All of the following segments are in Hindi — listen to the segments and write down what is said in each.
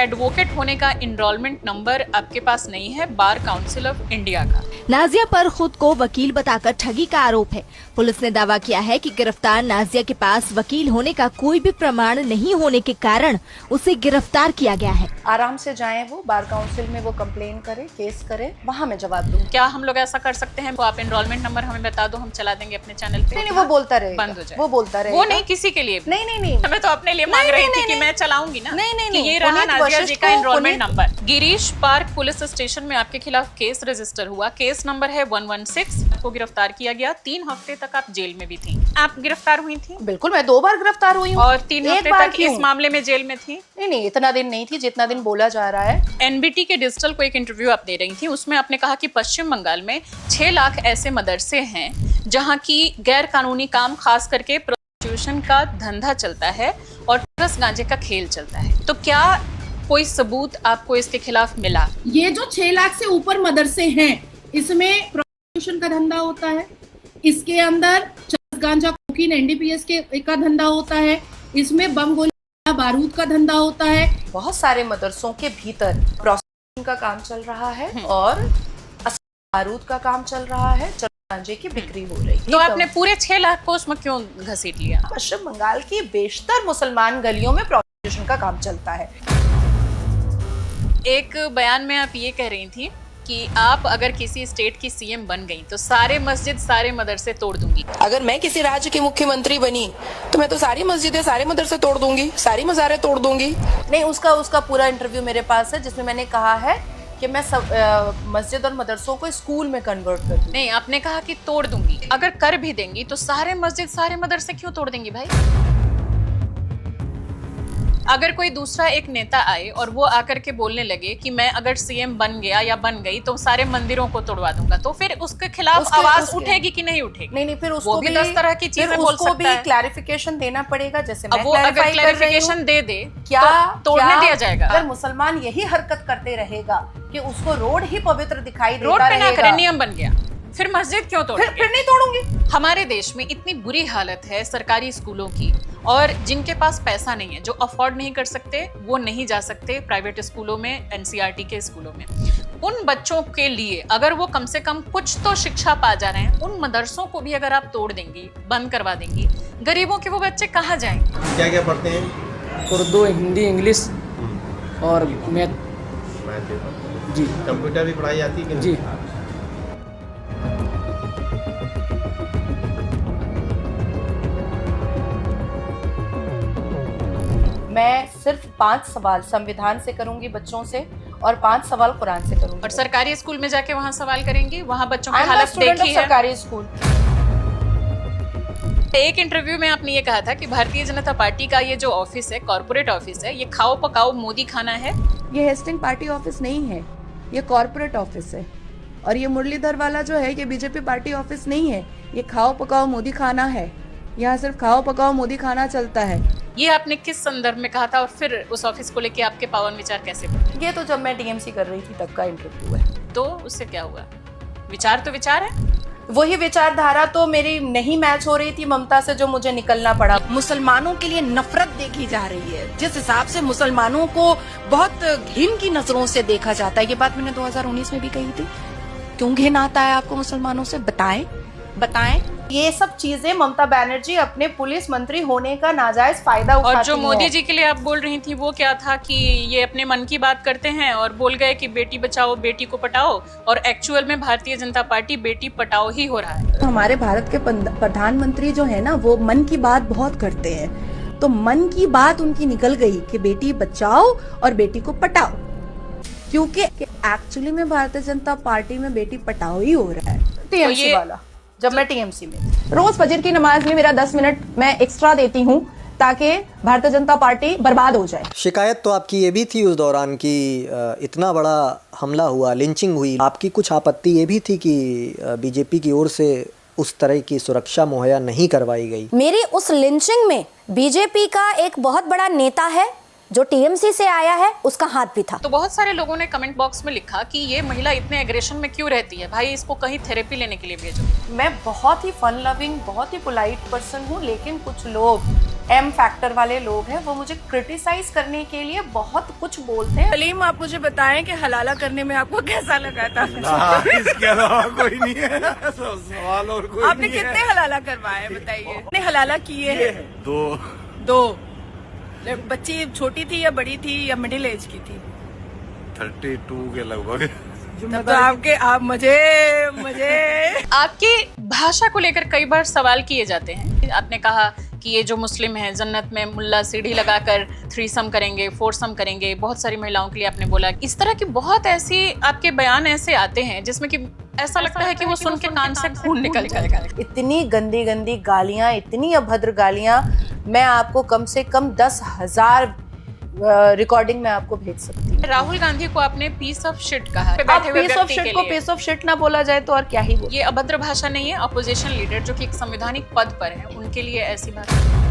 एडवोकेट होने का इनरोलमेंट नंबर आपके पास नहीं है बार काउंसिल ऑफ इंडिया का। नाजिया पर खुद को वकील बताकर ठगी का आरोप है। पुलिस ने दावा किया है कि गिरफ्तार नाजिया के पास वकील होने का कोई भी प्रमाण नहीं होने के कारण उसे गिरफ्तार किया गया है। आराम से जाएं, वो बार काउंसिल में वो कंप्लेन करे, केस करे, वहाँ मैं जवाब दूँ। क्या हम लोग ऐसा कर सकते हैं? वो आप एनरोलमेंट नंबर हमें बता दो, हम चला देंगे अपने चैनल पे। नहीं, वो बोलता रहे, बंद हो जाए, वो बोलता रहे। वो नहीं किसी के लिए। नहीं, मैं तो अपने लिए मांग रही थी कि मैं चलाऊंगी ना। नहीं, ये रहा नाजिया जी का enrolment number. Girish park police station में आपके खिलाफ केस रजिस्टर हुआ। केस नंबर है 116। आपको गिरफ्तार किया गया। 3 हफ्ते तक आप जेल में भी थी। आप गिरफ्तार हुई थी? बिल्कुल, मैं 2 बार गिरफ्तार हुई हूँ और 3 हफ्ते तक इस मामले में जेल में थी। नहीं, इतना दिन नहीं थी जितना दिन बोला जा रहा है। एनबीटी के डिजिटल को एक इंटरव्यू आप दे रही थी, उसमें आपने कहा कि पश्चिम बंगाल में 6 लाख ऐसे मदरसे हैं जहां की गैर कानूनी काम खास करके प्रोस्टिट्यूशन का धंधा चलता है और रस गांजे का खेल चलता है। तो क्या कोई सबूत आपको इसके खिलाफ मिला? ये जो 6 लाख से ऊपर मदरसे हैं, इसमें प्रोस्टिट्यूशन का धंधा होता है, इसके अंदर चरस गांजा कोकीन एनडीपीएस के का धंधा होता है, इसमें बम गोली बारूद का धंधा होता है। बहुत सारे मदरसों के भीतर प्रोस्टिट्यूशन का काम चल रहा है और बारूद का काम चल रहा है, चरस गांजे की बिक्री हो रही है। तो आपने पूरे 6 लाख को उसमें क्यों घसीट लिया? पश्चिम बंगाल की बेशतर मुसलमान गलियों में प्रोस्टिट्यूशन का काम चलता है। एक बयान में आप ये कह रही थी कि आप अगर किसी स्टेट की सीएम बन गई तो सारे मस्जिद सारे मदरसे तोड़ दूंगी। अगर मैं किसी राज्य की मुख्यमंत्री बनी तो मैं तो सारी मस्जिदें सारे मदरसे तोड़ दूंगी, सारी मज़ारें तोड़ दूंगी। नहीं, उसका पूरा इंटरव्यू मेरे पास है जिसमें मैंने कहा है कि मैं सब मस्जिद और मदरसों को स्कूल में कन्वर्ट कर दूंगी। नहीं, आपने कहा कि तोड़ दूंगी। अगर कर भी देंगी तो सारे मस्जिद सारे मदरसे क्यों तोड़ देंगी भाई? अगर कोई दूसरा एक नेता आए और वो आकर के बोलने लगे कि मैं अगर सीएम बन गया या बन गई तो सारे मंदिरों को तोड़वा दूंगा, तो फिर उसके खिलाफ आवाज उठेगी कि नहीं उठेगी? नहीं, फिर उसको वो भी 10 तरह की चीजें बोल सकता है। उसको भी क्लैरिफिकेशन देना पड़ेगा। जैसे मैं वो अगर क्लैरिफिकेशन दे दे क्या तो तोड़ने दिया जाएगा? अगर मुसलमान यही हरकत करते रहेगा कि उसको रोड ही पवित्र दिखाई देता रोड पे ना रहेगा, करे, नियम बन गया, फिर मस्जिद क्यों तोड़ेंगे? फिर नहीं तोड़ूंगी। हमारे देश में इतनी बुरी हालत है सरकारी स्कूलों की, और जिनके पास पैसा नहीं है, जो अफोर्ड नहीं कर सकते, वो नहीं जा सकते प्राइवेट स्कूलों में, एनसीईआरटी के स्कूलों में। उन बच्चों के लिए अगर वो कम से कम कुछ तो शिक्षा पा जा रहे हैं, उन मदरसों को भी अगर आप तोड़ देंगी, बंद करवा देंगी, गरीबों के वो बच्चे कहाँ जाएंगे? क्या क्या पढ़ते हैं? उर्दू, हिंदी, इंग्लिश और मैथ। जी। कंप्यूटर भी पढ़ाई जाती है कि नहीं? जी। मैं सिर्फ 5 सवाल संविधान से करूंगी बच्चों से और 5 सवाल कुरान से करूंगी। और सरकारी स्कूल में जाके वहाँ सवाल करेंगी, वहाँ बच्चों की I'm the हालत student देखी of है। सरकारी स्कूल। एक इंटरव्यू में आपने ये कहा था कि भारतीय जनता पार्टी का ये जो ऑफिस है, कॉर्पोरेट ऑफिस है, ये खाओ पकाओ मोदी खाना है। ये हेस्टिंग पार्टी ऑफिस नहीं है, ये कॉर्पोरेट ऑफिस है। और ये मुरलीधर वाला जो है, ये बीजेपी पार्टी ऑफिस नहीं है, ये खाओ पकाओ मोदी खाना है। यहाँ सिर्फ खाओ पकाओ मोदी खाना चलता है। ये आपने किस संदर्भ में कहा था और फिर उस ऑफिस को लेके आपके पावन विचार कैसे बढ़े? ये तो जब मैं टीएमसी कर रही थी तब का इंटरव्यू है। तो उससे क्या हुआ? विचार तो विचार है। वही विचारधारा तो मेरी नहीं मैच हो रही थी ममता से, जो मुझे निकलना पड़ा। मुसलमानों के लिए नफरत देखी जा रही है, जिस हिसाब से मुसलमानों को बहुत घिन की नजरों से देखा जाता है। ये बात मैंने 2019 में भी कही थी। क्यों घिन आता है आपको मुसलमानों से? बताएं। ये सब चीजें ममता बनर्जी अपने पुलिस मंत्री होने का नाजायज फायदा उठाती और जो मोदी है। जी के लिए आप बोल रही थी वो क्या था कि ये अपने मन की बात करते हैं और बोल गए कि बेटी बचाओ बेटी को पटाओ, और एक्चुअल में भारतीय जनता पार्टी बेटी पटाओ ही हो रहा है। हमारे भारत के प्रधानमंत्री जो है ना, वो मन की बात बहुत करते हैं। तो मन की बात उनकी निकल गई कि बेटी बचाओ और बेटी को पटाओ, क्योंकि एक्चुअली में भारतीय जनता पार्टी में बेटी पटाओ ही हो रहा है। टीएमसी वाला जब मैं टीएमसी में रोज फजर की नमाज में मेरा 10 मिनट मैं एक्स्ट्रा देती हूँ ताकि भारतीय जनता पार्टी बर्बाद हो जाए। शिकायत तो आपकी ये भी थी उस दौरान कि इतना बड़ा हमला हुआ, लिंचिंग हुई, आपकी कुछ आपत्ति ये भी थी कि बीजेपी की ओर से उस तरह की सुरक्षा मुहैया नहीं करवाई गई। मेरी उस लिंचिंग में बीजेपी का एक बहुत बड़ा नेता है जो टीएमसी से आया है उसका हाथ भी था। तो बहुत सारे लोगों ने कमेंट बॉक्स में लिखा कि ये महिला इतने एग्रेशन में क्यों रहती है, भाई इसको कहीं थेरेपी लेने के लिए भेजो। मैं बहुत ही फन लविंग, बहुत ही पोलाइट पर्सन हूँ, लेकिन कुछ लोग एम फैक्टर वाले लोग हैं, वो मुझे क्रिटिसाइज करने के लिए बहुत कुछ बोलते हैं। सलीम, आप मुझे बताएं कि हलाला करने में आपको कैसा लगा था? इसके अलावा कोई नहीं है सवाल और कोई आपने कितने हलाला करवाए बताइए? कितने हलाला किए हैं? दो। बच्ची छोटी थी या बड़ी थी या मिडिल एज की थी? 32 के लगभग। तब तो आप मुझे आपकी भाषा को लेकर कई बार सवाल किए जाते हैं। आपने कहा कि ये जो मुस्लिम हैं जन्नत में मुल्ला सीढ़ी लगाकर थ्रीसम करेंगे, फोरसम करेंगे, बहुत सारी महिलाओं के लिए आपने बोला। इस तरह की बहुत ऐसी आपके बयान ऐसे आते हैं जिसमें कि ऐसा लगता है कि वो सुन के कान से खून निकल जाएगा। इतनी गंदी गंदी गालियां, इतनी अभद्र गालियां, मैं आपको कम से कम 10,000 रिकॉर्डिंग में आपको भेज सकती हूँ। राहुल गांधी को आपने पीस ऑफ शिट कहा। अब पीस ऑफ शिट को पीस ऑफ शिट ना बोला जाए तो और क्या ही बोले। ये अभद्र भाषा नहीं है। अपोजिशन लीडर जो कि एक संवैधानिक पद पर है, उनके लिए ऐसी भाषा।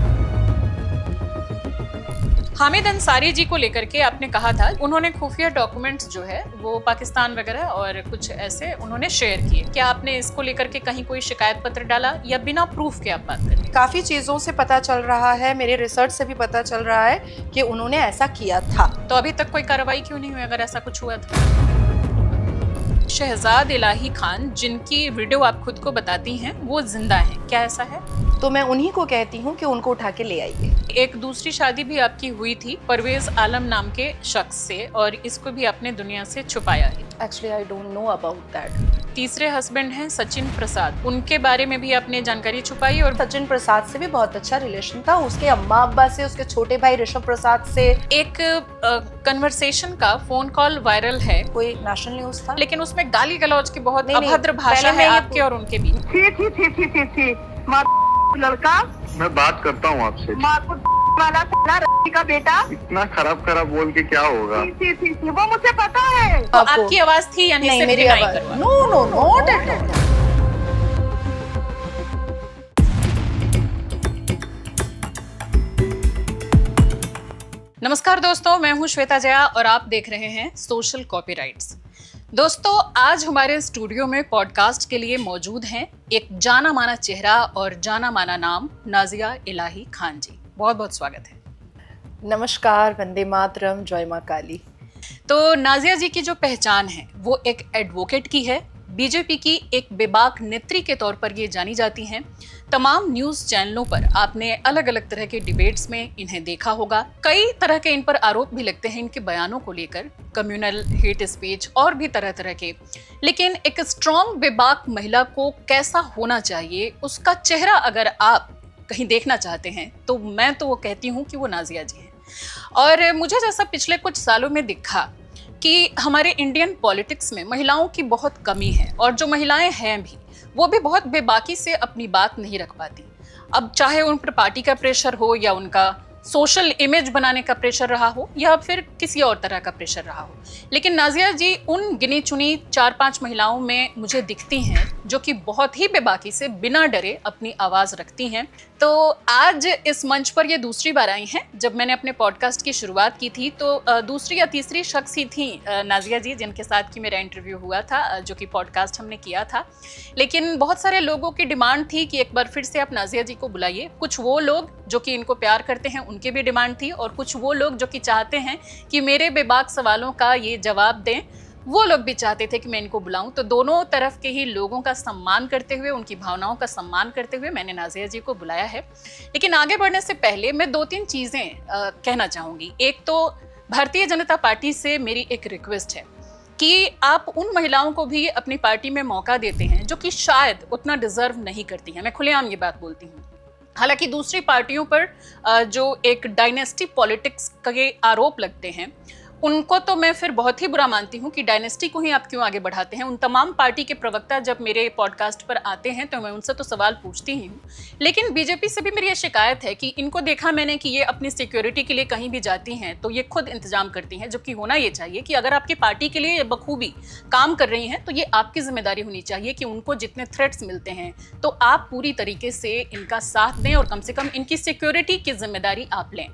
हामिद अंसारी जी को लेकर के आपने कहा था उन्होंने खुफिया डॉक्यूमेंट्स जो है वो पाकिस्तान वगैरह और कुछ ऐसे उन्होंने शेयर किए। क्या आपने इसको लेकर के कहीं कोई शिकायत पत्र डाला या बिना प्रूफ के आप बात कर रहे हैं? काफी चीजों से पता चल रहा है, मेरे रिसर्च से भी पता चल रहा है कि उन्होंने ऐसा किया था। तो अभी तक कोई कार्रवाई क्यों नहीं हुई अगर ऐसा कुछ हुआ था? शहजाद इलाही खान, जिनकी वीडियो आप खुद को बताती हैं, वो जिंदा हैं, क्या ऐसा है? तो मैं उन्हीं को कहती हूँ कि उनको उठा के ले आइए। एक दूसरी शादी भी आपकी हुई थी परवेज आलम नाम के शख्स से, और इसको भी आपने दुनिया से छुपाया है। Actually I don't know about that. तीसरे हस्बैंड हैं सचिन प्रसाद, उनके बारे में भी आपने जानकारी छुपाई। और सचिन प्रसाद से भी बहुत अच्छा रिलेशन था, उसके अम्मा अब्बा से, उसके छोटे भाई ऋषभ प्रसाद से। एक कन्वर्सेशन का फोन कॉल वायरल है, कोई नेशनल न्यूज था, लेकिन उसमें गाली गलौज की बहुत अभद्र भाषा है आपके और उनके बीच। लड़का, मैं बात करता हूँ आपसे। वाला का बेटा इतना खराब बोल के क्या होगा? वो मुझे पता है। तो आपकी आवाज थी यानी नहीं, मेरी आवाज। No not at all. नमस्कार दोस्तों, मैं हूं श्वेता जया और आप देख रहे हैं सोशल कॉपीराइट्स। दोस्तों, आज हमारे स्टूडियो में पॉडकास्ट के लिए मौजूद हैं एक जाना माना चेहरा और जाना माना नाम, नाजिया इलाही खान जी। बहुत बहुत स्वागत है। नमस्कार, वंदे मातरम, जय मां काली। तो नाजिया जी की जो पहचान है वो एक एडवोकेट की है, बीजेपी की एक बेबाक नेत्री के तौर पर ये जानी जाती हैं। तमाम न्यूज़ चैनलों पर आपने अलग अलग तरह के डिबेट्स में इन्हें देखा होगा। कई तरह के इन पर आरोप भी लगते हैं इनके बयानों को लेकर, कम्युनल हेट स्पीच और भी तरह तरह के। लेकिन एक स्ट्रॉन्ग बेबाक महिला को कैसा होना चाहिए, उसका चेहरा अगर आप कहीं देखना चाहते हैं तो मैं तो वो कहती हूँ कि वो नाजिया जी हैं। और मुझे जैसा पिछले कुछ सालों में दिखा कि हमारे इंडियन पॉलिटिक्स में महिलाओं की बहुत कमी है, और जो महिलाएं हैं भी वो भी बहुत बेबाकी से अपनी बात नहीं रख पाती। अब चाहे उन पर पार्टी का प्रेशर हो या उनका सोशल इमेज बनाने का प्रेशर रहा हो या फिर किसी और तरह का प्रेशर रहा हो, लेकिन नाजिया जी उन गिनी चुनी 4-5 महिलाओं में मुझे दिखती हैं जो कि बहुत ही बेबाकी से बिना डरे अपनी आवाज़ रखती हैं। तो आज इस मंच पर ये दूसरी बार आई हैं। जब मैंने अपने पॉडकास्ट की शुरुआत की थी तो दूसरी या तीसरी शख्स ही थी नाजिया जी, जिनके साथ कि मेरा इंटरव्यू हुआ था, जो कि पॉडकास्ट हमने किया था। लेकिन बहुत सारे लोगों की डिमांड थी कि एक बार फिर से आप नाजिया जी को बुलाइए। कुछ वो लोग जो कि इनको प्यार करते हैं उनकी भी डिमांड थी, और कुछ वो लोग जो कि चाहते हैं कि मेरे बेबाक सवालों का ये जवाब दें, वो लोग भी चाहते थे कि मैं इनको बुलाऊं। तो दोनों तरफ के ही लोगों का सम्मान करते हुए, उनकी भावनाओं का सम्मान करते हुए मैंने नाजिया जी को बुलाया है। लेकिन आगे बढ़ने से पहले मैं 2-3 चीज़ें कहना चाहूँगी। एक तो भारतीय जनता पार्टी से मेरी एक रिक्वेस्ट है कि आप उन महिलाओं को भी अपनी पार्टी में मौका देते हैं जो कि शायद उतना डिजर्व नहीं करती हैं। मैं खुलेआम ये बात बोलती हूँ। हालांकि दूसरी पार्टियों पर जो एक डायनेस्टी पॉलिटिक्स के आरोप लगते हैं, उनको तो मैं फिर बहुत ही बुरा मानती हूँ कि डायनेस्टी को ही आप क्यों आगे बढ़ाते हैं। उन तमाम पार्टी के प्रवक्ता जब मेरे पॉडकास्ट पर आते हैं तो मैं उनसे तो सवाल पूछती ही हूँ, लेकिन बीजेपी से भी मेरी ये शिकायत है कि इनको देखा मैंने कि ये अपनी सिक्योरिटी के लिए कहीं भी जाती हैं तो ये खुद इंतजाम करती हैं, जबकि होना ये चाहिए कि अगर आपकी पार्टी के लिए ये बखूबी काम कर रही हैं तो ये आपकी जिम्मेदारी होनी चाहिए कि उनको जितने थ्रेट्स मिलते हैं तो आप पूरी तरीके से इनका साथ दें और कम से कम इनकी सिक्योरिटी की जिम्मेदारी आप लें।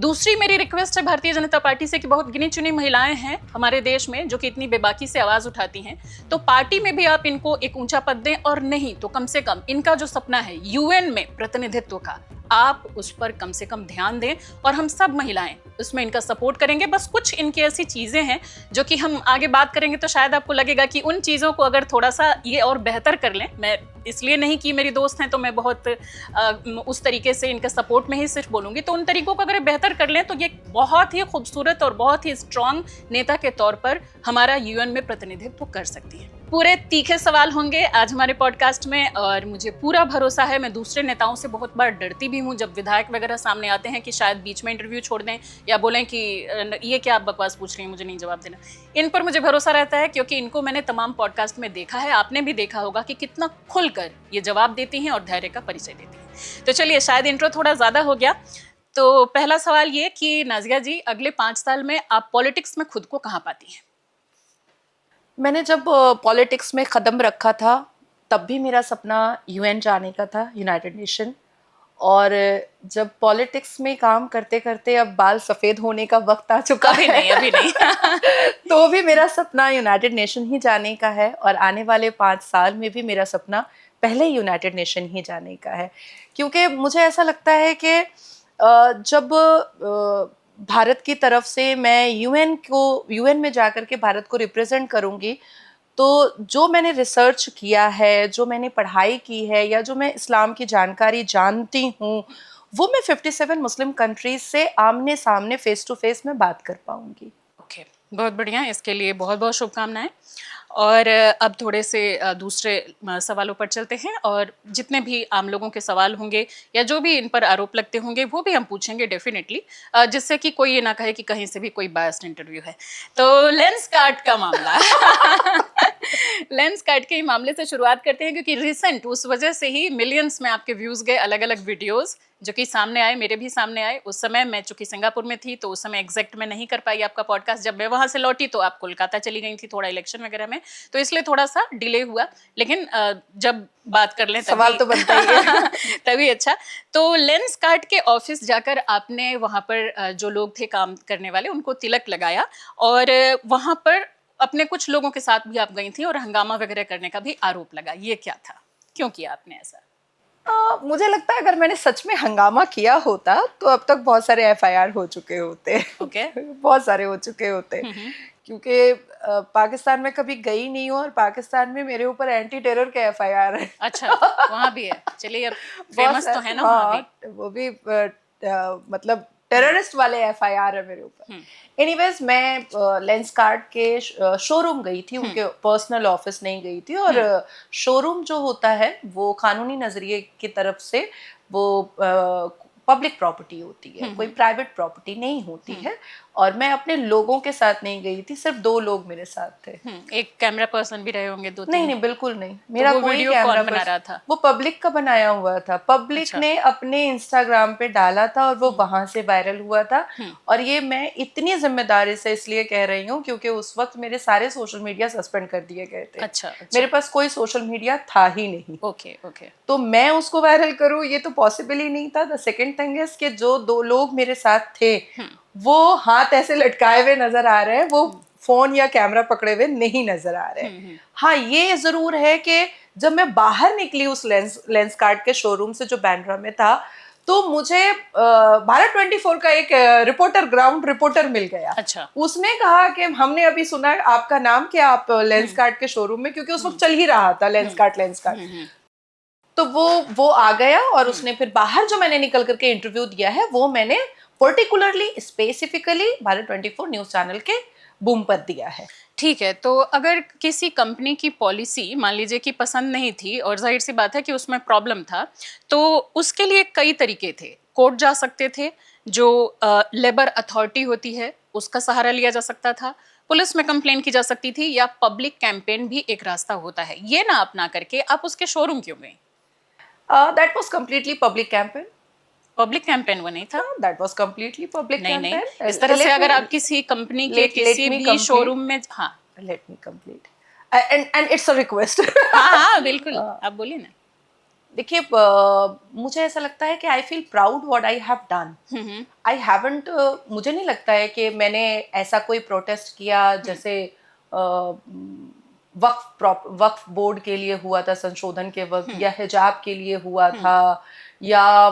दूसरी मेरी रिक्वेस्ट है भारतीय जनता पार्टी से कि बहुत गिनी चुनी महिलाएं हैं हमारे देश में जो कि इतनी बेबाकी से आवाज उठाती हैं, तो पार्टी में भी आप इनको एक ऊंचा पद दें, और नहीं तो कम से कम इनका जो सपना है यूएन में प्रतिनिधित्व का, आप उस पर कम से कम ध्यान दें, और हम सब महिलाएं उसमें इनका सपोर्ट करेंगे। बस कुछ इनकी ऐसी चीजें हैं जो कि हम आगे बात करेंगे तो शायद आपको लगेगा कि उन चीजों को अगर थोड़ा सा ये और बेहतर कर लें, मैं इसलिए नहीं कि मेरी दोस्त हैं तो मैं बहुत उस तरीके से इनके सपोर्ट में ही सिर्फ बोलूंगी, तो उन तरीकों को अगर बेहतर कर लें तो ये बहुत ही खूबसूरत और बहुत ही स्ट्रांग नेता के तौर पर हमारा यूएन में प्रतिनिधित्व कर सकती है। पूरे तीखे सवाल होंगे आज हमारे पॉडकास्ट में, और मुझे पूरा भरोसा है, मैं दूसरे नेताओं से बहुत बार डरती भी हूँ जब विधायक वगैरह सामने आते हैं कि शायद बीच में इंटरव्यू छोड़ दें या बोलें कि ये क्या आप बकवास पूछ रही हैं, मुझे नहीं जवाब देना। इन पर मुझे भरोसा रहता है क्योंकि इनको मैंने तमाम पॉडकास्ट में देखा है, आपने भी देखा होगा कि कितना खुलकर ये जवाब देती हैं और धैर्य का परिचय देती हैं। तो चलिए, शायद इंट्रो थोड़ा ज़्यादा हो गया, तो पहला सवाल ये कि नाज़िया जी, अगले 5 साल में आप पॉलिटिक्स में खुद को कहाँ पाती हैं? मैंने जब पॉलिटिक्स में कदम रखा था तब भी मेरा सपना यूएन जाने का था, यूनाइटेड नेशन। और जब पॉलिटिक्स में काम करते करते अब बाल सफ़ेद होने का वक्त आ चुका अभी है, नहीं, अभी नहीं। तो भी मेरा सपना यूनाइटेड नेशन ही जाने का है, और आने वाले 5 साल में भी मेरा सपना पहले यूनाइटेड नेशन ही जाने का है। क्योंकि मुझे ऐसा लगता है कि जब भारत की तरफ से मैं यूएन में जाकर के भारत को रिप्रेजेंट करूंगी, तो जो मैंने रिसर्च किया है, जो मैंने पढ़ाई की है, या जो मैं इस्लाम की जानकारी जानती हूँ, वो मैं 57 मुस्लिम कंट्रीज से आमने सामने फेस टू फेस में बात कर पाऊंगी। ओके, बहुत बढ़िया, इसके लिए बहुत बहुत शुभकामनाएं। और अब थोड़े से दूसरे सवालों पर चलते हैं, और जितने भी आम लोगों के सवाल होंगे या जो भी इन पर आरोप लगते होंगे वो भी हम पूछेंगे डेफिनेटली, जिससे कि कोई ये ना कहे कि कहीं से भी कोई बायस्ड इंटरव्यू है। तो लेंस कार्ट का मामला लेंस कार्ट के मामले से शुरुआत करते हैं, क्योंकि रिसेंट उस वजह से ही मिलियंस में आपके व्यूज़ गए, अलग अलग वीडियोज़ जो कि सामने आए, मेरे भी सामने आए। उस समय मैं चूंकि सिंगापुर में थी तो उस समय एग्जैक्ट में नहीं कर पाई आपका पॉडकास्ट। जब मैं वहाँ से लौटी तो आप कोलकाता चली गई थी थोड़ा इलेक्शन वगैरह में, तो इसलिए थोड़ा सा डिले हुआ, लेकिन जब बात कर लें सवाल तो बनता ही है। तभी अच्छा। तो लेंस कार्ट के ऑफिस जाकर आपने वहाँ पर जो लोग थे काम करने वाले उनको तिलक लगाया, और वहाँ पर अपने कुछ लोगों के साथ भी आप गई थी और हंगामा वगैरह करने का भी आरोप लगा। ये क्या था, क्यों किया आपने ऐसा? मुझे लगता है अगर मैंने सच में हंगामा किया होता तो अब तक बहुत सारे एफआईआर हो चुके होते। ओके। बहुत सारे हो चुके होते, क्योंकि पाकिस्तान में कभी गई नहीं हूँ, और पाकिस्तान में मेरे ऊपर एंटी टेरर के एफआईआर है। अच्छा, वहाँ भी है। चलिए, अब फेमस तो है ना वहाँ भी। वो भी मतलब टेररिस्ट वाले एफआईआर है मेरे ऊपर। एनीवेज, मैं लेंस कार्ट के शोरूम गई थी, उनके पर्सनल ऑफिस नहीं गई थी। और शोरूम जो होता है वो कानूनी नजरिए की तरफ से वो पब्लिक प्रॉपर्टी होती है, कोई प्राइवेट प्रॉपर्टी नहीं होती है। और मैं अपने लोगों के साथ नहीं गई थी, सिर्फ 2 लोग मेरे साथ थे। एक कैमरा पर्सन भी रहे होंगे 2-3? नहीं, बिल्कुल नहीं। मेरा तो कोई कैमरा बना रहा था? वो पब्लिक का बनाया हुआ था। पब्लिक ने अपने इंस्टाग्राम पे डाला था और वो वहां से वायरल हुआ था। और ये मैं इतनी जिम्मेदारी से इसलिए कह रही हूँ क्योंकि उस वक्त मेरे सारे सोशल मीडिया सस्पेंड कर दिए गए थे। अच्छा। मेरे पास कोई सोशल मीडिया था ही नहीं। ओके। तो मैं उसको वायरल करूँ, ये तो पॉसिबल ही नहीं था। द सेकेंड थिंग इज कि जो 2 लोग मेरे साथ थे वो हाथ ऐसे लटकाए हुए नजर आ रहे हैं, वो फोन या कैमरा पकड़े हुए नहीं नजर आ रहे हैं। हाँ, ये जरूर है कि जब मैं बाहर निकली उस लेंस कार्ट के शोरूम से जो बांद्रा में था, तो मुझे भारत 24 का एक ग्राउंड रिपोर्टर मिल गया। अच्छा। उसने कहा कि हमने अभी सुना आपका नाम क्या, आप लेंस कार्ट के शोरूम में, क्योंकि उस वक्त चल ही रहा था लेंस कार्ट। तो वो आ गया और उसने फिर बाहर जो मैंने निकल करके इंटरव्यू दिया है वो मैंने particularly specifically Bharat 24 news channel के बूम पर दिया है। ठीक है, तो अगर किसी कंपनी की पॉलिसी मान लीजिए कि पसंद नहीं थी और जाहिर सी बात है कि उसमें प्रॉब्लम था, तो उसके लिए कई तरीके थे। कोर्ट जा सकते थे, जो लेबर अथॉरिटी होती है उसका सहारा लिया जा सकता था, पुलिस में कंप्लेन की जा सकती थी, या पब्लिक कैंपेन भी एक रास्ता होता है। ये ना अपना करके आप उसके शोरूम क्यों गई? That was completely public campaign. Public campaign वो नहीं था? That was completely public campaign. नहीं, इस तरह से अगर आप किसी कंपनी के किसी भी शोरूम में, हाँ, late me complete and it's a request. हाँ, बिल्कुल, आप बोलिए ना। देखिए मुझे ऐसा लगता है कि I feel proud what I have done. I haven't, मुझे नहीं लगता है कि मैंने ऐसा कोई प्रोटेस्ट किया जैसे वक्फ बोर्ड के लिए हुआ था संशोधन के वक्त, या हिजाब के लिए हुआ था, या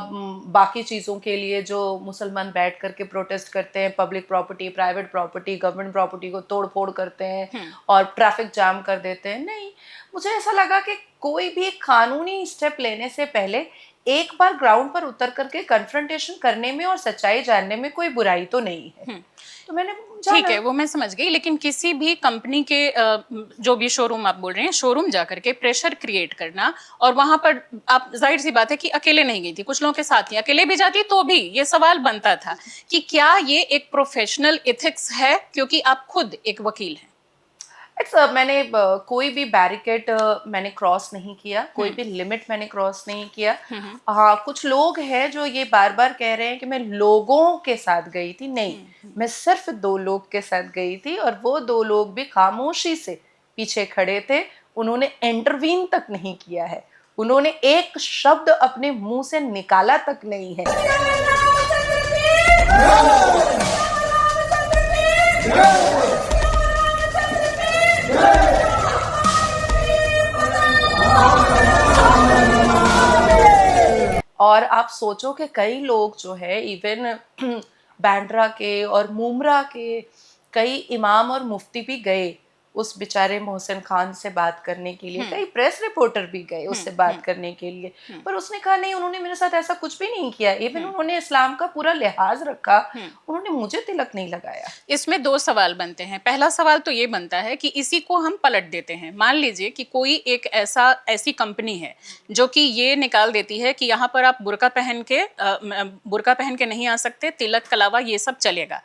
बाकी चीज़ों के लिए जो मुसलमान बैठ करके प्रोटेस्ट करते हैं, public property, private property, government property को तोड़ फोड़ करते हैं और ट्रैफिक जाम कर देते हैं। नहीं, मुझे ऐसा लगा कि कोई भी कानूनी स्टेप लेने से पहले एक बार ग्राउंड पर उतर करके कन्फ्रंटेशन करने में और सच्चाई जानने में कोई बुराई तो नहीं है। तो मैंने ठीक है, वो मैं समझ गई, लेकिन किसी भी कंपनी के जो भी शोरूम आप बोल रहे हैं, शोरूम जा करके प्रेशर क्रिएट करना, और वहां पर आप, जाहिर सी बात है कि अकेले नहीं गई थी, कुछ लोगों के साथ ही, अकेले भी जाती तो भी ये सवाल बनता था कि क्या ये एक प्रोफेशनल एथिक्स है, क्योंकि आप खुद एक वकील हैं। मैंने कोई भी बैरिकेड मैंने क्रॉस नहीं किया, कोई भी लिमिट मैंने क्रॉस नहीं किया। हाँ, कुछ लोग हैं जो ये बार बार कह रहे हैं कि मैं लोगों के साथ गई थी। नहीं, मैं सिर्फ 2 लोग के साथ गई थी, और वो 2 लोग भी खामोशी से पीछे खड़े थे। उन्होंने इंटरवीन तक नहीं किया है, उन्होंने एक शब्द अपने मुंह से निकाला तक नहीं है। और आप सोचो कि कई लोग जो है, इवन बांद्रा के और मुमरा के कई इमाम और मुफ्ती भी गए उस बेचारे मोहसिन खान से बात करने के लिए, कई प्रेस रिपोर्टर भी गए उससे बात करने के लिए, पर उसने कहा नहीं, उन्होंने मेरे साथ ऐसा कुछ भी नहीं किया। इवन उन्होंने इस्लाम का पूरा लिहाज रखा, उन्होंने मुझे तिलक नहीं लगाया। इसमें 2 सवाल बनते हैं। पहला सवाल तो ये बनता है कि इसी को हम पलट देते हैं। मान लीजिए कि कोई एक ऐसी कंपनी है जो कि ये निकाल देती है कि यहाँ पर आप बुर्का पहन के नहीं आ सकते, तिलक के अलावा ये सब चलेगा,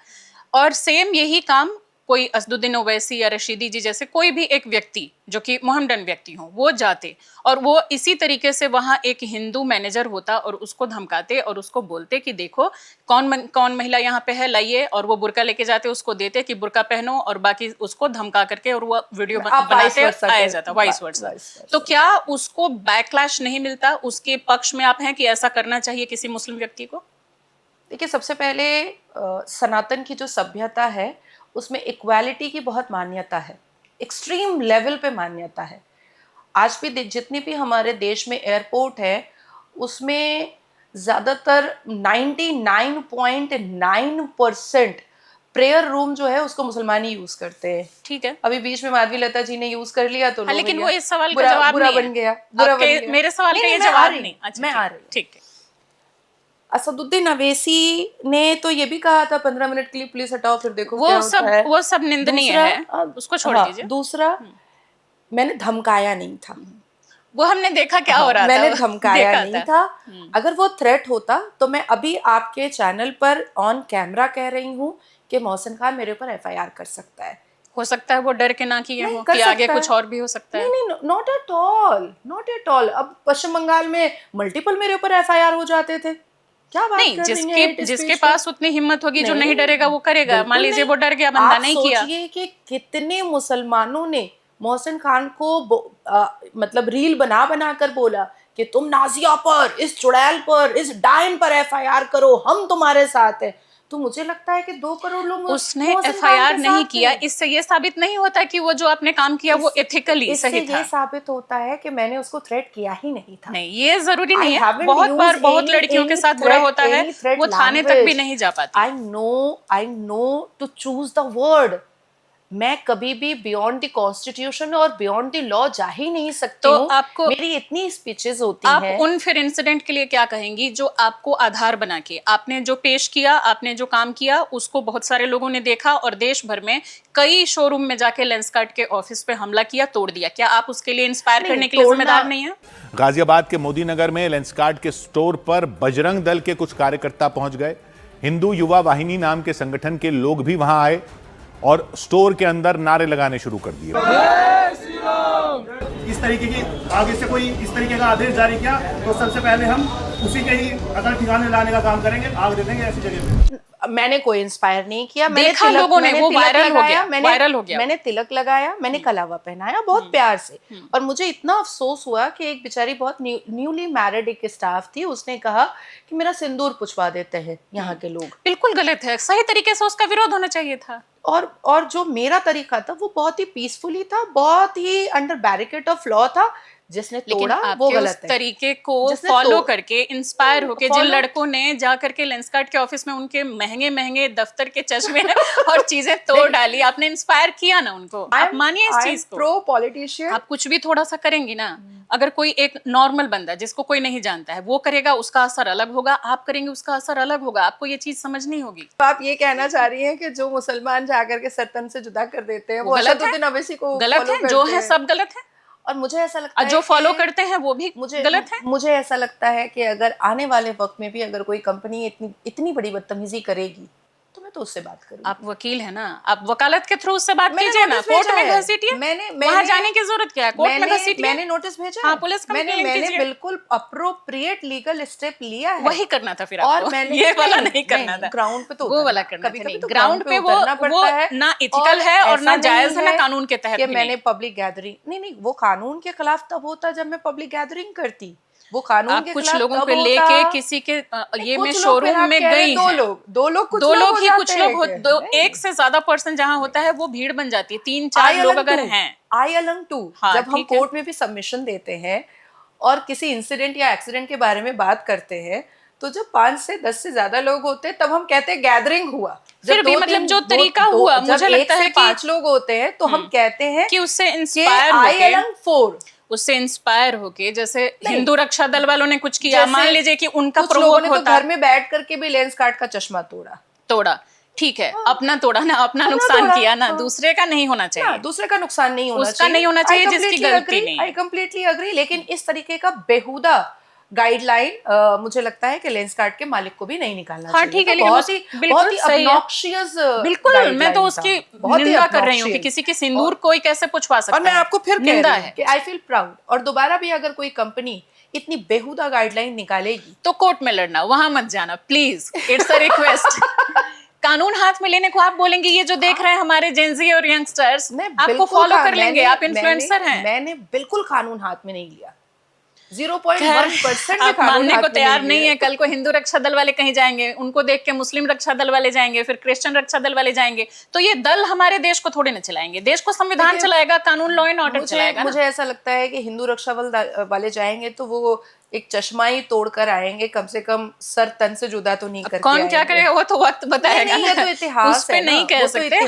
और सेम यही काम कोई असदुद्दीन ओवैसी या रशीदी जी जैसे कोई भी एक व्यक्ति जो कि मोहम्मडन व्यक्ति हो, वो जाते और वो इसी तरीके से वहाँ एक हिंदू मैनेजर होता और उसको धमकाते और उसको बोलते कि देखो कौन महिला यहाँ पे है, लाइए, और वो बुर्का लेके जाते, उसको देते कि बुर्का पहनो, और बाकी उसको धमका करके और वो वीडियो बनाते आया जाता, वाइस वर्सा। तो क्या उसको बैकलैश नहीं मिलता? उसके पक्ष में आप हैं कि ऐसा करना चाहिए किसी मुस्लिम व्यक्ति को? देखिए, सबसे पहले सनातन की जो सभ्यता है उसमें इक्वालिटी की बहुत मान्यता है, एक्सट्रीम लेवल पे मान्यता है। आज भी जितनी भी हमारे देश में एयरपोर्ट है उसमें ज़्यादातर 99.9% प्रेयर रूम जो है उसको मुसलमान ही यूज करते हैं। ठीक है, अभी बीच में माधवी लता जी ने यूज कर लिया तो लेकिन वो इस सवाल का जवाब बुरा बन गया। मेरे सवाल का ये जवाब नहीं। मैं आ रही हूँ। ठीक है, असदुद्दीन अवैसी ने तो ये भी कहा था 15 मिनट के लिए पुलिस हटाओ फिर देखो वो सब निंदनीय है, उसको छोड़ दीजिए। दूसरा, मैंने धमकाया नहीं था, वो हमने देखा क्या हो रहा था, मैंने धमकाया नहीं था। अगर वो थ्रेट होता तो मैं अभी आपके चैनल पर ऑन कैमरा कह रही हूँ कि मोहसिन खान मेरे ऊपर FIR कर सकता है। हो सकता है वो डर के ना किए हो कि आगे कुछ और भी हो सकता है। नहीं, नॉट एट ऑल। अब पश्चिम बंगाल में मल्टीपल मेरे ऊपर FIR हो जाते थे। क्या बात नहीं, जिसके पास उतनी हिम्मत होगी, जो नहीं डरेगा वो करेगा। मान लीजिए वो डर गया, बंदा नहीं किया। आप सोचिए कि कितने मुसलमानों ने मोहसिन खान को मतलब रील बना कर बोला कि तुम नाजिया पर, इस चुड़ैल पर, इस डायन पर FIR करो, हम तुम्हारे साथ हैं। तो मुझे लगता है कि 2 करोड़ लोग उसने FIR नहीं किया, इससे ये साबित नहीं होता कि वो जो आपने काम किया वो एथिकली सही था। ये साबित होता है कि मैंने उसको थ्रेट किया ही नहीं था। नहीं, ये जरूरी नहीं है। बहुत बार बहुत लड़कियों के साथ बुरा होता है, वो थाने तक भी नहीं जा पाती। I know to choose the word. मैं कभी भी बियॉन्ड द कॉन्स्टिट्यूशन और बियॉन्ड द लॉ जा ही नहीं सकती तो हूँ। आपको मेरी इतनी स्पीचेस होती आप हैं। उन फिर इंसिडेंट के लिए क्या कहेंगी जो आपको आधार बना के आपने जो पेश किया, आपने जो काम किया, उसको बहुत सारे लोगों ने देखा और देश भर में कई शोरूम में जाके लेंसकार्ट के ऑफिस पे हमला किया, तोड़ दिया। क्या आप उसके लिए इंस्पायर करने के लिए जिम्मेदार नहीं है? गाजियाबाद के मोदी नगर में लेंसकार्ट के स्टोर पर बजरंग दल के कुछ कार्यकर्ता पहुंच गए। हिंदू युवा वाहिनी नाम के संगठन के लोग भी वहां आए और स्टोर के अंदर नारे लगाने शुरू कर दिए। इस तरीके की आगे से कोई इस तरीके का आदेश जारी किया तो सबसे पहले हम उसी के ही अकल ठिकाने लाने का काम करेंगे, आग दे देंगे ऐसी जगह पे। मैंने कोई इंस्पायर नहीं किया। देखा लोगों ने, वो वायरल हो गया, वायरल हो गया। मैंने तिलक लगाया, मैंने कलावा पहनाया बहुत प्यार से, और मुझे इतना अफसोस हुआ कि एक बेचारी बहुत न्यूली मैरिड एक स्टाफ थी, उसने कहा कि मेरा सिंदूर पुछवा देते हैं यहाँ के लोग। बिल्कुल गलत है, सही तरीके से उसका विरोध होना चाहिए था। और जो मेरा तरीका था वो बहुत ही पीसफुली था, बहुत ही अंडर बैरिकेड ऑफ लॉ था। जिसने तोड़ा वो गलत है। तरीके को फॉलो करके इंस्पायर होके जिन लड़कों ने जा करके लेंसकार्ट के ऑफिस में उनके महंगे महंगे दफ्तर के चश्मे और चीजें तोड़ डाली, आपने इंस्पायर किया ना उनको, आप मानिए इस चीज को। प्रो पॉलिटिशियन, आप कुछ भी थोड़ा सा करेंगी ना, अगर कोई एक नॉर्मल बंदा जिसको कोई नहीं जानता है वो करेगा, उसका असर अलग होगा, आप करेंगे उसका असर अलग होगा। आपको ये चीज समझनी होगी। आप ये कहना चाह रही हैं कि जो मुसलमान जाकर के सरतन से जुदा कर देते हैं वो असदुद्दीन अवैसी को गलत है, जो है सब गलत है। और मुझे ऐसा लगता है जो फॉलो करते हैं वो भी गलत है। मुझे ऐसा लगता है कि अगर आने वाले वक्त में भी अगर कोई कंपनी इतनी बड़ी बदतमीजी करेगी तो मैं तो उससे बात करूंगी। आप वकील है ना, आप वकालत के थ्रू उससे बात कीजिए ना, कोर्ट में घसीटिए। वहां जाने की जरूरत क्या है, कोर्ट में घसीटिए। मैंने नोटिस भेजा, हाँ, पुलिस मैंने बिल्कुल अप्रोप्रिएट लीगल स्टेप लिया है। वही करना था फिर आपको, और मैंने ये वाला नहीं करना था। ग्राउंड पे तो वो वाला करना था नहीं, ग्राउंड पे वो ना इथिकल है और ना जायज है, ना कानून के तहत। मैंने पब्लिक गैदरिंग नहीं, वो कानून के खिलाफ तब होता जब मैं पब्लिक गैदरिंग करती। वो कानून के कुछ लोगों को लेके किसी के ये में शोरूम में गई, दो लोग ही कुछ लोग एक से ज्यादा पर्सन जहाँ होता है वो भीड़ बन जाती है। 3-4 लोग अगर हैं, आई अलंग टू, जब हम कोर्ट में भी सबमिशन देते हैं और किसी इंसिडेंट या एक्सीडेंट के बारे में बात करते हैं, तो जब 5 से 10 से ज्यादा लोग होते हैं तब हम कहते हैं गैदरिंग हुआ। फिर भी मतलब जो तरीका हुआ, मुझे लगता है कि 5 लोग होते हैं तो हम कहते हैं कि उससे इंस्पायर होके, उससे इंस्पायर होके, जैसे हिंदू रक्षा दल वालों ने कुछ किया, मान लीजिए कि उनका प्रोवोक होता, घर में बैठ करके भी लेंसकार्ट का चश्मा तोड़ा, ठीक है, अपना तोड़ा ना, अपना नुकसान किया ना, दूसरे का नहीं होना चाहिए। दूसरे का नुकसान नहीं होना चाहिए, उसका नहीं होना चाहिए जिसकी गलती नहीं। आई कंप्लीटली अग्री, लेकिन इस तरीके का बेहुदा गाइडलाइन मुझे लगता है कि लेंसकार्ट के मालिक को भी नहीं निकालना चाहिए। ठीक है, बहुत ही obnoxious, बिल्कुल, मैं तो उसकी निंदा कर रही हूँ कि किसी के सिंदूर कोई कैसे पुछवा सकता है। और मैं आपको फिर कह रही हूँ कि आई फील प्राउड, और दोबारा भी अगर कोई कंपनी इतनी बेहुदा गाइडलाइन निकालेगी तो कोर्ट में लड़ना, वहां मत जाना प्लीज, इट्स अ रिक्वेस्ट। कानून हाथ में लेने को आप बोलेंगे, ये जो देख रहे हैं हमारे जेनजी और यंगस्टर्स आपको फॉलो कर लेंगे, आप इन्फ्लुएंसर हैं। मैंने बिल्कुल कानून हाथ में नहीं लिया, 0.1% आप मानने को तैयार नहीं है। कल को हिंदू रक्षा दल वाले कहीं जाएंगे, उनको देख के मुस्लिम रक्षा दल वाले जाएंगे, फिर क्रिश्चियन रक्षा दल वाले जाएंगे, तो ये दल हमारे देश को थोड़े न चलाएंगे। देश को संविधान चलाएगा, कानून, लॉ एंड ऑर्डर चलाएगा। मुझे ऐसा लगता है कि हिंदू रक्षा वाले जाएंगे तो वो एक चश्मा ही तोड़कर आएंगे, कम से कम सर तन से जुदा तो नहीं करके कौन क्या करेगा वो तो वक्त बताएगा। नहीं, ये तो इतिहास उस पे नहीं कह सकते,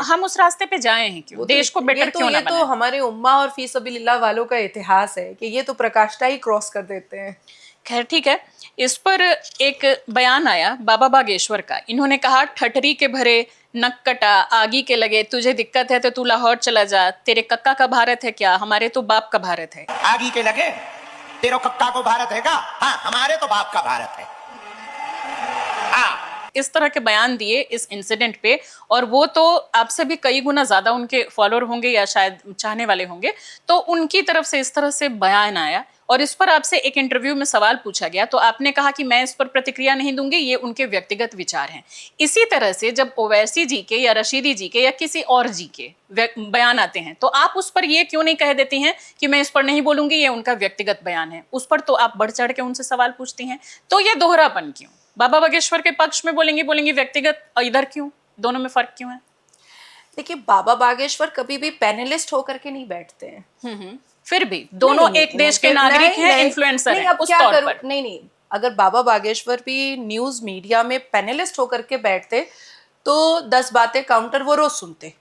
हम उस रास्ते पे जाए हैं क्यों, देश को बेटर क्यों ना बनाए। ये तो हमारे उम्मा और फी सबीलिल्लाह वालों का इतिहास है कि ये तो प्रकाष्ठा ही क्रॉस कर देते हैं। खैर ठीक है, इस पर एक बयान आया बाबा बागेश्वर का। इन्होंने कहा, ठठरी के भरे नक कटा, आगी के लगे, तुझे दिक्कत है तो तू लाहौर चला जा, तेरे कक्का का भारत है क्या, हमारे तो बाप का भारत है। आगी के लगे तेरे कक्का को भारत है क्या? हाँ, हमारे तो बाप का भारत है। इस तरह के बयान दिए इस इंसिडेंट पे, और वो तो आपसे भी कई गुना ज्यादा उनके फॉलोअर होंगे या शायद चाहने वाले होंगे, तो उनकी तरफ से इस तरह से बयान आया और इस पर आपसे एक इंटरव्यू में सवाल पूछा गया, तो आपने कहा कि मैं इस पर प्रतिक्रिया नहीं दूंगी, ये उनके व्यक्तिगत विचार हैं। इसी तरह से जब ओवैसी जी के या रशीदी जी के या किसी और जी के बयान आते हैं, तो आप उस पर ये क्यों नहीं कह देती हैं कि मैं इस पर नहीं बोलूंगी, ये उनका व्यक्तिगत बयान है, उस पर तो आप बढ़ चढ़ के उनसे सवाल पूछती हैं। तो ये दोहरापन क्यों? बाबा बागेश्वर के पक्ष में बोलेंगी व्यक्तिगत, और इधर क्यों? दोनों में फर्क क्यों है? देखिए, बाबा बागेश्वर कभी भी पैनलिस्ट होकर के नहीं बैठते हैं। फिर भी दोनों एक देश के नागरिक हैं, इन्फ्लुएंसर हैं, उस तौर पर। नहीं, अगर बाबा बागेश्वर भी न्यूज मीडिया में पैनलिस्ट होकर के बैठते तो 10 बातें काउंटर वो रोज सुनते।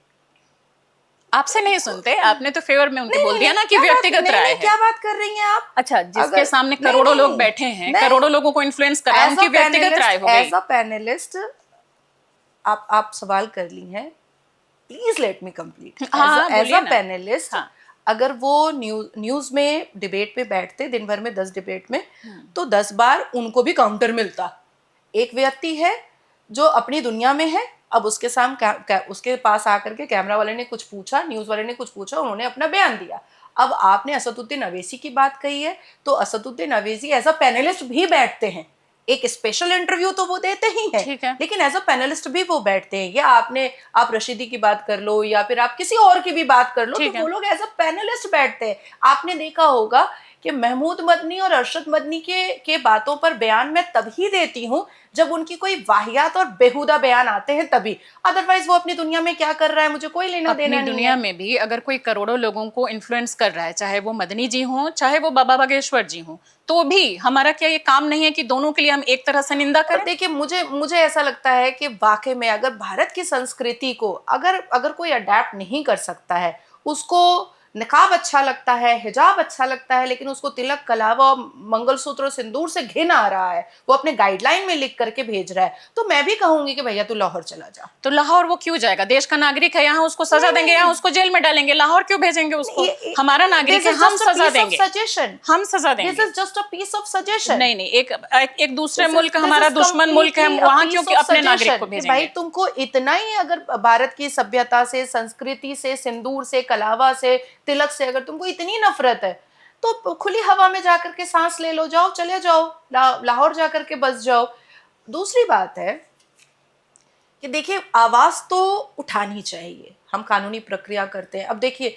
आपसे नहीं सुनते, आपने तो फेवर में उनके बोल दिया ना कि व्यक्तिगत राय है। क्या बात कर रही हैं आप? अच्छा, जिसके सामने करोड़ों लोग बैठे हैं, करोड़ों लोगों को इन्फ्लुएंस कर रहे हैं, उनकी व्यक्तिगत राय हो गई। एज अ पैनलिस्ट आप सवाल कर ली हैं, please let me complete. As a panelist अगर वो न्यूज में डिबेट पे बैठते दिन भर में 10 डिबेट में, तो 10 बार उनको भी काउंटर मिलता। एक व्यक्ति है जो अपनी दुनिया में है, अब उसके सामने उसके पास आकर के कैमरा वाले ने कुछ पूछा, न्यूज वाले ने कुछ पूछा, उन्होंने अपना बयान दिया। अब आपने असदुद्दीन अवैसी की बात कही है, तो Asaduddin Owaisi as a panelist भी बैठते हैं एक स्पेशल इंटरव्यू तो वो देते ही हैं, ठीक है। लेकिन एज अ पैनलिस्ट भी वो बैठते हैं। या आप रशीदी की बात कर लो या फिर आप किसी और की भी बात कर लो, तो वो लोग एज अ पैनलिस्ट बैठते हैं। आपने देखा होगा कि महमूद मदनी और अरशद मदनी के बातों पर बयान मैं तभी देती हूँ जब उनकी कोई वाहियात और बेहुदा बयान आते हैं तभी, अदरवाइज वो अपनी दुनिया में क्या कर रहा है मुझे कोई लेना देना नहीं है। दुनिया में भी अगर कोई करोड़ों लोगों को इन्फ्लुएंस कर रहा है, चाहे वो मदनी जी हों चाहे वो बाबा बागेश्वर जी हों, तो भी हमारा क्या ये काम नहीं है कि दोनों के लिए हम एक तरह से निंदा करें? देखिए मुझे ऐसा लगता है कि वाकई में अगर भारत की संस्कृति को अगर कोई अडेप्ट नहीं कर सकता है, उसको निकाब अच्छा लगता है, हिजाब अच्छा लगता है, लेकिन उसको तिलक कलावा मंगलसूत्र और सिंदूर से घिन आ रहा है, वो अपने गाइडलाइन में लिख करके भेज रहा है, तो मैं भी कहूंगी कि भैया तू लाहौर चला जा। तो लाहौर वो क्यों जाएगा? देश का नागरिक है, यहाँ उसको सजा देंगे, यहाँ उसको जेल में डालेंगे, लाहौर क्यों भेजेंगे उसको? हमारा नागरिक है, हम सजा देंगे, हम सजा देंगे। This is just a piece of suggestion. नहीं, एक दूसरे मुल्क हमारा दुश्मन मुल्क है, वहां क्यों अपने नागरिक को भेजेंगे? भाई तुमको इतना ही अगर भारत की सभ्यता से, संस्कृति से, सिंदूर से, कलावा से, तिलक से अगर तुमको इतनी नफरत है, तो खुली हवा में जाकर के सांस ले लो, जाओ, चले जाओ, लाहौर जाकर के बस जाओ। दूसरी बात है कि देखिए आवाज तो उठानी चाहिए, हम कानूनी प्रक्रिया करते हैं। अब देखिए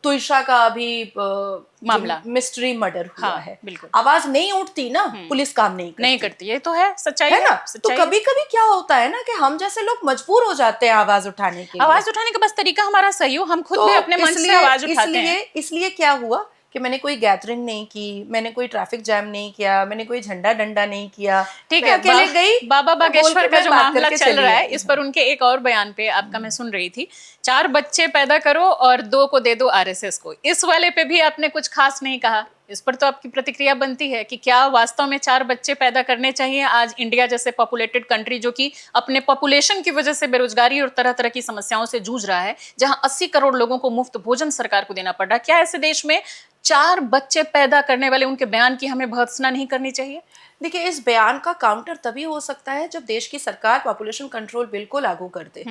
तुइशा का अभी मामला मिस्ट्री मर्डर हुआ है, बिल्कुल आवाज नहीं उठती ना, पुलिस काम नहीं करती, ये तो है सच्चाई है ना। तो कभी कभी क्या होता है ना कि हम जैसे लोग मजबूर हो जाते हैं आवाज उठाने के लिए। आवाज उठाने का बस तरीका हमारा सही हो, हम खुद भी अपने मन से आवाज उठाते हैं। इसलिए क्या हुआ कि मैंने कोई गैदरिंग नहीं की, मैंने कोई ट्रैफिक जैम नहीं किया, मैंने कोई झंडा डंडा नहीं किया, ठीक है। अकेले गई। बाबा बागेश्वर का जो मामला चल रहा है, इस पर उनके एक और बयान पे आपका मैं सुन रही थी, 4 बच्चे पैदा करो और 2 को दे दो आरएसएस को। इस वाले पे भी आपने कुछ खास नहीं कहा, इस पर तो आपकी प्रतिक्रिया बनती है कि क्या वास्तव में 4 बच्चे पैदा करने चाहिए? आज इंडिया जैसे पॉपुलेटेड कंट्री जो कि अपने पॉपुलेशन की वजह से बेरोजगारी और तरह तरह की समस्याओं से जूझ रहा है, जहां 80 करोड़ लोगों को मुफ्त भोजन सरकार को देना पड़ रहा है, क्या ऐसे देश में 4 बच्चे पैदा करने वाले उनके बयान की हमें भर्त्सना नहीं करनी चाहिए? देखिए इस बयान का काउंटर तभी हो सकता है जब देश की सरकार पॉपुलेशन कंट्रोल बिल को लागू कर दे।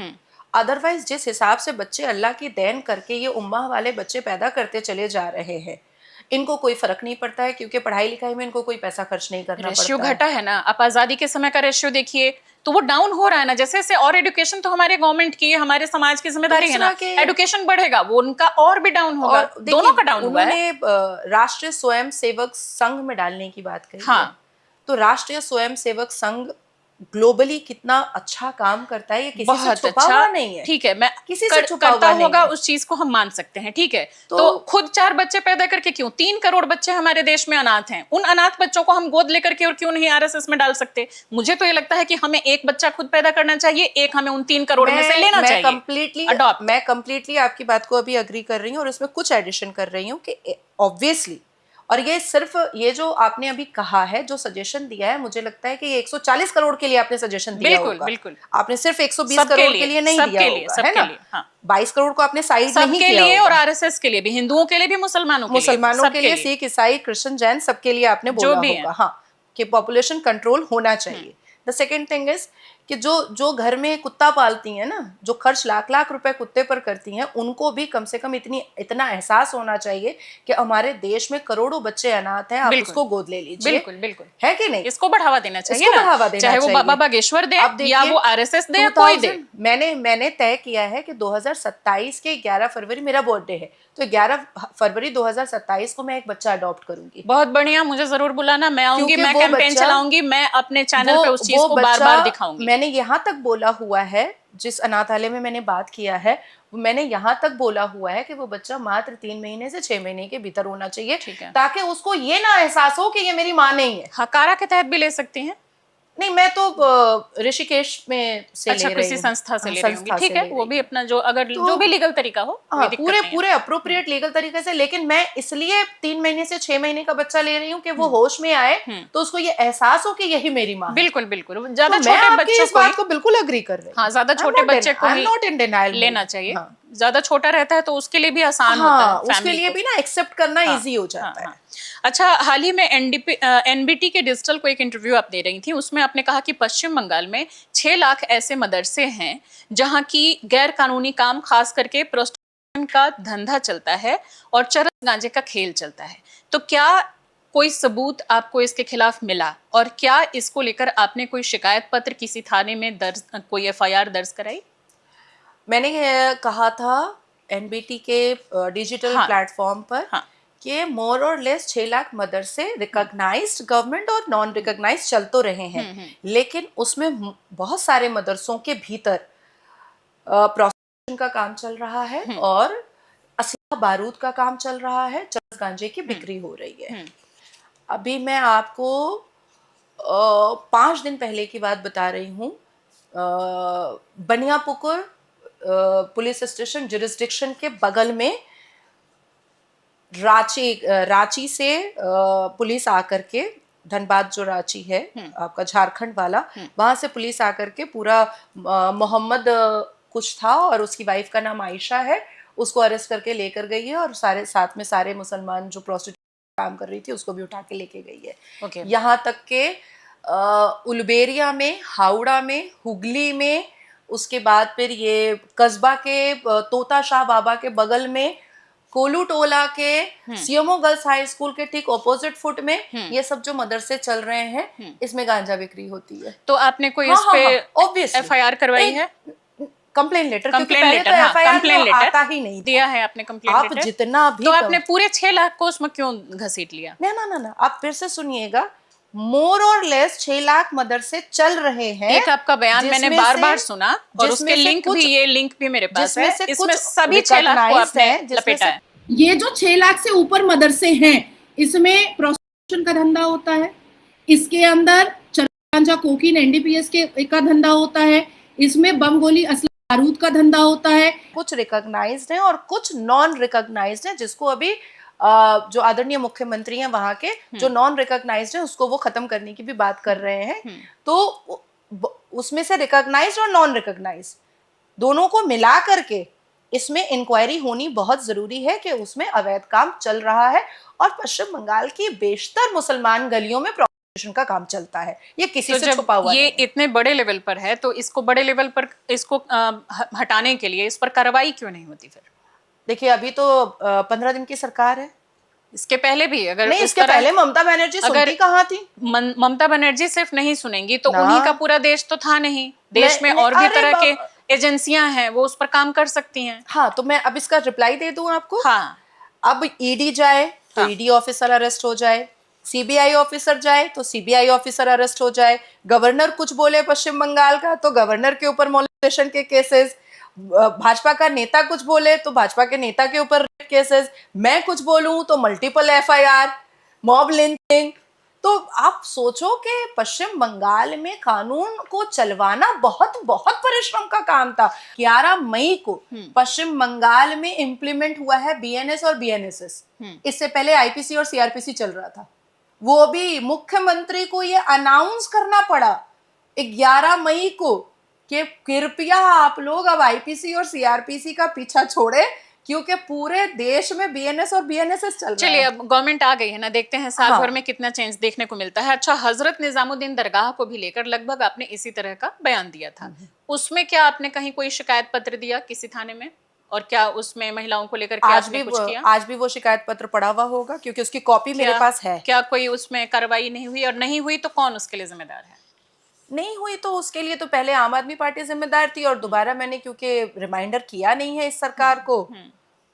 अदरवाइज जिस हिसाब से बच्चे अल्लाह की देन करके ये उम्मा वाले बच्चे पैदा करते चले जा रहे हैं, इनको कोई फर्क नहीं पड़ता है, क्योंकि पढ़ाई लिखाई में इनको कोई पैसा खर्च नहीं करना पड़ता है। रेशियो घटा है ना, आप आजादी के समय का रेशियो देखिए तो वो डाउन हो रहा है ना, जैसे जैसे और एजुकेशन तो हमारे गवर्नमेंट की, हमारे समाज की जिम्मेदारी है ना, एजुकेशन बढ़ेगा वो उनका और भी डाउन होगा, दोनों का डाउन हुआ है। उन्होंने राष्ट्रीय स्वयं सेवक संघ में डालने की बात कही। हाँ, तो राष्ट्रीय स्वयं सेवक संघ ग्लोबली कितना अच्छा काम करता है, ये किसी से छुपा हुआ नहीं है। ठीक है, मैं किसी से छुपा करता हुआ होगा नहीं है। उस चीज को हम मान सकते हैं, ठीक है। तो खुद 4 बच्चे पैदा करके क्यों? 3 करोड़ बच्चे हमारे देश में अनाथ हैं, उन अनाथ बच्चों को हम गोद लेकर के और क्यों नहीं आरएसएस में डाल सकते? मुझे तो ये लगता है कि हमें एक बच्चा खुद पैदा करना चाहिए, एक हमें उन 3 करोड़ में से लेना चाहिए। मैं कंप्लीटली आपकी बात को अभी अग्री कर रही हूँ और इसमें कुछ एडिशन कर रही हूँ कि ऑब्वियसली, और ये सिर्फ ये जो आपने अभी कहा है, जो सजेशन दिया है, मुझे लगता है कि ये 140 करोड़ के लिए आपने सजेशन दिया होगा। बिल्कुल, आपने सिर्फ 120 करोड़ के लिए नहीं दिया होगा, है ना? 22 करोड़ को आपने साइड नहीं किया लिए, और आरएसएस के लिए भी, हिंदुओं के लिए भी, मुसलमानों के लिए, सिख, ईसाई, क्रिश्चियन, जैन, सबके लिए आपने बोला होगा, हाँ, कि पॉपुलेशन कंट्रोल होना चाहिए। द सेकेंड थिंग इज कि जो घर में कुत्ता पालती हैं ना, जो खर्च लाख रुपए कुत्ते पर करती हैं, उनको भी कम से कम इतना एहसास होना चाहिए कि हमारे देश में करोड़ों बच्चे अनाथ हैं, आप उसको गोद ले लीजिए। बिल्कुल बिल्कुल, है कि नहीं? इसको बढ़ावा देना चाहिए, चाहे वो बाबा बागेश्वर दे या वो आरएसएस दे, कोई दे। मैंने तय किया है कि 2027 के 11 फरवरी मेरा बर्थडे है, तो 11 फरवरी 2027 को मैं एक बच्चा अडॉप्ट करूंगी। बहुत बढ़िया, मुझे जरूर बुलाना, मैं आऊंगी, मैं कैंपेन चलाऊंगी, मैं अपने चैनल पे उस चीज को बार-बार दिखाऊंगी। मैंने यहाँ तक बोला हुआ है, जिस अनाथालय में मैंने बात किया है, मैंने यहाँ तक बोला हुआ है कि वो बच्चा मात्र 3 महीने से 6 महीने के भीतर होना चाहिए, ताकि उसको ये ना एहसास हो कि ये मेरी माँ नहीं है। हकारा के तहत भी ले सकती हैं? नहीं, मैं तो ऋषिकेश में से अच्छा, ले रही किसी संस्था से ले रही हूँ, ठीक है, वो भी अपना जो अगर जो भी लीगल तरीका हो, पूरे अप्रोप्रिएट लीगल तरीके से। लेकिन मैं इसलिए 3 महीने से 6 महीने का बच्चा ले रही हूँ कि वो होश में आए, तो उसको ये एहसास हो कि यही मेरी माँ। बिल्कुल बिल्कुल, ज्यादा छोटे बच्चों को, बात को बिल्कुल अग्री कर रही हूँ। हाँ, ज्यादा छोटे बच्चे को नॉट इन डिनायल लेना चाहिए। ज्यादा छोटा रहता है तो उसके लिए भी आसान होता है, उसके लिए भी ना एक्सेप्ट करना इजी हो जाता है। अच्छा, हाल ही में एनबीटी के डिजिटल को एक इंटरव्यू आप दे रही थी, उसमें आपने कहा कि पश्चिम बंगाल में 6 लाख ऐसे मदरसे हैं जहां की गैर कानूनी काम, खास करके प्रोस्टिट्यूशन का धंधा चलता है और चरस गांजे का खेल चलता है। तो क्या कोई सबूत आपको इसके खिलाफ मिला, और क्या इसको लेकर आपने कोई शिकायत पत्र किसी थाने में दर्ज, कोई एफआईआर दर्ज कराई? मैंने कहा था एनबीटी के डिजिटल प्लेटफॉर्म पर कि मोर और लेस 6 लाख मदरसे रिकॉग्नाइज्ड गवर्नमेंट और नॉन रिकॉग्नाइज्ड चल तो रहे हैं, लेकिन उसमें बहुत सारे मदरसों के भीतर प्रोस्टिट्यूशन का काम चल रहा है और असला बारूद का काम चल रहा है, चरस गांजे की बिक्री हो रही है। अभी मैं आपको 5 दिन पहले की बात बता रही हूँ। बनियापुकुर पुलिस स्टेशन जुरिस्डिक्शन के बगल में रांची से पुलिस आकर के, धनबाद जो रांची है आपका झारखंड वाला, वहां से पुलिस आकर के पूरा मोहम्मद कुछ था और उसकी वाइफ का नाम आयशा है, उसको अरेस्ट करके लेकर गई है और सारे साथ में सारे मुसलमान जो प्रोस्टिट्यूट काम कर रही थी उसको भी उठा के लेके गई है। यहाँ तक के उलबेरिया में, हावड़ा में, हुगली में, उसके बाद फिर ये कस्बा के तोता शाह बाबा के बगल में, कोलू टोला के सीएमओ गर्ल्स हाई स्कूल के ठीक ऑपोजिट फुट में, ये सब जो मदरसे चल रहे हैं इसमें गांजा बिक्री होती है। तो आपने कोई इस पे एफआईआर करवाई है? कंप्लेन लेटर, कंप्लेन लेटर आता ही नहीं दिया है आपने कंप्लेन लेटर? आप जितना भी तो आपने पूरे 6 लाख को उसमें क्यों घसीट लिया? ना, आप फिर से सुनिएगा। मोर और लेस 6 लाख मदरसे चल रहे हैं। एक आपका बयान मैंने बार-बार सुना और उसके लिंक भी, ये लिंक भी मेरे पास है, इसमें सभी 6 लाख को आपने लपेटा है। ये जो 6 लाख से ऊपर मदरसे हैं, इसमें प्रोस्टिट्यूशन का धंधा होता है, इसके अंदर चरस गांजा कोकीन एनडीपीएस के का धंधा होता है, इसमें बम गोली असला बारूद का धंधा होता है। कुछ रिकॉग्नाइज्ड है और कुछ नॉन रिकॉग्नाइज्ड है, जिसको अभी जो आदरणीय मुख्यमंत्री हैं वहां के, जो नॉन रिकॉग्नाइज्ड है उसको वो खत्म करने की भी बात कर रहे हैं। तो उसमें से रिकॉग्नाइज्ड और नॉन रिकॉग्नाइज्ड दोनों को मिला करके इसमें इंक्वायरी होनी बहुत जरूरी है कि उसमें अवैध काम चल रहा है। और पश्चिम बंगाल की बेशतर मुसलमान गलियों में प्रोस्टिट्यूशन का काम चलता है, ये किसी से छुपा हुआ ये इतने बड़े लेवल पर है, तो इसको बड़े लेवल पर इसको हटाने के लिए इस पर कार्रवाई क्यों नहीं होती फिर? देखिए अभी तो 15 दिन की सरकार है, इसके पहले भी अगर नहीं, इसके पहले ममता बनर्जी सुनती कहाँ थी? ममता बनर्जी सिर्फ नहीं सुनेंगी तो उन्हीं का पूरा देश तो था नहीं, देश में और भी तरह के एजेंसियां हैं, वो उस पर काम कर सकती हैं। हाँ, तो मैं अब इसका रिप्लाई दे दूं आपको। हाँ, अब ईडी जाए तो ईडी ऑफिसर अरेस्ट हो जाए, सीबीआई ऑफिसर जाए तो सीबीआई ऑफिसर अरेस्ट हो जाए, गवर्नर कुछ बोले पश्चिम बंगाल का तो गवर्नर के ऊपर मोलेस्टेशन के केसेस, भाजपा का नेता कुछ बोले तो भाजपा के नेता के ऊपर रेप केसेस, मैं कुछ बोलूं तो मल्टीपल एफआईआर, मॉब लिंचिंग। तो आप सोचो कि पश्चिम बंगाल में कानून को चलवाना बहुत बहुत परिश्रम का काम था। 11 मई को पश्चिम बंगाल में इम्प्लीमेंट हुआ है बीएनएस और बीएनएसएस। इससे पहले आईपीसी और सीआरपीसी चल रहा था, वो भी मुख्यमंत्री को ये अनाउंस करना पड़ा 11 मई को कि कृपया आप लोग अब आईपीसी और सीआरपीसी का पीछा छोड़े, क्योंकि पूरे देश में बीएनएस और बीएनएसएस चल रहा है। चलिए अब गवर्नमेंट आ गई है ना, देखते हैं साल भर में कितना चेंज देखने को मिलता है। अच्छा, हजरत निजामुद्दीन दरगाह को भी लेकर लगभग आपने इसी तरह का बयान दिया था, उसमें क्या आपने कहीं कोई शिकायत पत्र दिया किसी थाने में? और क्या उसमें महिलाओं को लेकर आज भी वो शिकायत पत्र पड़ा हुआ होगा, क्योंकि उसकी कॉपी मेरे पास है। क्या कोई उसमें कार्रवाई नहीं हुई, और नहीं हुई तो कौन उसके लिए जिम्मेदार है? नहीं हुई तो उसके लिए तो पहले आम आदमी पार्टी जिम्मेदार थी, और दोबारा मैंने क्योंकि रिमाइंडर किया नहीं है इस सरकार को,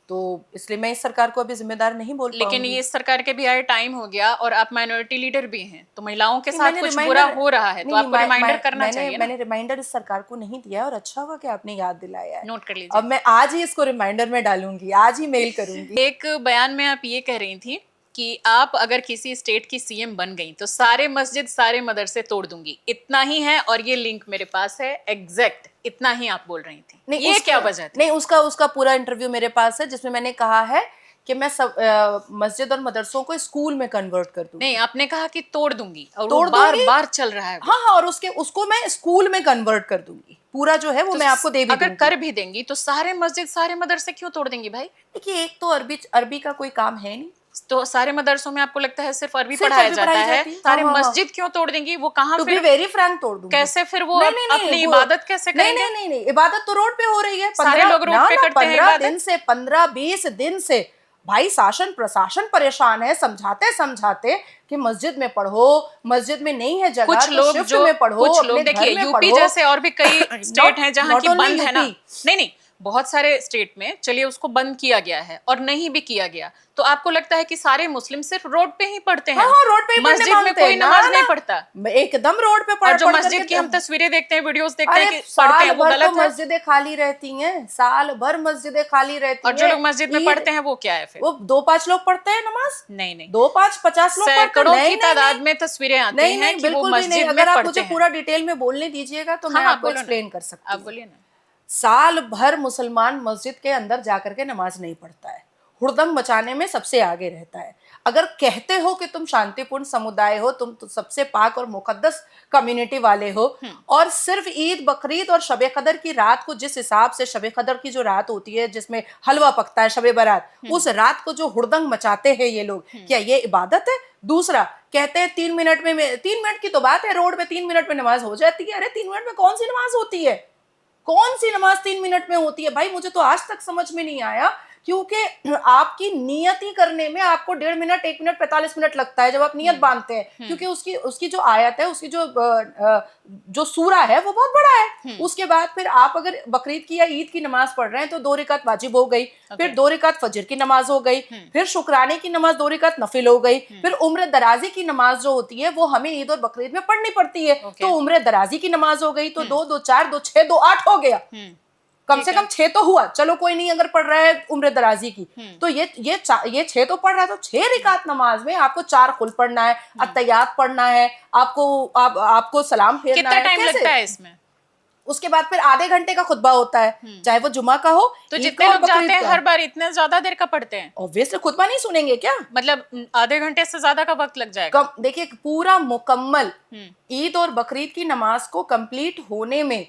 तो इसलिए मैं इस सरकार को अभी जिम्मेदार नहीं बोल पाऊंगी। लेकिन ये इस सरकार के भी आए टाइम हो गया, और आप माइनॉरिटी लीडर भी हैं, तो महिलाओं के साथ कुछ बुरा हो रहा है तो आपको रिमाइंडर करना चाहिए। मैंने रिमाइंडर इस सरकार को नहीं दिया, और अच्छा हुआ कि आपने याद दिलाया है। नोट कर लीजिए। अब मैं आज ही इसको रिमाइंडर में डालूंगी, आज ही मेल करूंगी। एक बयान में आप ये कह रही थी कि आप अगर किसी स्टेट की सीएम बन गई तो सारे मस्जिद सारे मदरसे तोड़ दूंगी, इतना ही है, और ये लिंक मेरे पास है एग्जैक्ट, इतना ही आप बोल रही थी। नहीं, ये क्या वजह थी? नहीं, उसका पूरा इंटरव्यू मेरे पास है, जिसमें मैंने कहा है कि मैं सब मस्जिद और मदरसों को स्कूल में कन्वर्ट कर दूंगी। नहीं, आपने कहा कि तोड़ दूंगी, और वो बार-बार चल रहा है। हाँ, और उसको मैं स्कूल में कन्वर्ट कर दूंगी, पूरा जो है वो मैं आपको दे भी दूंगी। अगर कर भी देंगी तो सारे मस्जिद सारे मदरसे क्यों तोड़ देंगी भाई? देखिए, एक तो अरबी का कोई काम है नहीं, तो सारे मदरसों में आपको लगता है सिर्फ अरबी पढ़ाया जाता है, सारे मस्जिद क्यों तोड़ देंगी? वो कहाँ फिर वेरी फ्रैंक तोड़ दूंगी। कैसे फिर वो अपनी इबादत कैसे करेंगे? नहीं, इबादत तो रोड पे हो रही है। सारे लोग रोड पे करते हैं 15 दिन से 15-20 दिन से भाई शासन प्रशासन परेशान है समझाते समझाते कि मस्जिद में पढ़ो, मस्जिद में नहीं है जगह कुछ तो लोग शिफ्ट जो में पढ़ो, कुछ लोग अपने घर देखिए में यूपी पढ़ो। जैसे और भी कई स्टेट हैं जहां not की only बंद है ना, यूपी। नहीं बहुत सारे स्टेट में चलिए उसको बंद किया गया है और नहीं भी किया गया तो आपको लगता है कि सारे मुस्लिम सिर्फ रोड पे ही पढ़ते हैं? हाँ, रोड पे ही पढ़ने मस्जिद में मांगते कोई हैं, नमाज ना, नहीं ना। पढ़ता। एकदम रोड पे और जो पढ़ मस्जिद करके की हम तस्वीरें देखते हैं, वीडियोस देखते हैं अरे कि पढ़ते हैं, वो साल भर गलत तो है। मस्जिदें खाली रहती हैं, साल भर मस्जिदें खाली रहती और हैं। जो लोग मस्जिद में ईद- पढ़ते हैं वो क्या है फिर? वो 2-5 लोग पढ़ते हैं नमाज, नहीं नहीं 2-5 50 लोग पढ़ते हैं। सैकड़ों नहीं, की नहीं, तादाद नहीं। में तस्वीरें आती नहीं हैं नहीं कि वो बिल्कुल भी नहीं। मस्जिद में अगर आप पढ़ते मुझे हैं। पूरा डिटेल में बोलने दीजिएगा तो मैं हाँ, आपको बोलो ना। एक्सप्लेन कर सकती आप हूँ। बोलिए ना। साल भर मुसलमान मस्जिद के अंदर जाकर के नमाज नहीं पढ़ता है, हुड़दंग मचाने में सबसे आगे रहता है। अगर कहते हो कि तुम शांतिपूर्ण समुदाय हो, तुम तो सबसे पाक और मुकद्दस कम्युनिटी वाले हो, और सिर्फ ईद बकरीद और शबे कदर की रात को, जिस हिसाब से शबे कदर की जो रात होती है जिसमें हलवा पकता है शबे बारात, उस रात को जो हुड़दंग मचाते हैं ये लोग, क्या ये इबादत है? दूसरा कहते हैं 3 मिनट में 3 मिनट की तो बात है, रोड पे 3 मिनट में नमाज हो जाती है। अरे 3 मिनट में कौन सी नमाज होती है? कौन सी नमाज 3 मिनट में होती है? भाई मुझे तो आज तक समझ में नहीं आया, क्योंकि आपकी नियति करने में आपको 1.5 मिनट 1 मिनट 45 मिनट लगता है जब आप नियत बांधते हैं, क्योंकि उसकी जो आयत है, उसकी जो सूरा है वो बहुत बड़ा है। उसके बाद फिर आप अगर बकरीद की या ईद की नमाज पढ़ रहे हैं तो 2 रिकात वाजिब हो गई, फिर 2 रिकात फजर की नमाज हो गई, फिर शुक्राने की नमाज 2 रिकात नफिल हो गई, फिर उम्र दराजी की नमाज जो होती है वो हमें ईद और बकरीद में पढ़नी पड़ती है, तो उम्र दराजी की नमाज हो गई, तो 2 2 4 2 6 2 8 हो गया। कम से कम 6 तो हुआ, चलो कोई नहीं अगर पढ़ रहा है उम्र दराजी की, तो ये 6 तो पढ़ रहा है, तो 6 रिकात नमाज में आपको 4 कुल पढ़ना है, अत्तयात पढ़ना है, आपको सलाम फेरना कितना है। टाइम कैसे? लगता है इसमें? उसके बाद फिर आधे घंटे का खुतबा होता है, चाहे वो जुमा का हो, तो ईद जितने का और लोग जाते बकरीद हैं का। हर बार इतने ज्यादा देर का पढ़ते हैं? ऑब्वियसली खुतबा नहीं सुनेंगे क्या? मतलब आधे घंटे से ज्यादा का वक्त लग जाएगा? देखिए पूरा मुकम्मल ईद और बकरीद की नमाज को कंप्लीट होने में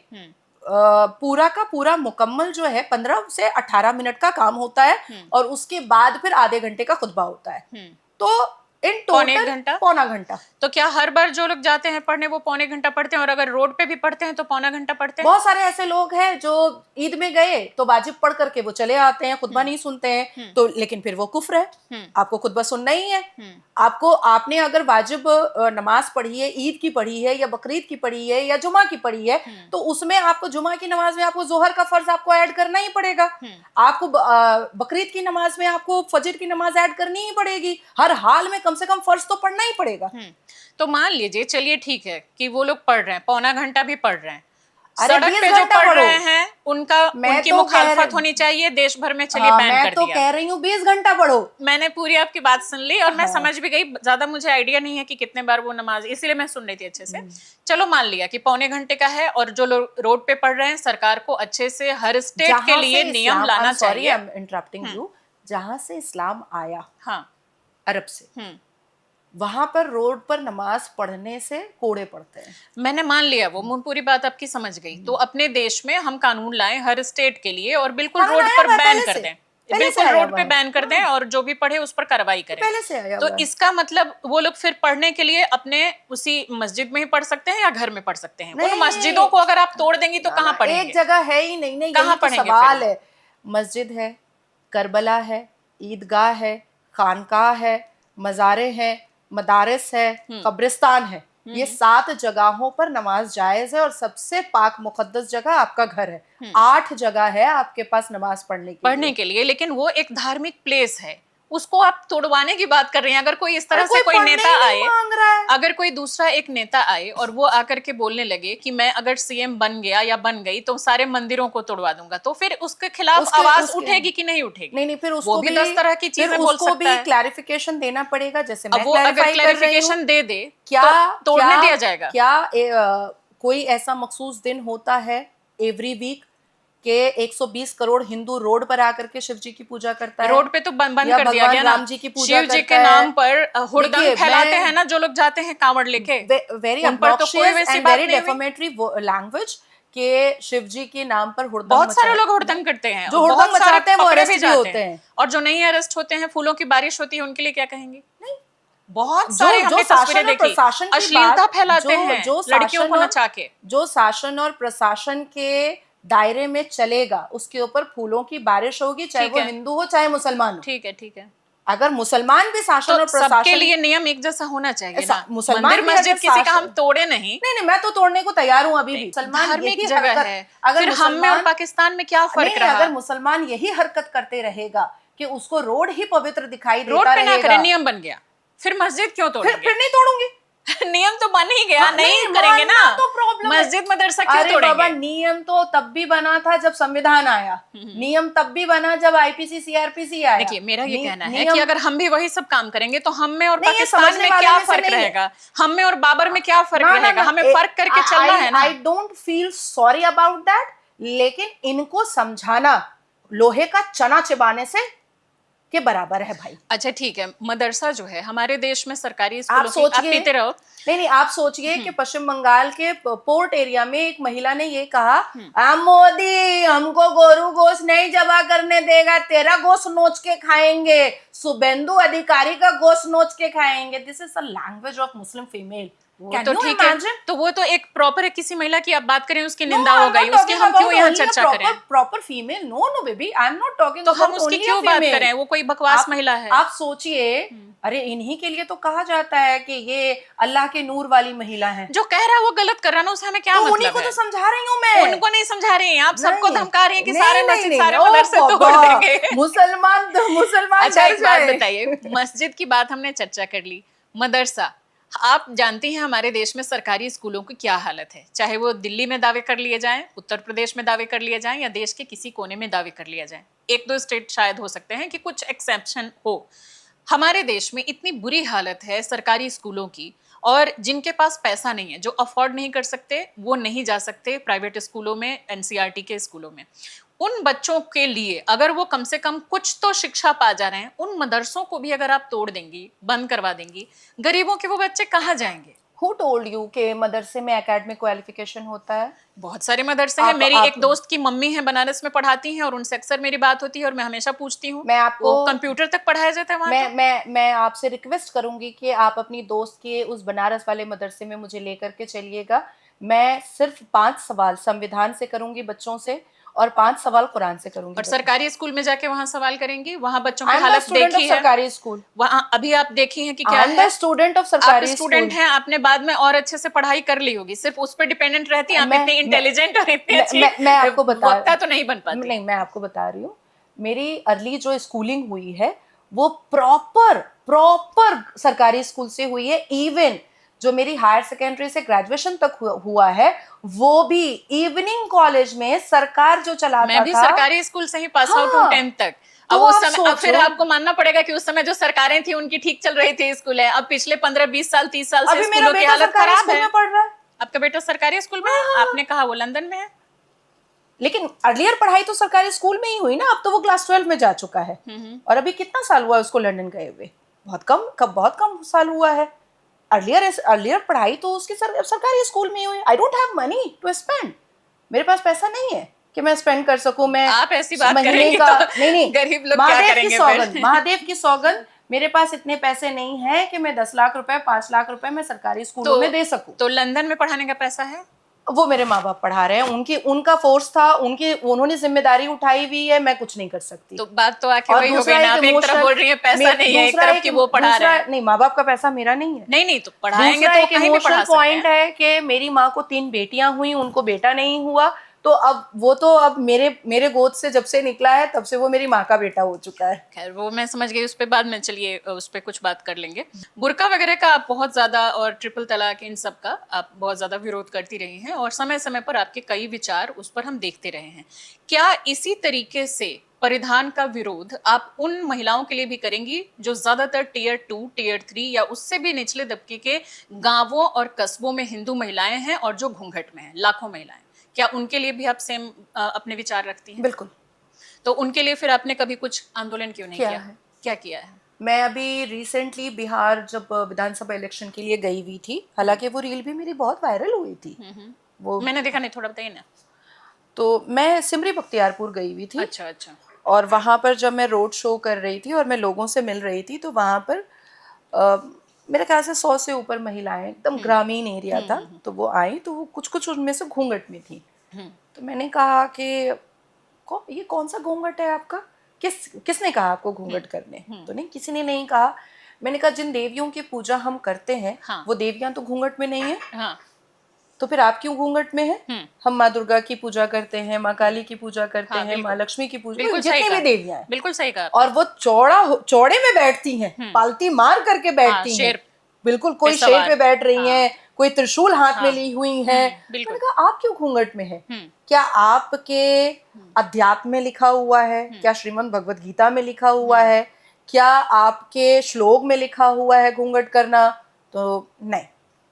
पूरा का पूरा मुकम्मल जो है 15 से 18 मिनट का काम होता है, और उसके बाद फिर आधे घंटे का खुतबा होता है, तो इन टोटल पौना घंटा। तो क्या हर बार जो लोग जाते हैं पढ़ने वो पौने घंटा पढ़ते हैं, और अगर रोड पे भी पढ़ते हैं तो पौना घंटा पढ़ते हैं? बहुत सारे ऐसे लोग हैं जो ईद में गए तो वाजिब पढ़ करके वो चले आते हैं, खुतबा नहीं सुनते हैं, तो लेकिन फिर वो कुफ्र है, आपको खुतबा सुनना ही है। आपने अगर वाजिब नमाज पढ़ी है, ईद की पढ़ी है या बकरीद की पढ़ी है या जुमा की पढ़ी है, तो उसमें आपको जुमा की नमाज में आपको जोहर का फर्ज आपको ऐड करना ही पड़ेगा, आपको बकरीद की नमाज में आपको फजर की नमाज ऐड करनी ही पड़ेगी, हर हाल में कम से कम फर्ज तो पढ़ना ही पड़ेगा। तो मान लीजिए, चलिए ठीक है कि वो लोग पढ़ रहे हैं, पौना घंटा भी पढ़ रहे हैं, अरे सड़क 20 पे जो घंटा पढ़ पढ़ो। रहे हैं उनकी तो मुखालफत होनी चाहिए, देश भर में चलिए बैन मैं कर तो दिया। कह रही हूँ 20 घंटा पढ़ो। मैंने पूरी आपकी बात सुन ली और मैं समझ भी गई, ज्यादा मुझे आइडिया नहीं है कि कितने बार वो नमाज, इसीलिए मैं सुन रही थी अच्छे से। चलो मान लिया कि पौने घंटे का है, और जो लोग रोड पे पढ़ रहे हैं, सरकार को अच्छे से हर स्टेट के लिए नियम लाना चाहिए। I am interrupting you. जहां से इस्लाम आया, हाँ, अरब से, वहां पर रोड पर नमाज पढ़ने से कोड़े पड़ते हैं। मैंने मान लिया वो, मैं पूरी बात आपकी समझ गई। तो अपने देश में हम कानून लाएं हर स्टेट के लिए, और बिल्कुल रोड पर बैन कर दें, बिल्कुल रोड पे बैन कर दें, और जो भी पढ़े उस पर कार्रवाई करें। पहले से आया तो इसका मतलब वो लोग फिर पढ़ने के लिए अपने उसी मस्जिद में ही पढ़ सकते हैं या घर में पढ़ सकते हैं? उन मस्जिदों को अगर आप तोड़ देंगी तो कहाँ पढ़ेंगे? एक जगह है ही नहीं, कहाँ तो सवाल है। मस्जिद है, करबला है, ईदगाह है, खानकाह है, मज़ारे हैं, मदारिस है, कब्रिस्तान है, ये 7 जगहों पर नमाज जायज है, और सबसे पाक मुकद्दस जगह आपका घर है। 8 जगह है आपके पास नमाज पढ़ने के लिए, लेकिन वो एक धार्मिक प्लेस है, उसको आप तोड़वाने की बात कर रही हैं। अगर कोई इस तरह से कोई नेता आए, अगर कोई दूसरा एक नेता आए और वो आकर के बोलने लगे कि मैं अगर सीएम बन गया या बन गई तो सारे मंदिरों को तोड़वा दूंगा, तो फिर उसके खिलाफ आवाज उठेगी कि नहीं उठेगी? नहीं, फिर उसको भी 10 तरह की चीजें बोल सकता है। क्लैरिफिकेशन देना पड़ेगा, जैसे मैं वो अगर क्लैरिफिकेशन दे दे, क्या तोड़ने दिया जाएगा? क्या कोई ऐसा मखसूस दिन होता है एवरी वीक के 120 करोड़ हिंदू रोड पर आकर के शिव जी की पूजा करता है? रोड पे तो बंद कर दिया गया ना, राम जी की पूजा शिव जी के नाम पर हुड़दंग फैलाते हैं ना जो लोग जाते हैं कांवड़ लेके, very obnoxious and very defamatory language के शिव जी के नाम पर हुड़दंग। बहुत सारे लोग हुड़दंग करते हैं, जो हुड़दंग मचाते हैं वो अरेस्ट भी होते हैं, और जो नहीं अरेस्ट होते हैं, फूलों की बारिश होती है, उनके लिए क्या कहेंगे? नहीं, बहुत सारे हमने तस्वीरें देखी, अश्लीलता फैलाते हैं लड़कियों को नचा के। जो शासन और प्रशासन के दायरे में चलेगा, उसके ऊपर फूलों की बारिश होगी, चाहे ठीक वो है। हिंदू हो चाहे मुसलमान हो। ठीक है, ठीक है। अगर मुसलमान भी शासन तो और सबके प्रशासन लिए नियम एक जैसा होना चाहिए ना। मुसलमान मंदिर भी मस्जिद अगर किसी का हम शासन- तोड़े नहीं। नहीं, मैं तो तोड़ने को तैयार हूँ अभी भी। मुसलमान धार्मिक यही जगह हरकत- है। अगर फिर हम में और मुसलमान- पाकिस्तान में क्या फर्क नहीं, रहा? अगर मुसलमान यही हरकत करते रहेगा कि उसको रोड ही पवित्र दिखाई रोड देता पे ना करे, रहेगा, नियम बन गया, फिर मस्जिद क्यों तोड़ेंगे? फिर नहीं तोड़ूंगी। नियम तो बन ही गया, हाँ, नहीं नहीं, करेंगे ना। मानना तो प्रॉब्लम है। मस्जिद मदरसा क्यों अरे बाबा, तोड़ेंगे? नियम तो तब भी बना था जब संविधान आया, नियम तब भी बना जब आईपीसी सीआरपीसी आया। देखिए, मेरा ये कहना है नियम- कि अगर हम भी वही सब काम करेंगे तो हम में और नहीं, ये पाकिस्तान समझने में वाले क्या में से फर्क नहीं है। रहेगा? हम में और बाबर में क्या फर्क ना, ना, रहेगा? ना, हमें फर्क करके चलना है ना। I don't feel sorry about that, लेकिन इनको समझाना लोहे का चना चिबाने से के बराबर है भाई। अच्छा, ठीक है। मदरसा जो है हमारे देश में सरकारी आप स्कूलों की, आप सोचिए, पीते रहो। नहीं, आप सोचिए कि पश्चिम बंगाल के पोर्ट एरिया में एक महिला ने ये कहा, मोदी हमको गोरू गोश्त नहीं जबा करने देगा, तेरा गोश्त नोच के खाएंगे, शुभेंदु अधिकारी का गोश्त नोच के खाएंगे। This is the language of Muslim female. वो तो ठीक है, तो वो तो एक प्रॉपर है। किसी महिला की आप बात करें, उसकी निंदा हो गई, उसकी हम क्यों यहाँ चर्चा करें? Proper female, no baby, I am not talking. तो हम उसकी क्यों बात करें? वो कोई बकवास महिला है। आप सोचिए, अरे इन्हीं के लिए तो कहा जाता है कि ये अल्लाह के नूर वाली महिला है। जो कह रहा है वो गलत कर रहा है ना, उसे हमें क्या मतलब है? उन्हीं को तो समझा रही हूँ मैं। उनको नहीं समझा रही हैं आप, सबको नहीं, धमका रही हैं कि नहीं, सारे नहीं, मस्जिद, नहीं, सारे ओ मदरसे तोड़ बाबा, देंगे। मुसलमान अच्छा, डर एक बात जाए। बताइए, मस्जिद की बात हमने चर्चा कर ली, मदरसा, आप जानती हैं हमारे देश में सरकारी स्कूलों की क्या हालत है। चाहे वो दिल्ली में दावे कर लिए जाएं, उत्तर प्रदेश में दावे कर लिए जाएं, या देश के किसी कोने में दावे कर लिया जाए। एक दो स्टेट शायद हो सकते हैं कि कुछ एक्सेप्शन हो। हमारे देश में इतनी बुरी हालत है सरकारी स्कूलों की, और जिनके पास पैसा नहीं है, जो अफोर्ड नहीं कर सकते, वो नहीं जा सकते प्राइवेट स्कूलों में, एनसीईआरटी के स्कूलों में। उन बच्चों के लिए अगर वो कम से कम कुछ तो शिक्षा पा जा रहे हैं, उन मदरसों को भी अगर आप तोड़ देंगी, बंद करवा देंगी, गरीबों के वो बच्चे कहाँ जाएंगे? Who told you कि मदरसे में एकेडमिक क्वालिफिकेशन होता है? बहुत सारे मदरसे हैं। मेरी एक दोस्त की मम्मी है, बनारस में पढ़ाती हैं, और उनसे अक्सर मेरी बात होती है और मैं हमेशा पूछती हूँ। मैं आपको कंप्यूटर तक पढ़ाया जाता है वहाँ। मैं आपसे रिक्वेस्ट करूंगी कि आप अपनी दोस्त के उस बनारस वाले मदरसे में मुझे लेकर के चलिएगा। मैं सिर्फ 5 सवाल संविधान से करूंगी बच्चों से, और 5 सवाल कुरान से करूंगी। और सरकारी स्कूल में जाके वहां सवाल करेंगी, वहां बच्चों की हालत देखी है? सरकारी स्कूल वहां अभी आप देखी हैं कि क्या है? स्टूडेंट ऑफ सरकारी स्टूडेंट हैं, आपने बाद में और अच्छे से पढ़ाई कर ली होगी, सिर्फ उस पर डिपेंडेंट रहती हैं। आप इतनी इंटेलिजेंट और इतनी अच्छी मैं आपको बता, वक्ता तो नहीं बन पाती। नहीं, मैं आपको बता रही हूँ, मेरी अर्ली जो स्कूलिंग हुई है वो प्रॉपर सरकारी स्कूल से हुई है। इवन जो मेरी हायर सेकेंडरी से ग्रेजुएशन तक हुआ है, वो भी इवनिंग कॉलेज में सरकार जो चलाता था। मैं भी सरकारी स्कूल से ही पास आउट हूँ 10th तक। अब तो उस समय, अब फिर आपको मानना पड़ेगा कि उस समय जो सरकारें थी उनकी ठीक चल रही थी स्कूल है। अब पिछले 15-20 साल 30 साल से स्कूलों की हालत खराब है। पढ़ रहा है। आपका बेटा सरकारी स्कूल में है? आपने कहा वो लंदन में है। लेकिन अर्लियर पढ़ाई तो सरकारी स्कूल में ही हुई ना। अब तो वो क्लास 12 में जा चुका है, और अभी कितना साल हुआ है उसको लंदन गए हुए? बहुत कम साल हुआ है। अर्लियर पढ़ाई तो उसकी सरकारी स्कूल में ही हुई। I don't have money to spend. मेरे पास पैसा नहीं है कि मैं स्पेंड कर सकूं। मैं आप ऐसी बात करेंगे का तो नहीं, गरीब लोग क्या करेंगे? महादेव की सौगंध, मेरे पास इतने पैसे नहीं है कि मैं 10 लाख रुपए 5 लाख रुपए मैं सरकारी स्कूलों में दे सकूं। तो लंदन में पढ़ाने का पैसा है? वो मेरे माँ बाप पढ़ा रहे हैं, उनका फोर्स था, उन्होंने जिम्मेदारी उठाई हुई है, मैं कुछ नहीं कर सकती। तो बात तो आके वही हो गई ना, आप एक तरफ बोल रही हैं पैसा नहीं है, एक तरफ कि वो पढ़ा रहे हैं। नहीं, माँ बाप का पैसा मेरा नहीं है। नहीं, तो पढ़ाएंगे तो कहीं भी पढ़ा सकते हैं। पॉइंट है कि मेरी माँ को 3 बेटियां हुई, उनको बेटा नहीं हुआ, तो अब मेरे गोद से जब से निकला है तब से वो मेरी माँ का बेटा हो चुका है। खैर, वो मैं समझ गई, उस पे बाद में, चलिए उस पे कुछ बात कर लेंगे। बुर्का वगैरह का आप बहुत ज्यादा, और ट्रिपल तलाक, इन सब का आप बहुत ज्यादा विरोध करती रही हैं, और समय समय पर आपके कई विचार उस पर हम देखते रहे हैं। क्या इसी तरीके से परिधान का विरोध आप उन महिलाओं के लिए भी करेंगी जो ज्यादातर टियर 2, टियर 3 या उससे भी निचले तबके के गांवों और कस्बों में हिंदू महिलाएं हैं और जो घूंघट में हैं, लाखों महिलाएं? क्या उनके लिए भी आप सेम अपने विचार रखती हैं? बिल्कुल। तो उनके लिए फिर आपने कभी कुछ आंदोलन क्यों नहीं किया है? क्या किया है? मैं अभी रिसेंटली बिहार जब विधानसभा इलेक्शन के लिए गई हुई थी, हालांकि वो रील भी मेरी बहुत वायरल हुई थी। वो मैंने देखा नहीं, थोड़ा बताइए ना। तो मैं सिमरी बख्तियारपुर गई हुई थी। अच्छा। और वहाँ पर जब मैं रोड शो कर रही थी और मैं लोगों से मिल रही थी, तो वहाँ पर मेरे ख्याल से 100 से ऊपर महिलाएं, एकदम ग्रामीण एरिया था, तो वो आई, तो वो कुछ उनमें से घूंघट में थी। तो मैंने कहा कि ये कौन सा घूंघट है आपका, किसने कहा आपको घूंघट करने? तो नहीं, किसी ने नहीं कहा। मैंने कहा जिन देवियों की पूजा हम करते हैं वो देवियां तो घूंघट में नहीं है, तो फिर आप क्यों घूंघट में हैं? हम माँ दुर्गा की पूजा करते हैं, माँ काली की पूजा करते हैं, माँ लक्ष्मी की पूजा, जितनी भी देवियां हैं, बिल्कुल सही कहा। और वो चौड़े में बैठती हैं, पालती मार करके बैठती हैं, बिल्कुल कोई शेर पे बैठ रही हैं, कोई त्रिशूल हाथ में ली हुई हैं। मैंने कहा आप क्यों घूंघट में है? क्या आपके अध्यात्म में लिखा हुआ है? क्या श्रीमद् भगवत गीता में लिखा हुआ है? क्या आपके श्लोक में लिखा हुआ है घूंघट करना? तो नहीं।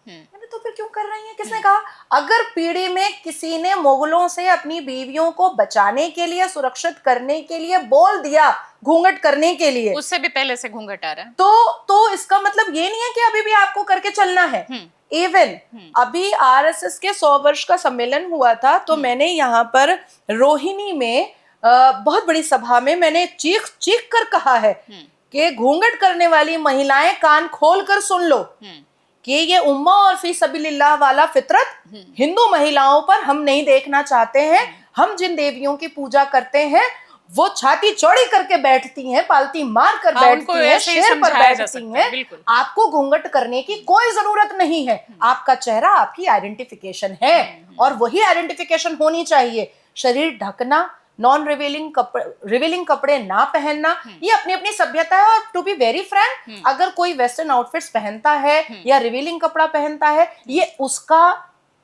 मैंने तो फिर क्यों कर रही हैं? किसने कहा? अगर पीढ़ी में किसी ने मुगलों से अपनी बीवियों को बचाने के लिए, सुरक्षित करने के लिए बोल दिया घूंघट करने के लिए, उससे भी पहले से घूंघट आ रहा है, तो इसका मतलब ये नहीं है कि अभी भी आपको करके चलना है। इवन अभी आरएसएस के 100 वर्ष का सम्मेलन हुआ था, तो मैंने यहाँ पर रोहिणी में बहुत बड़ी सभा में मैंने चीख कर कहा है कि घूंघट करने वाली महिलाएं कान खोल कर सुन लो कि ये उम्मा और फी सबीलिल्लाह वाला फितरत हिंदू महिलाओं पर हम नहीं देखना चाहते हैं। हम जिन देवियों की पूजा करते हैं वो छाती चौड़ी करके बैठती हैं, पालती मार कर बैठती हैं, शेर पर बैठती हैं। आपको घूंघट करने की कोई जरूरत नहीं है। आपका चेहरा आपकी आइडेंटिफिकेशन है और वही आइडेंटिफिकेशन होनी चाहिए। शरीर ढकना, नॉन रिवीलिंग कपड़े ना पहनना, ये अपनी अपनी सभ्यता है। और टू बी वेरी फ्रैंक, अगर कोई वेस्टर्न आउटफिट्स पहनता है या रिवीलिंग कपड़ा पहनता है, ये उसका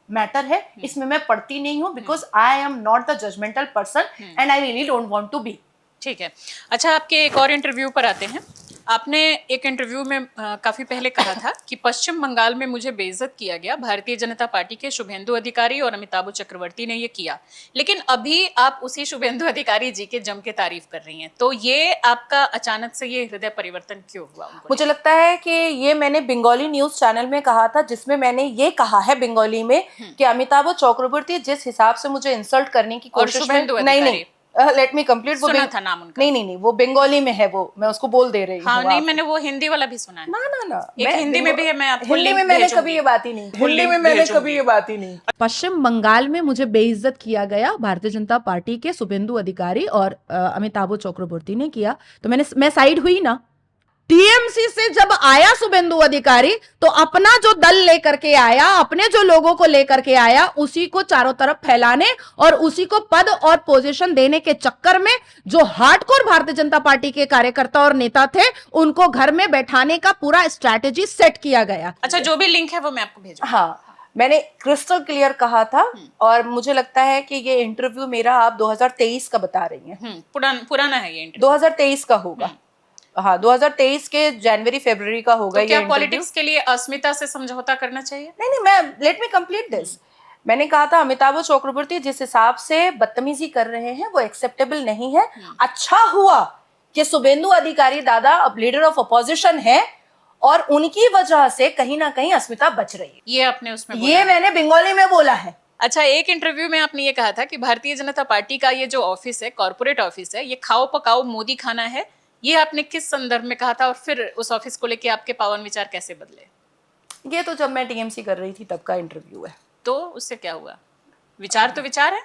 मैटर है, इसमें मैं पढ़ती नहीं हूँ, because I am not the judgmental person and I really don't want to be. ठीक है। अच्छा, आपके एक और इंटरव्यू पर आते हैं। आपने एक इंटरव्यू में काफी पहले कहा था कि पश्चिम बंगाल में मुझे बेइज्जत किया गया, भारतीय जनता पार्टी के शुभेंदु अधिकारी और अमिताभ चक्रवर्ती ने ये किया, लेकिन अभी आप उसी शुभेंदु अधिकारी जी के जम के तारीफ कर रही हैं। तो ये आपका अचानक से ये हृदय परिवर्तन क्यों हुआ? मुझे लगता है कि ये मैंने बंगाली न्यूज चैनल में कहा था, जिसमें मैंने ये कहा है बंगाली में कि अमिताभ चक्रवर्ती जिस हिसाब से मुझे इंसल्ट करने की कोशिश में, नहीं लेट मी कंप्लीट, वो सुना था नाम उनका। नहीं, वो बंगाली में है, वो मैं उसको बोल दे रही हूँ। हाँ, नहीं, मैंने वो हिंदी वाला भी सुना है। ना, एक हिंदी में भी है, मैं आपको हिंदी में मैंने कभी ये बात ही नहीं, पश्चिम बंगाल में मुझे बेइज्जत किया गया, भारतीय जनता पार्टी के शुभेंदु अधिकारी और अमिताभ चक्रवर्ती ने किया, तो मैं साइड हुई ना। टीएमसी से जब आया शुभेंदु अधिकारी, तो अपना जो दल लेकर के आया, अपने जो लोगों को लेकर के आया, उसी को चारों तरफ फैलाने और उसी को पद और पोजीशन देने के चक्कर में जो हार्डकोर भारतीय जनता पार्टी के कार्यकर्ता और नेता थे, उनको घर में बैठाने का पूरा स्ट्रैटेजी सेट किया गया। अच्छा, जो भी लिंक है वो मैं आपको भेजूंगी। हाँ, मैंने क्रिस्टल क्लियर कहा था, और मुझे लगता है कि ये इंटरव्यू मेरा आप 2023 का बता रही हैं। पुराना है ये इंटरव्यू, 2023 का होगा। हाँ, 2023 के जनवरी फरवरी का होगा। तो क्या पॉलिटिक्स के लिए अस्मिता से समझौता करना चाहिए? नहीं, मैं लेट मी कंप्लीट दिस। मैंने कहा था अमिताभ चक्रवर्ती जिस हिसाब से बदतमीजी कर रहे हैं वो एक्सेप्टेबल नहीं है। अच्छा हुआ कि शुभेंदु अधिकारी दादा अब लीडर ऑफ अपोजिशन है और उनकी वजह से कहीं ना कहीं अस्मिता बच रही है। ये आपने उसमें ये मैंने बंगाली में बोला है। अच्छा, एक इंटरव्यू में आपने ये कहा था कि भारतीय जनता पार्टी का ये जो ऑफिस है, कॉर्पोरेट ऑफिस है, ये खाओ पकाओ मोदी खाना है। ये आपने किस संदर्भ में कहा था और फिर उस ऑफिस को लेके आपके पावन विचार कैसे बदले? ये तो जब मैं टीएमसी कर रही थी तब का इंटरव्यू है। तो उससे क्या हुआ? विचार तो विचार है,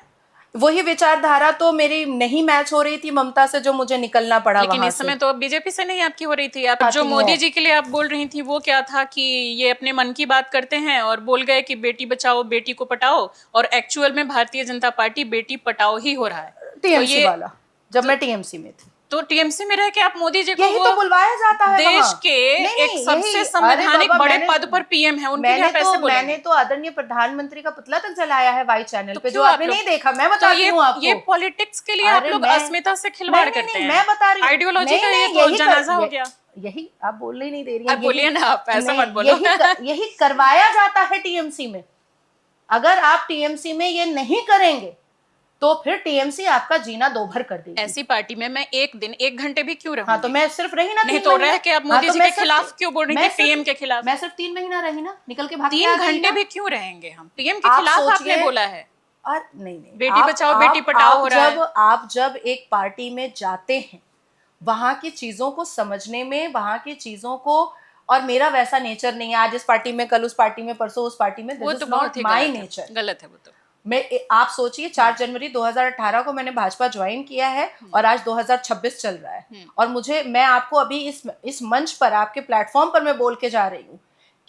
वही विचारधारा तो मेरी नहीं मैच हो रही थी ममता से, जो मुझे निकलना पड़ा। लेकिन इस समय तो अब बीजेपी से नहीं आपकी हो रही थी। आप जो मोदी जी के लिए आप बोल रही थी वो क्या था कि ये अपने मन की बात करते हैं और बोल गए कि बेटी बचाओ बेटी को पटाओ, और एक्चुअल में भारतीय जनता पार्टी बेटी पटाओ ही हो रहा है। टीएमसी वाला जब मैं टीएमसी में थी, तो टीएमसी में रह के आप मोदी जी को यही तो बुलवाया जाता है देश के एक सबसे संवैधानिक बड़े पद पर पीएम है, उनके लिए पैसे बोले। मैंने तो आदरणीय प्रधानमंत्री का पुतला तक जलाया है वाई चैनल पे, जो आपने नहीं देखा। मैं बताती हूँ आपको। ये पॉलिटिक्स के लिए आप लोग अस्मिता से खिलवाड़ करते हैं। मैं बता रही हूँ, आइडियोलॉजी का ये तो जनाजा हो गया। यही आप बोलने ही नहीं दे रही हैं। बोलिए ना, आप ऐसा मत बोलो। यही करवाया जाता है टीएमसी में। अगर आप टीएमसी में ये नहीं करेंगे तो फिर टीएमसी आपका जीना दोभर कर देगी। ऐसी पार्टी में मैं एक दिन 1 घंटे भी क्यों रहूं? हाँ, तो मैं सिर्फ रही ना। नहीं तो रह के आप मोदी जी के खिलाफ क्यों बोल रही थी? पीएम के खिलाफ मैं सिर्फ 3 महीना रही ना, निकल के भाग 3 घंटे भी क्यों रहेंगे हम? पीएम के खिलाफ आपने बोला है। और नहीं, बेटी बचाओ बेटी पटाओ हो रहा है। आप जब एक पार्टी में जाते हैं, वहां की चीजों को समझने में, वहां की चीजों को, और मेरा वैसा नेचर नहीं है आज इस पार्टी में, कल उस पार्टी में, परसों उस पार्टी में। वो तो बहुत ही माय नेचर गलत है। वो तो आप सोचिए 4 जनवरी 2018 को मैंने भाजपा ज्वाइन किया है और आज 2026 चल रहा है, और मैं आपको अभी इस मंच पर, आपके प्लेटफॉर्म पर मैं बोल के जा रही हूँ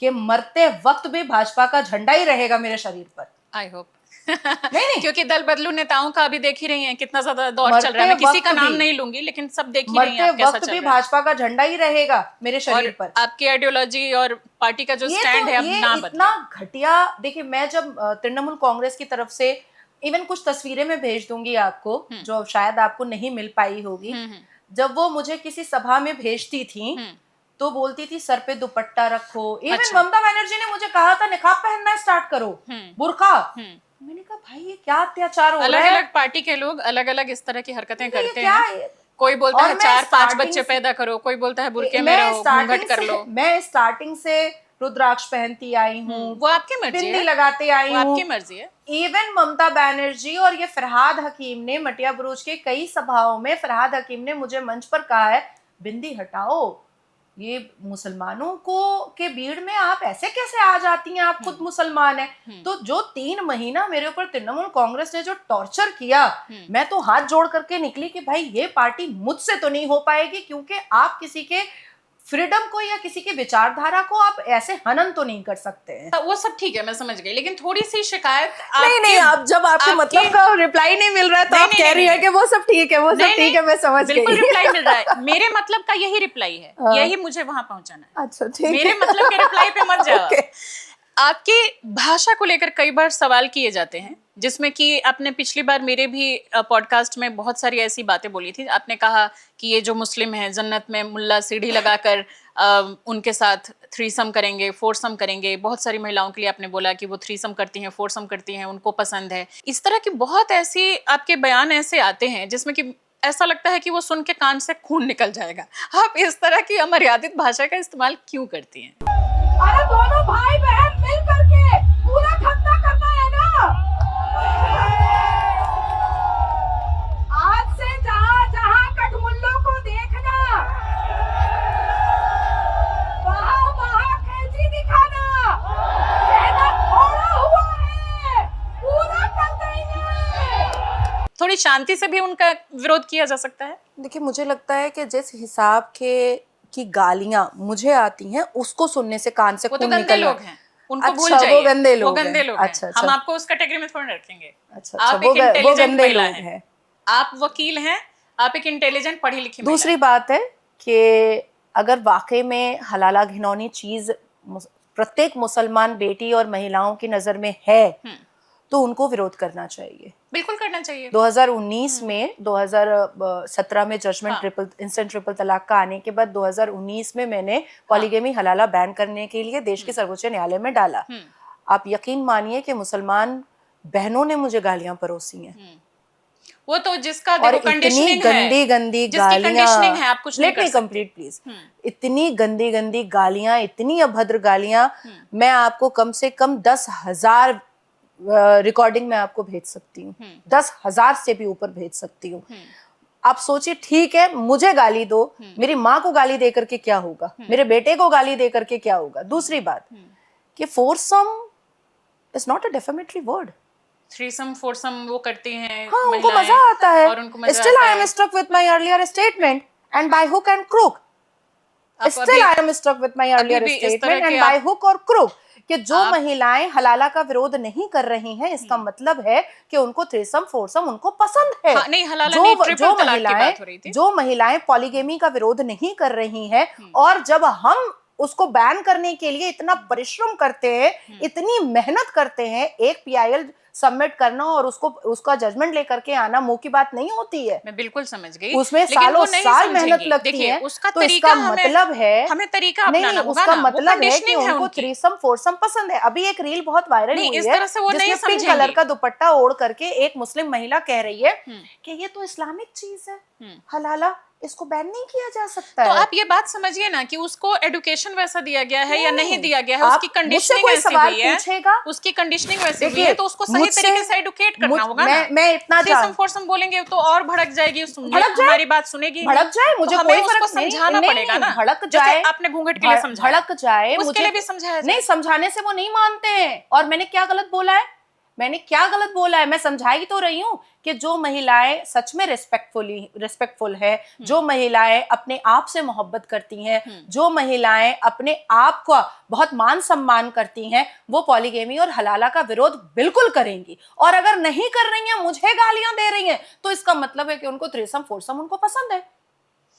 कि मरते वक्त भी भाजपा का झंडा ही रहेगा मेरे शरीर पर। आई होप नहीं क्योंकि दल बदलू नेताओं का अभी देख ही रही हैं कितना ज्यादा दौर चल रहा है। मैं किसी का नाम नहीं लूंगी, लेकिन सब देख ही रही हैं आप कैसा वक्त चल भी रहा है। भाजपा का झंडा ही रहेगा मेरे शरीर पर। आपकी आइडियोलॉजी और पार्टी का जो स्टैंड है अब ना बदले। इतना घटिया, देखिए मैं जब तृणमूल कांग्रेस की तरफ से इवन कुछ तस्वीरें मैं भेज दूंगी आपको जो शायद आपको नहीं मिल पाई होगी, जब वो मुझे किसी सभा में भेजती थी तो बोलती थी सर पे दुपट्टा रखो। इवन ममता बनर्जी ने मुझे कहा था निकाब पहनना स्टार्ट करो, बुर्का। मैंने कहा भाई ये क्या अत्याचार हो रहा है। अलग अलग पार्टी के लोग अलग अलग इस तरह की हरकतें करते हैं। कोई बोलता है 4-5 बच्चे पैदा करो, कोई बोलता है बुर्के में रहो, घूंघट कर लो। मैं स्टार्टिंग से रुद्राक्ष पहनती आई हूँ, वो आपकी मर्जी है, बिंदी लगाते आई हूँ, आपकी मर्जी है। इवन ममता बनर्जी और ये फरहाद हकीम ने मटिया बुरुज के कई सभाओं में फरहाद हकीम ने मुझे मंच पर कहा है बिंदी हटाओ, ये मुसलमानों को के भीड़ में आप ऐसे कैसे आ जाती हैं, आप खुद मुसलमान हैं। तो जो 3 महीना मेरे ऊपर तृणमूल कांग्रेस ने जो टॉर्चर किया, मैं तो हाथ जोड़ करके निकली कि भाई ये पार्टी मुझसे तो नहीं हो पाएगी, क्योंकि आप किसी के फ्रीडम को या किसी की विचारधारा को आप ऐसे हनन तो नहीं कर सकते हैं। वो सब ठीक है, मैं समझ गई, लेकिन थोड़ी सी शिकायत नहीं, आप जब आपके मतलब का रिप्लाई नहीं मिल रहा है तो आप कह रही है कि वो सब ठीक है, वो सब ठीक है, मैं समझ गई। बिल्कुल रिप्लाई मिल रहा है, मेरे मतलब का यही रिप्लाई है, यही मुझे वहां पहुंचाना है। अच्छा ठीक है, मेरे मतलब के रिप्लाई पे मत जाओ। आपकी भाषा को लेकर कई बार सवाल किए जाते हैं, जिसमें कि आपने पिछली बार मेरे भी पॉडकास्ट में बहुत सारी ऐसी बातें बोली थी। आपने कहा कि ये जो मुस्लिम हैं जन्नत में मुल्ला सीढ़ी लगाकर उनके साथ थ्रीसम करेंगे, फोरसम करेंगे। बहुत सारी महिलाओं के लिए आपने बोला कि वो थ्रीसम करती हैं, फोरसम करती हैं, उनको पसंद है। इस तरह की बहुत ऐसी आपके बयान ऐसे आते हैं जिसमें कि ऐसा लगता है कि वो सुन के कान से खून निकल जाएगा। आप इस तरह की अमर्यादित भाषा का इस्तेमाल क्यों करती हैं? अरे दोनों भाई बहन मिल करके पूरा खत्ता करना है ना। आज से जहाँ जहाँ कठमुल्लों को देखना, वहाँ वहाँ कैंची दिखाना, कहना थोड़ा हुआ है, पूरा कर देंगे। थोड़ी शांति से भी उनका विरोध किया जा सकता है। देखिए मुझे लगता है कि जिस हिसाब की गालियां मुझे आती हैं उसको सुनने से कान से खून निकल लोग हैं, उनको अच्छा, भूल जाइए, वो गंदे लोग हैं। अच्छा, हम आपको उस कैटेगरी में थोड़ा रखेंगे। अच्छा, आप एक इंटेलिजेंट महिला हैं, आप वकील हैं, आप एक इंटेलिजेंट पढ़ी लिखी। दूसरी बात है कि अगर वाकई में हलाला घिनौनी चीज प्रत्येक मुसलमान बेटी और महिलाओं की नजर में है तो उनको विरोध करना चाहिए, बिल्कुल करना चाहिए। 2019 में 2017 में जजमेंट इंस्टेंट ट्रिपल तलाक का आने के बाद 2019 में मैंने पॉलीगेमी हलाला बैन करने के लिए देश के सर्वोच्च न्यायालय में डाला। आप यकीन मानिए कि मुसलमान बहनों ने मुझे गालियां परोसी हैं। वो तो जिसका देखो कंडीशनिंग है, गंदी गालियां है, आप कुछ नहीं कर सकते। Complete please. इतनी गंदी गालियां, इतनी अभद्र गालियां, मैं आपको कम से कम 10,000 रिकॉर्डिंग में आपको भेज सकती हूँ, 10,000 से भी ऊपर भेज सकती हूँ। आप सोचिए, ठीक है मुझे गाली दो, मेरी माँ को गाली दे करके क्या होगा, मेरे बेटे को गाली दे करके क्या होगा। दूसरी बात कि foursome is not a defamatory word. Threesome foursome वो करती हैं, हाँ, उनको मजा आता है। और उनको मजा Still आता I am struck with my earlier statement and by hook and crook. Still I am struck with my earlier statement and by hook or crook. कि जो महिलाएं हलाला का विरोध नहीं कर रही हैं, इसका मतलब है कि उनको थ्रीसम फोरसम उनको पसंद है। हाँ, नहीं, हलाला नहीं, ट्रिपल तलाक की बात हो रही थी। जो महिलाएं पॉलीगेमी का विरोध नहीं कर रही हैं और जब हम उसको बैन करने के लिए इतना परिश्रम करते हैं, इतनी मेहनत करते हैं, एक PIL सबमिट करना और उसका जजमेंट लेकर के आना मुंह की बात नहीं होती है। मैं बिल्कुल समझ गई, उसमें सालों साल मेहनत लगती है। उसका तो इसका मतलब है हमें तरीका अपनाना होगा। उसका मतलब है कि उनको थ्रीसम फोरसम पसंद है। अभी एक रील बहुत वायरल हुई है जिसमें पिंक कलर का दुपट्टा ओढ़ करके एक मुस्लिम महिला कह रही है कि ये तो इस्लामिक चीज है, हलाला, इसको बैन नहीं किया जा सकता तो है। आप ये बात समझिए ना कि उसको एजुकेशन वैसा दिया गया है या नहीं दिया गया है, उसकी कंडीशनिंग ऐसी हुई है, उसकी कंडीशनिंग वैसी हुई है, तो उसको सही तरीके से एडुकेट करना होगा ना। मैं इतना थ्रीसम फोरसम बोलेंगे तो और भड़क जाएगी, हमारी बात सुनेगी, भड़क जाए, मुझे कोई फर्क नहीं, समझाना पड़ेगा ना। भड़क जाए, आपने घूंघट के लिए समझाया, भड़क जाए, उसके लिए भी समझाया नहीं, समझाने से वो नहीं मानते हैं। और मैंने क्या गलत बोला है? मैंने क्या गलत बोला है? मैं समझाई तो रही हूँ कि जो महिलाएं सच में रिस्पेक्टफुल है, जो महिलाएं अपने आप से मोहब्बत करती हैं, जो महिलाएं अपने आप का बहुत मान सम्मान करती हैं, वो पॉलीगेमी और हलाला का विरोध बिल्कुल करेंगी। और अगर नहीं कर रही हैं, मुझे गालियां दे रही हैं, तो इसका मतलब है कि उनको थ्रीसम फोरसम उनको पसंद है।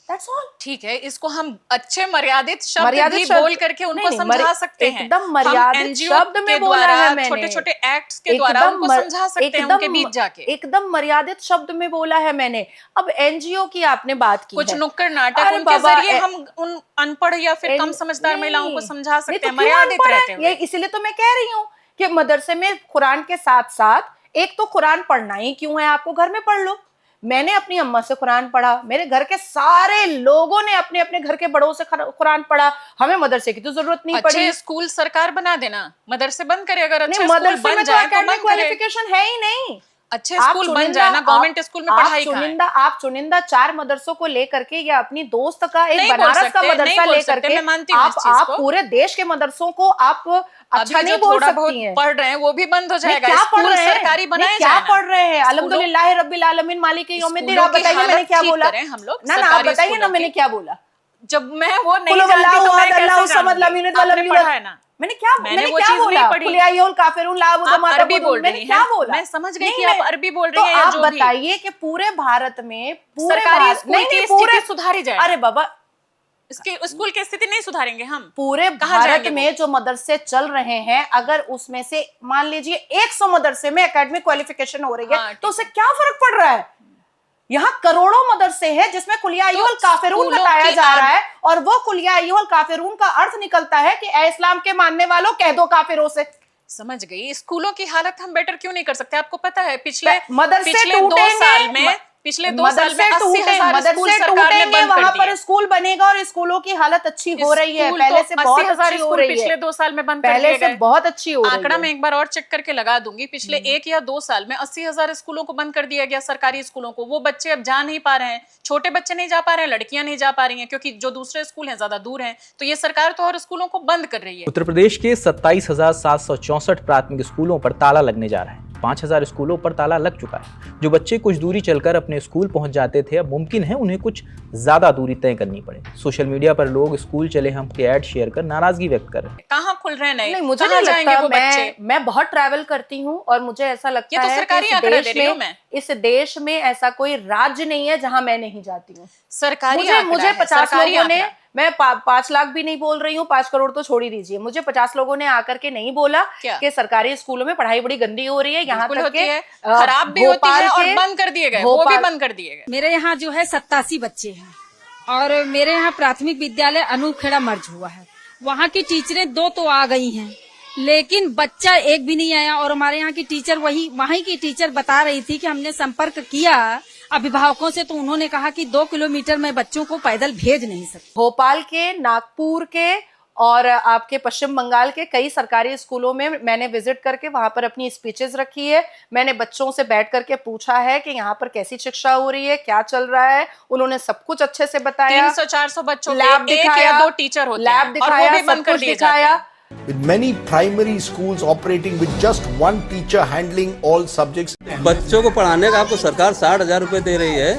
That's all. ठीक है, इसको हम अच्छे मर्यादित शब्द भी बोल करके उनको समझा सकते हैं। एकदम मर्यादित शब्द में बोला है मैंने, छोटे-छोटे एक्ट्स के द्वारा उनको समझा सकते हैं उनके बीच जाके। एकदम मर्यादित शब्द में बोला है मैंने। अब एनजीओ की आपने बात की, कुछ नुक्कड़ नाटक उनके जरिए हम उन अनपढ़ या फिर कम समझदार महिलाओं को समझा सकते हैं मर्यादित रहते हुए। इसीलिए तो मैं कह रही हूँ कि मदरसे में कुरान के साथ साथ एक तो कुरान पढ़ना ही क्यों है, आपको घर में पढ़ लो। मैंने अपनी अम्मा से कुरान पढ़ा, मेरे घर के सारे लोगों ने अपने अपने घर के बड़ों से कुरान पढ़ा, हमें मदरसे की तो जरूरत नहीं पड़ी। अच्छे स्कूल सरकार बना देना, मदरसे बंद करे। अगर अच्छे स्कूल बन जाए तो बंद क्वालिफिकेशन है ही नहीं। अच्छे स्कूल बन जाए ना, गवर्नमेंट स्कूल में पढ़ाई का आप चुनिंदा 4 मदरसों को लेकर के या अपनी दोस्त का एक बनारस का मदरसा लेकर के आप पूरे देश के मदरसों को आप अच्छा नहीं बोल सकती हैं। पढ़ रहे हैं वो भी बंद हो जाएगा। क्या पढ़ रहे हैं? सरकारी बनाए क्या पढ़ रहे हैं? अल्हम्दुलिल्लाह रब्बिल आलमीन मालिकी यौमिद्दीन। आप बताइए मैंने क्या बोला? ना आप बताइए ना मैंने क्या बोला? जब मैं वो नहीं जानती तो मैं कैसे जानूंगी? मैंने क्या बोला? अरबी बोल रही हैं। मैं समझ गई कि आप अरबी बोल रही हैं। आप बताइए कि पूरे भारत में सरकारी स्कूल की स्थिति सुधारी जाए। अरे बाबा, इसके स्कूल की स्थिति नहीं सुधारेंगे हम। पूरे भारत में जो मदरसे चल रहे हैं, अगर उसमें से मान लीजिए 100 मदरसे में एकेडमिक क्वालिफिकेशन हो रही है, तो उससे क्या फर्क पड़ रहा है? यहाँ करोड़ों मदरसे हैं जिसमें कुलिया अय्युहल काफिरून बताया जा रहा है, और वो कुलिया अय्युहल काफिरून का अर्थ निकलता है कि ए इस्लाम के मानने वालों कह दो काफिरों से। समझ गई। स्कूलों की हालत हम बेटर क्यों नहीं कर सकते? आपको पता है पिछले 2 साल में 80,000 स्कूल सरकार ने बंद वहां पर स्कूल बनेगा और स्कूलों की हालत अच्छी हो रही है। पहले से बहुत अच्छी हो रही है। पिछले 2 साल में बंद पहले से बहुत अच्छी हो रही है। आंकड़ा मैं एक बार और चेक करके लगा दूंगी। पिछले 1 या 2 साल में 80,000 स्कूलों को बंद कर दिया गया, सरकारी स्कूलों को। वो बच्चे अब जा नहीं पा रहे हैं, छोटे बच्चे नहीं जा पा रहे हैं, लड़कियां नहीं जा पा रही हैं, क्योंकि जो दूसरे स्कूल हैं ज्यादा दूर हैं। तो ये सरकार तो और स्कूलों को बंद कर रही है। उत्तर प्रदेश के 27,764 प्राथमिक स्कूलों पर ताला लगने जा रहा है। 5,000 स्कूलों पर ताला लग चुका है। जो बच्चे कुछ दूरी चलकर अपने स्कूल पहुंच जाते थे, अब मुमकिन है उन्हें कुछ ज्यादा दूरी तय करनी पड़े। सोशल मीडिया पर लोग स्कूल चले हम के ऐड शेयर कर नाराजगी व्यक्त कर रहे हैं। कहाँ खुल रहे हैं? नहीं, मुझे नहीं लगता। मैं बहुत ट्रैवल करती हूँ और मुझे ऐसा लगता है इस देश में ऐसा कोई राज्य नहीं है जहाँ मैं नहीं जाती हूँ। सरकारी मुझे 50 लोगों ने, मैं 5 लाख भी नहीं बोल रही हूँ, 5 करोड़ तो छोड़ ही दीजिए, मुझे 50 लोगों ने आकर के नहीं बोला कि सरकारी स्कूलों में पढ़ाई बड़ी गंदी हो रही है, यहाँ तक के खराब भी होती है और बंद कर दिए गए, वो भी बंद कर दिए गए। मेरे यहाँ जो है 87 बच्चे हैं और मेरे यहाँ प्राथमिक विद्यालय अनूपखेड़ा मर्ज हुआ है। वहाँ की टीचरें 2 तो आ गई हैं, लेकिन बच्चा एक भी नहीं आया। और हमारे यहाँ की टीचर वहीं की टीचर बता रही थी कि हमने संपर्क किया अभिभावकों से, तो उन्होंने कहा कि 2 किलोमीटर में बच्चों को पैदल भेज नहीं सकते। भोपाल के, नागपुर के और आपके पश्चिम बंगाल के कई सरकारी स्कूलों में मैंने विजिट करके वहां पर अपनी स्पीचेस रखी है। मैंने बच्चों से बैठ करके पूछा है कि यहाँ पर कैसी शिक्षा हो रही है, क्या चल रहा है। उन्होंने सब कुछ अच्छे से बताया। 300-400 बच्चों लैब दिखाया, 1 या 2 टीचर होते हैं, लैब दिखाया, सब कुछ दिखाया। With many primary schools operating with just one teacher handling all subjects. बच्चों को पढ़ाने का आपको सरकार 60,000 रुपए दे रही है,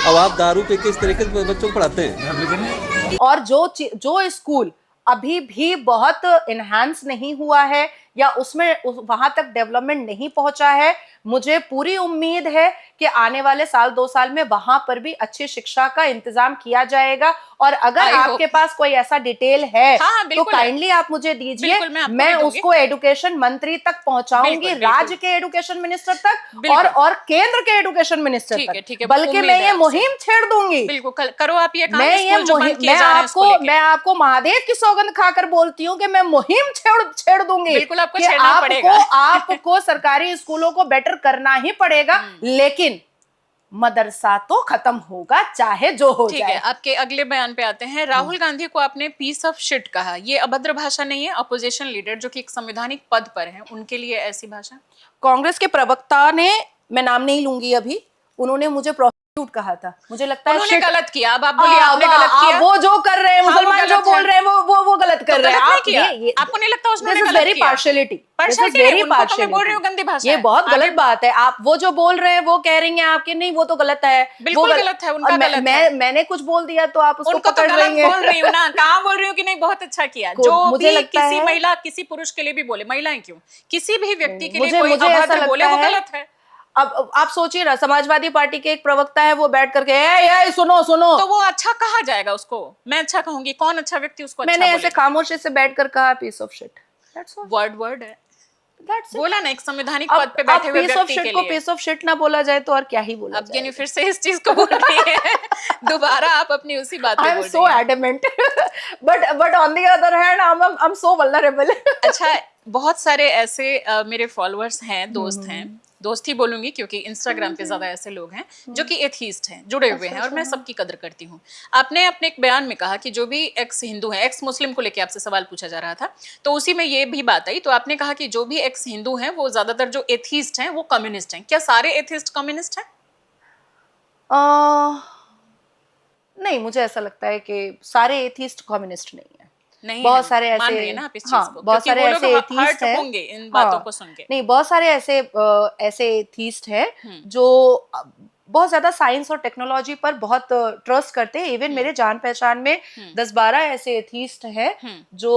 अब आप दारू पे किस तरीके से बच्चों को पढ़ाते हैं? और जो स्कूल अभी भी बहुत इनहैंस नहीं हुआ है या उसमें वहां तक डेवलपमेंट नहीं पहुंचा है, मुझे पूरी उम्मीद है कि आने वाले 1-2 साल में वहां पर भी अच्छी शिक्षा का इंतजाम किया जाएगा। और अगर आपके पास कोई ऐसा डिटेल है तो काइंडली आप मुझे दीजिए, मैं उसको एजुकेशन मंत्री तक पहुंचाऊंगी, राज्य के एजुकेशन मिनिस्टर तक और केंद्र के एजुकेशन मिनिस्टर तक, बल्कि मैं ये मुहिम छेड़ दूंगी। बिल्कुल करो आप ये काम। मैं आपको महादेव की सौगंध खाकर बोलती हूँ कि मैं मुहिम छेड़ दूंगी। बिल्कुल आपको छेड़ना पड़ेगा। आपको सरकारी स्कूलों को बेटर करना ही पड़ेगा, लेकिन मदरसा तो खत्म होगा चाहे जो हो जाए। ठीक है, आपके अगले बयान पे आते हैं। राहुल गांधी को आपने पीस ऑफ शिट कहा, ये अभद्र भाषा नहीं है? अपोजिशन लीडर जो कि एक संवैधानिक पद पर हैं, उनके लिए ऐसी भाषा? कांग्रेस के प्रवक्ता ने, मैं नाम नहीं लूंगी अभी, उन्होंने मुझे झूठ कहा था, मुझे लगता है उन्होंने गलत किया। अब आप बोलिए आपने गलत किया। वो जो कर रहे हैं, मुसलमान जो बोल रहे हैं वो गलत कर रहे हैं। आपको नहीं लगता उसने गलत वेरी पार्शियलिटी, मैं बोल रही हूँ गंदी भाषा ये बहुत गलत बात है। आप वो जो बोल रहे हैं वो कह रही हैं आपके, नहीं वो तो गलत है, बिल्कुल गलत है, उनका गलत है। मैंने कुछ बोल दिया तो आप उसको पकड़ रही हैं। बोल रही हूँ ना, कहाँ बोल रही हूँ कि नहीं बहुत अच्छा किया। जो भी किसी महिला किसी पुरुष के लिए भी बोले, महिलाएं क्यों, किसी भी व्यक्ति के लिए कोई अभद्र बोले वो गलत है। अब आप सोचिए ना, समाजवादी पार्टी के एक प्रवक्ता है, वो बैठ करके ए सुनो सुनो, तो वो अच्छा कहा जाएगा उसको? मैं अच्छा कहूंगी, कौन अच्छा व्यक्ति उसको अच्छा मैंने ऐसे खामोशी से बैठ कर कहा पीस ऑफ शिट, वर्ड है, बोला ना एक संवैधानिक पद पे बैठे हुए व्यक्ति के लिए। पीस ऑफ शिट ना बोला जाए तो और क्या ही बोला जाए। फिर से इस चीज को बोल रही है दोबारा आप अपनी उसी बात पे बोल रही हैं। I'm so adamant, but on the other hand I'm so vulnerable। अच्छा, बहुत सारे ऐसे मेरे फॉलोअर्स हैं, दोस्त हैं, दोस्त ही बोलूंगी क्योंकि इंस्टाग्राम पे ज्यादा ऐसे लोग हैं जो कि एथीस्ट हैं, जुड़े हुए हैं, और मैं सबकी कदर करती हूँ। आपने अपने एक बयान में कहा कि जो भी एक्स हिंदू हैं, एक्स मुस्लिम को लेके आपसे सवाल पूछा जा रहा था, तो उसी में ये भी बात आई, तो आपने कहा कि जो भी एक्स हिंदू हैं वो ज्यादातर जो एथीस्ट हैं वो कम्युनिस्ट हैं। क्या सारे एथीस्ट कम्युनिस्ट हैं? नहीं, मुझे ऐसा लगता है कि सारे एथीस्ट कम्युनिस्ट नहीं है। नहीं, बहुत सारे ऐसे, मान रही है ना आप इस चीज को? बहुत सारे ऐसे एथीस्ट हैं, होंगे इन बातों को सुन के। नहीं, बहुत सारे ऐसे एथीस्ट हैं जो बहुत ज्यादा साइंस और टेक्नोलॉजी पर बहुत ट्रस्ट करते हैं। इवन मेरे जान पहचान में 10-12 ऐसे एथीस्ट हैं जो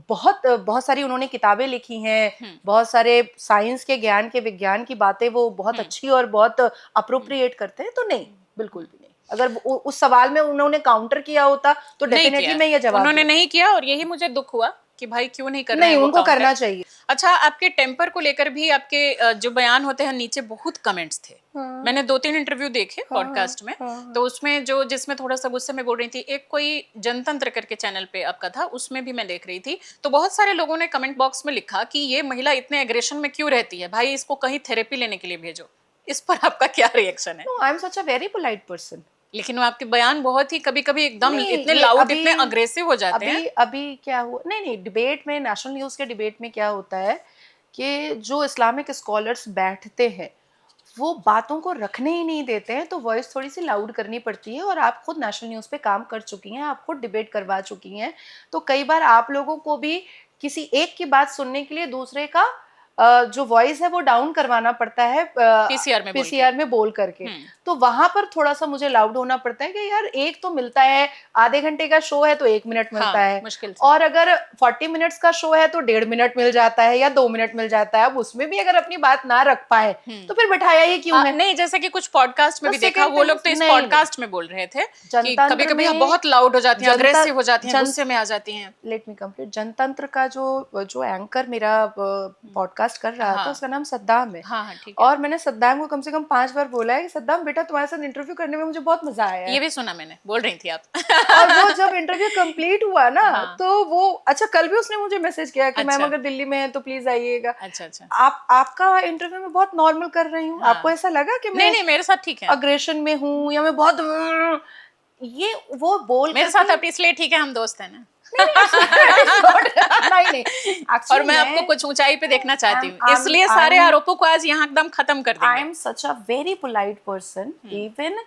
बहुत सारी उन्होंने किताबें लिखी हैं, बहुत सारे साइंस के ज्ञान के विज्ञान की बातें वो बहुत अच्छी और बहुत अप्रोप्रिएट करते हैं। तो नहीं, बिल्कुल भी नहीं। अगर उस सवाल में उन्होंने काउंटर किया होता तो डेफिनेटली मैं ये जवाब उन्होंने नहीं किया, और यही मुझे दुख हुआ कि भाई क्यों नहीं कर रहे हैं। नहीं, उनको करना चाहिए। अच्छा, आपके टेम्पर को लेकर भी आपके जो बयान होते हैं नीचे बहुत कमेंट्स थे। मैंने 2-3 इंटरव्यू देखे पॉडकास्ट में, तो उसमें जिसमें थोड़ा सा गुस्से में बोल रही थी, एक कोई जनतंत्र करके चैनल पे आपका था, उसमें भी मैं देख रही थी, तो बहुत सारे लोगों ने कमेंट बॉक्स में लिखा कि ये महिला इतने एग्रेशन में क्यों रहती है, भाई इसको कहीं थेरेपी लेने के लिए भेजो। इस पर आपका क्या रिएक्शन है? I am such a very polite person. लेकिन वो आपके बयान बहुत ही कभी-कभी एकदम इतने लाउड, इतने अग्रेसिव हो जाते हैं। अभी क्या हुआ, नहीं, डिबेट में, नेशनल न्यूज़ के डिबेट में क्या होता है कि जो इस्लामिक स्कॉलर्स बैठते हैं वो बातों को रखने ही नहीं देते हैं, तो वॉइस थोड़ी सी लाउड करनी पड़ती है। और आप खुद नेशनल न्यूज़ पे काम कर चुकी हैं, आप खुद डिबेट करवा चुकी हैं, तो कई बार आप लोगों को भी किसी एक की बात सुनने के लिए दूसरे का जो वॉइस है वो डाउन करवाना पड़ता है पीसीआर में बोल करके। तो वहां पर थोड़ा सा मुझे लाउड होना पड़ता है कि यार एक तो मिलता है, आधे घंटे का शो है तो 1 मिनट मिलता है, और अगर 40 मिनट्स का शो है तो 1.5 मिनट मिल जाता है या 2 मिनट मिल जाता है। अब उसमें भी अगर अपनी बात ना रख पाए तो फिर बैठाया ही क्यों है? नहीं, जैसे कि कुछ पॉडकास्ट में भी देखा, वो लोग तो इस पॉडकास्ट में बोल रहे थे कि कभी-कभी बहुत लाउड हो जाती हैं, अग्रेसिव हो जाती हैं, गुस्से में आ जाती हैं। Late me complete. जनतंत्र का जो एंकर मेरा पॉडकास्ट कर रहा था, उसका नाम सद्दाम है। और मैंने सद्दाम को कम से कम 5 बार बोला है कि सद्दाम बेटा तुम्हारे साथ इंटरव्यू करने में मुझे बहुत मजा आया है। ये भी सुना मैंने, बोल रही थी आप। और वो जब इंटरव्यू कंप्लीट हुआ ना, तो वो अच्छा, कल भी उसने मुझे मैसेज किया कि मैम अगर दिल्ली में है तो प्लीज आइएगा। अच्छा। आपका इंटरव्यू में बहुत नॉर्मल कर रही हूँ, आपको ऐसा लगा कि नहीं, मेरे साथ ठीक है, अग्रेशन में हूँ या मैं बहुत ये वो बोल मेरे साथ आप इसलिए ठीक है, हम दोस्त हैं ना। नहीं, और मैं आपको कुछ ऊंचाई पे देखना चाहती हूँ, इसलिए सारे आरोपों को आज यहाँ एकदम खत्म कर देंगे। I am such a very polite person. Even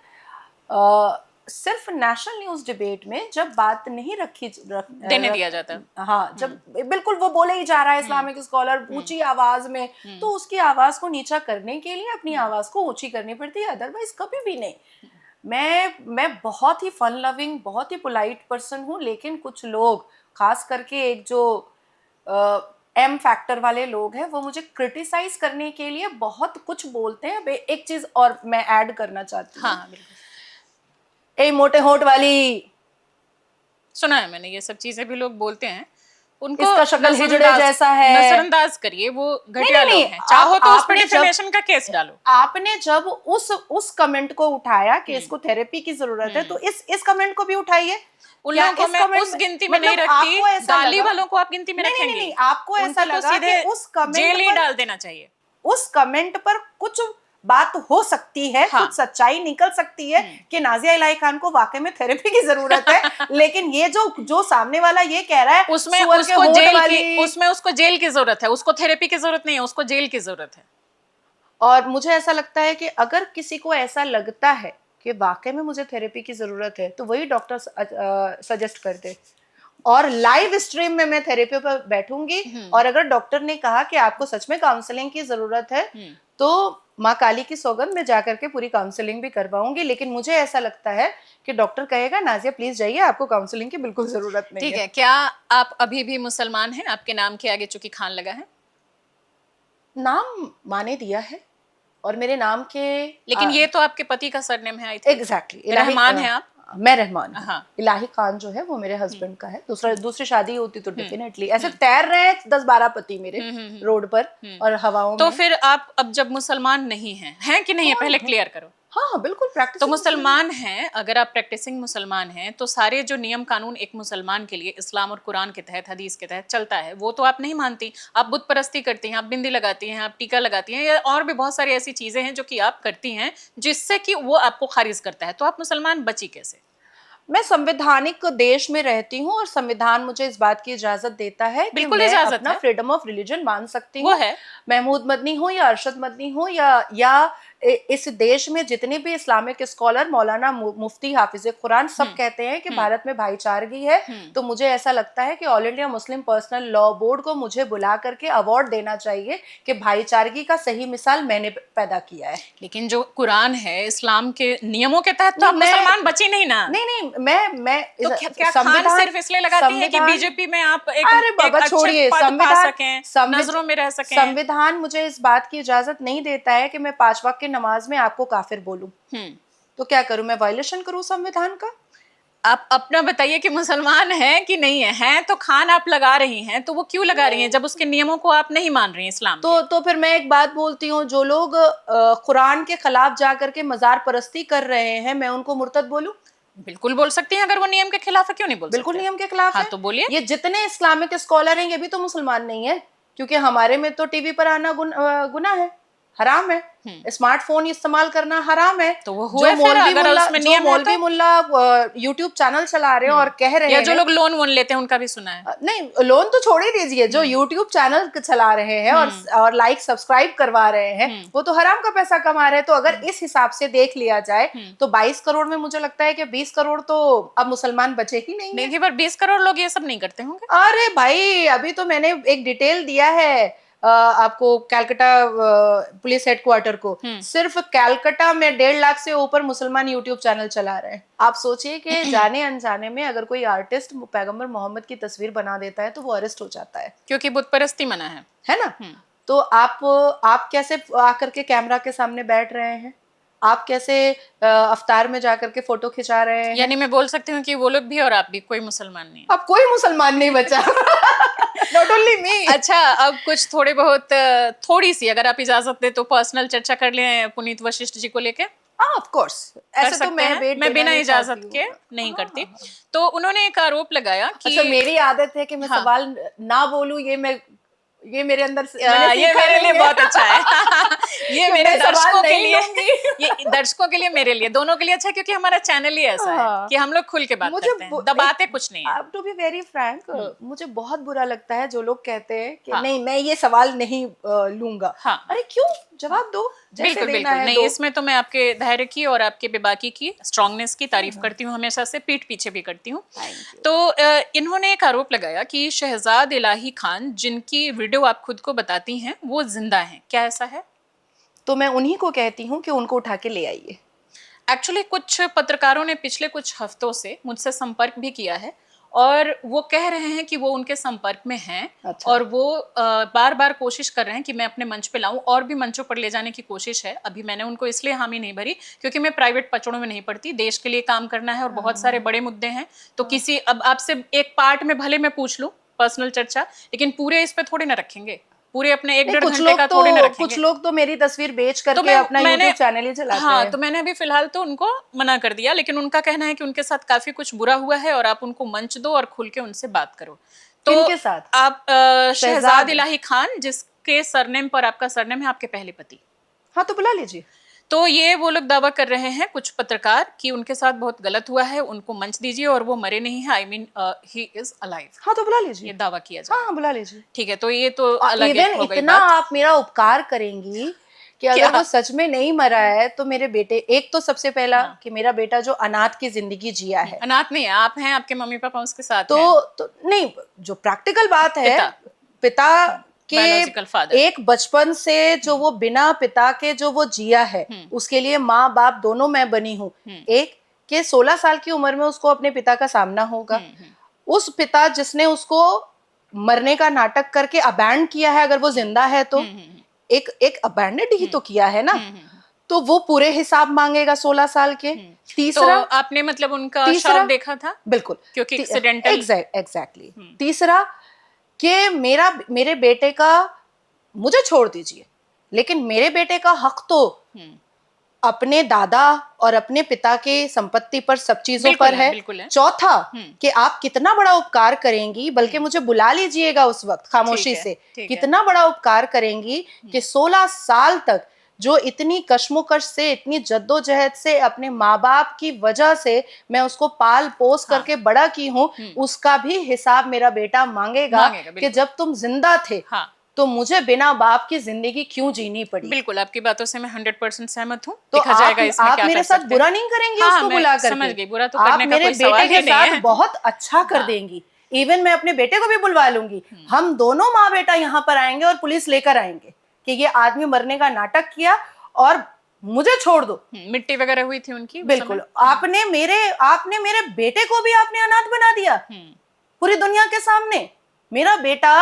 सिर्फ नेशनल न्यूज़ डिबेट में जब बात नहीं देने दिया जाता, हाँ, जब बिल्कुल वो बोले ही जा रहा है इस्लामिक स्कॉलर ऊंची आवाज में, तो उसकी आवाज को नीचा करने के लिए अपनी आवाज को ऊंची करनी पड़ती है, अदरवाइज कभी भी नहीं। मैं बहुत ही फन लविंग, बहुत ही पोलाइट पर्सन हूँ, लेकिन कुछ लोग, खास करके एक जो एम फैक्टर वाले लोग हैं, वो मुझे क्रिटिसाइज करने के लिए बहुत कुछ बोलते हैं। एक चीज और मैं ऐड करना चाहती हूँ। हाँ, ए मोटे होठ वाली, सुना है मैंने, ये सब चीजें भी लोग बोलते हैं। उनको इसका शक्ल हिजड़े जैसा है, नजरअंदाज करिए, वो घटिया लोग हैं। चाहो तो उस पर डिफेमेशन का केस डालो। आपने जब उस कमेंट को उठाया कि इसको थेरेपी की जरूरत है, तो इस कमेंट को भी उठाइए। उन लोगों को मैं उस गिनती में नहीं रखती, गाली वालों को आप गिनती में रखेंगे। नहीं, आपको ऐसा लगा कि उस कमेंट जेल ही डाल देना चाहिए। उस कमेंट पर कुछ बात हो सकती है, कुछ सच्चाई निकल सकती है कि नाजिया इलाही खान को वाकई में थेरेपी की जरूरत है, लेकिन ये जो सामने वाला ये कह रहा है उसमें उसको जेल की जरूरत है, उसको थेरेपी की जरूरत नहीं है, उसको जेल की जरूरत है। और मुझे ऐसा लगता है कि अगर किसी को ऐसा लगता है कि वाकई में मुझे थेरेपी की ज़रूरत है तो वही डॉक्टर सजेस्ट करते, और लाइव स्ट्रीम में मैं थेरेपी पर बैठूंगी, और अगर डॉक्टर ने कहा कि आपको सच में काउंसलिंग की ज़रूरत है तो माँ काली की सौगंध में जाकर के पूरी काउंसलिंग भी करवाऊंगी। लेकिन मुझे ऐसा लगता है कि डॉक्टर कहेगा नाजिया प्लीज जाइए, आपको काउंसलिंग की बिल्कुल जरूरत नहीं ठीक है। क्या आप अभी भी मुसलमान हैं? आपके नाम के आगे चूंकि खान लगा है। नाम माने दिया है और मेरे नाम के, लेकिन ये तो आपके पति का सरनेम है। एग्जैक्टली रहमान है आप? मैं रहमान। हाँ। इलाही खान जो है वो मेरे हस्बैंड का है। दूसरी शादी होती तो डेफिनेटली ऐसे तैर रहे हैं 10-12 पति मेरे रोड पर और हवाओं तो में। फिर आप अब जब मुसलमान नहीं हैं कि नहीं है, पहले क्लियर करो। हाँ बिल्कुल प्रैक्टिस। तो मुसलमान हैं, अगर आप प्रैक्टिसिंग मुसलमान हैं तो सारे जो नियम कानून एक मुसलमान के लिए इस्लाम और कुरान के तहत, हदीस के तहत चलता है, वो तो आप नहीं मानती। आप बुत परस्ती करती हैं, आप बिंदी लगाती हैं, आप टीका लगाती हैं, या और भी बहुत सारी ऐसी चीजें हैं जो कि आप करती हैं जिससे कि वो आपको खारिज करता है। तो आप मुसलमान बची कैसे? मैं संवैधानिक देश में रहती हूँ और संविधान मुझे इस बात की इजाजत देता है कि बिल्कुल मैं इजाजत अपना है। फ्रीडम ऑफ रिलीजन मान सकती हूँ। वो है। महमूद मदनी हो या अरशद मदनी हो या इस देश में जितने भी इस्लामिक स्कॉलर, मौलाना, मुफ्ती, हाफिज कुरान, सब कहते हैं कि भारत में भाईचारगी है। तो मुझे ऐसा लगता है कि all India Muslim personal law board को मुझे बुला करके अवार्ड देना चाहिए कि भाईचारगी का सही मिसाल मैंने पैदा किया है। लेकिन जो कुरान है, इस्लाम के नियमों के तहत तो आप मुसलमान बची नहीं ना। नहीं, मैं तो क्या खान सिर्फ इसलिए लगाती है कि बीजेपी में आप एक छोड़िए, नजरों में रह सकें? संविधान मुझे इस बात की इजाजत नहीं देता है कि मैं 5 वक्त की नमाज में आपको काफिर बोलूं। तो क्या करूं, मैं वायलेशन करूं संविधान का? आप अपना बताइए कि मुसलमान है कि नहीं है? हैं तो खान आप लगा रही हैं, तो वो क्यों लगा रही हैं जब उसके नियमों को आप नहीं मान रही हैं इस्लाम तो फिर मैं एक बात बोलती हूँ, जो लोग कुरान के खिलाफ जाकर के मजार परस्ती कर रहे हैं, मैं उनको मुर्तद बोलूं? बिल्कुल बोल सकती हैं, अगर वो नियम के खिलाफ है। क्यों नहीं बोल सकते? बिल्कुल नियम के खिलाफ है। तो बोलिए। ये जितने इस्लामिक स्कॉलर हैं ये भी तो मुसलमान नहीं है, क्योंकि हमारे में तो टीवी पर आना गुनाह है, हराम है। स्मार्टफोन इस्तेमाल करना हराम है। तो वो हुए फिर, अगर उसमें नियम है मौलवी मुल्ला यूट्यूब चैनल चला रहे हैं और कह रहे हैं, या जो लोग लोन वोन लेते हैं उनका भी सुना है। नहीं, लोन तो छोड़ ही दीजिए, जो यूट्यूब चैनल चला रहे हैं और लाइक सब्सक्राइब करवा रहे हैं, वो तो हराम का पैसा कमा रहे हैं। तो अगर इस हिसाब से देख लिया जाए तो 22 करोड़ में मुझे लगता है कि 20 करोड़ तो अब मुसलमान बचे ही नहीं है। पर 20 करोड़ लोग ये सब नहीं करते होंगे। अरे भाई, अभी तो मैंने एक डिटेल दिया है आपको, कैलकाटा पुलिस हेडक्वार्टर को, सिर्फ कैलकाटा में 1.5 लाख से ऊपर मुसलमान यूट्यूब चैनल चला रहे हैं। आप सोचिए कि जाने अनजाने में अगर कोई आर्टिस्ट पैगंबर मोहम्मद की तस्वीर बना देता है तो वो अरेस्ट हो जाता है, क्योंकि बुत परस्ती मना है ना। तो आप कैसे आकर के कैमरा के सामने बैठ रहे हैं? आप कैसे अफ्तार में जाकर के फोटो खिंचा रहे हैं? यानी मैं बोल सकती हूँ कि वो लोग भी और आप भी, कोई मुसलमान नहीं। अब कोई मुसलमान नहीं बचा। Not only me. अच्छा, अब कुछ थोड़ी सी अगर आप इजाजत दे तो पर्सनल चर्चा कर लें पुनीत वशिष्ठ जी को लेके। ऑफ कोर्स, ऐसे तो मैं बिना इजाजत के नहीं करती। तो उन्होंने एक आरोप लगाया कि अच्छा, मेरी आदत है कि मैं सवाल ना बोलूं, ये मेरे अंदर से ये मेरे लिए बहुत अच्छा है। ये मेरे दर्शकों के लिए, ये दर्शकों के लिए, मेरे लिए, दोनों के लिए अच्छा है, क्योंकि हमारा चैनल ही ऐसा है कि हम लोग खुल के बात करते हैं, दबाते कुछ नहीं है। टू बी वेरी फ्रैंक, मुझे बहुत बुरा लगता है जो लोग कहते हैं कि नहीं, मैं ये सवाल नहीं लूंगा। अरे क्यों, जवाब दो। बिल्कुल बिल्कुल नहीं, इसमें तो मैं आपके धैर्य की और आपके बेबाकी की, स्ट्रांगनेस की तारीफ करती हूँ हमेशा से, पीठ पीछे भी करती हूँ। तो इन्होंने एक आरोप लगाया कि शहजाद इलाही खान, जिनकी वीडियो आप खुद को बताती हैं, वो जिंदा हैं। क्या ऐसा है? तो मैं उन्हीं को कहती हूँ कि उनको उठा के ले आइए। एक्चुअली कुछ पत्रकारों ने पिछले कुछ हफ्तों से मुझसे संपर्क भी किया है और वो कह रहे हैं कि वो उनके संपर्क में हैं। अच्छा। और वो बार बार कोशिश कर रहे हैं कि मैं अपने मंच पे लाऊं, और भी मंचों पर ले जाने की कोशिश है। अभी मैंने उनको इसलिए हामी नहीं भरी क्योंकि मैं प्राइवेट पचड़ों में नहीं पड़ती, देश के लिए काम करना है और बहुत सारे बड़े मुद्दे हैं। तो किसी, अब आपसे एक पार्ट में भले मैं पूछ लूं पर्सनल चर्चा, लेकिन पूरे इस पे थोड़े ना रखेंगे, पूरे अपने 1-1.5 घंटे का थोड़े ना रखेंगे। कुछ लोग तो मेरी तस्वीर बेच करके अपना यूट्यूब चैनल ही चलाते हैं। हाँ, तो मैंने अभी फिलहाल तो उनको मना कर दिया, लेकिन उनका कहना है कि उनके साथ काफी कुछ बुरा हुआ है और आप उनको मंच दो और खुल के उनसे बात करो। तो किनके साथ? आप शहजाद इलाही खान, जिसके सरनेम पर आपका सरनेम है, आपके पहले पति। हाँ, तो बुला लीजिए। तो ये वो लोग दावा कर रहे हैं, कुछ पत्रकार, कि उनके साथ बहुत गलत हुआ है, उनको मंच दीजिए और वो मरे नहीं है, I mean he is alive. हाँ, तो बुला लीजिए। ये दावा किया जाए। हाँ, बुला लीजिए। ठीक है, तो ये तो अलग हो गई इतना बात। आप मेरा उपकार करेंगी कि अगर वो सच में नहीं मरा है तो मेरे बेटे, एक तो सबसे पहला कि मेरा बेटा जो अनाथ की जिंदगी जिया है, अनाथ नहीं है, आप हैं, आपके मम्मी पापा उसके साथ तो नहीं, जो प्रैक्टिकल बात है, पिता के एक बचपन से जो वो बिना पिता के जो वो जिया है, उसके लिए माँ बाप दोनों मैं बनी हूँ। एक के 16 साल की उम्र में उसको अपने पिता का सामना होगा, उस पिता जिसने उसको मरने का नाटक करके अबैंड किया है, अगर वो जिंदा है तो एक अबैंडेड ही तो किया है ना, तो वो पूरे हिसाब मांगेगा 16 साल के। तीसरा, तो आपने मतलब उनका शव देखा था? बिल्कुल, क्योंकि एक्सीडेंटल। एग्जैक्टली। तीसरा कि मेरे बेटे का, मुझे छोड़ दीजिए, लेकिन मेरे बेटे का हक तो अपने दादा और अपने पिता के संपत्ति पर, सब चीजों पर है। चौथा कि आप कितना बड़ा उपकार करेंगी, बल्कि मुझे बुला लीजिएगा उस वक्त खामोशी से, कितना बड़ा उपकार करेंगी कि 16 साल तक जो इतनी कश्मोकश से, इतनी जद्दोजहद से, अपने माँ बाप की वजह से मैं उसको पाल पोस करके बड़ा की हूँ, उसका भी हिसाब मेरा बेटा मांगेगा कि जब तुम जिंदा थे तो मुझे बिना बाप की जिंदगी क्यों जीनी पड़ी। बिल्कुल, आपकी बातों से मैं 100% सहमत हूँ। तो आप मेरे साथ बुरा नहीं करेंगे उसको बुला करके। समझ गई, बुरा तो करने का कोई बेटे सवाल ही के नहीं है। साथ बहुत अच्छा कर देंगी। इवन मैं अपने बेटे को भी बुलवा लूंगी, हम दोनों माँ बेटा यहाँ पर आएंगे और पुलिस लेकर आएंगे कि ये आदमी मरने का नाटक किया और मुझे छोड़ दो। मिट्टी वगैरह हुई थी उनकी? बिल्कुल। आपने मेरे बेटे को भी आपने अनाथ बना दिया पूरी दुनिया के सामने। मेरा बेटा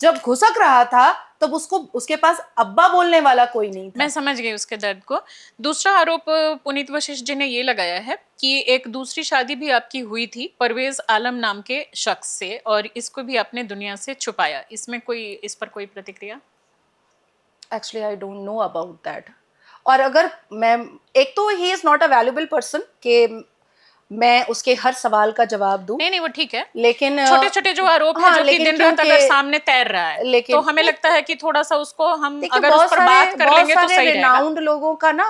जब घुसक रहा था तब उसके पास अब्बा बोलने वाला कोई नहीं था। मैं समझ गई उसके दर्द को। दूसरा आरोप पुनीत वशिष्ठ जी ने ये लगाया है कि एक दूसरी शादी भी आपकी हुई थी परवेज आलम नाम के शख्स से, और इसको भी आपने दुनिया से छुपाया। इस पर कोई प्रतिक्रिया? Actually I don't know about that. और अगर मैं, एक तो he is not a valuable person कि मैं उसके हर सवाल का जवाब दूं। नहीं, वो ठीक है, लेकिन छोटे छोटे जो आरोप हैं, जो कि दिन रात अगर सामने तैर रहा है, लेकिन तो हमें लगता है कि थोड़ा सा उसको हम अगर उस पर बात कर लेंगे तो सही रहेगा। रिनाउंड लोगों का ना,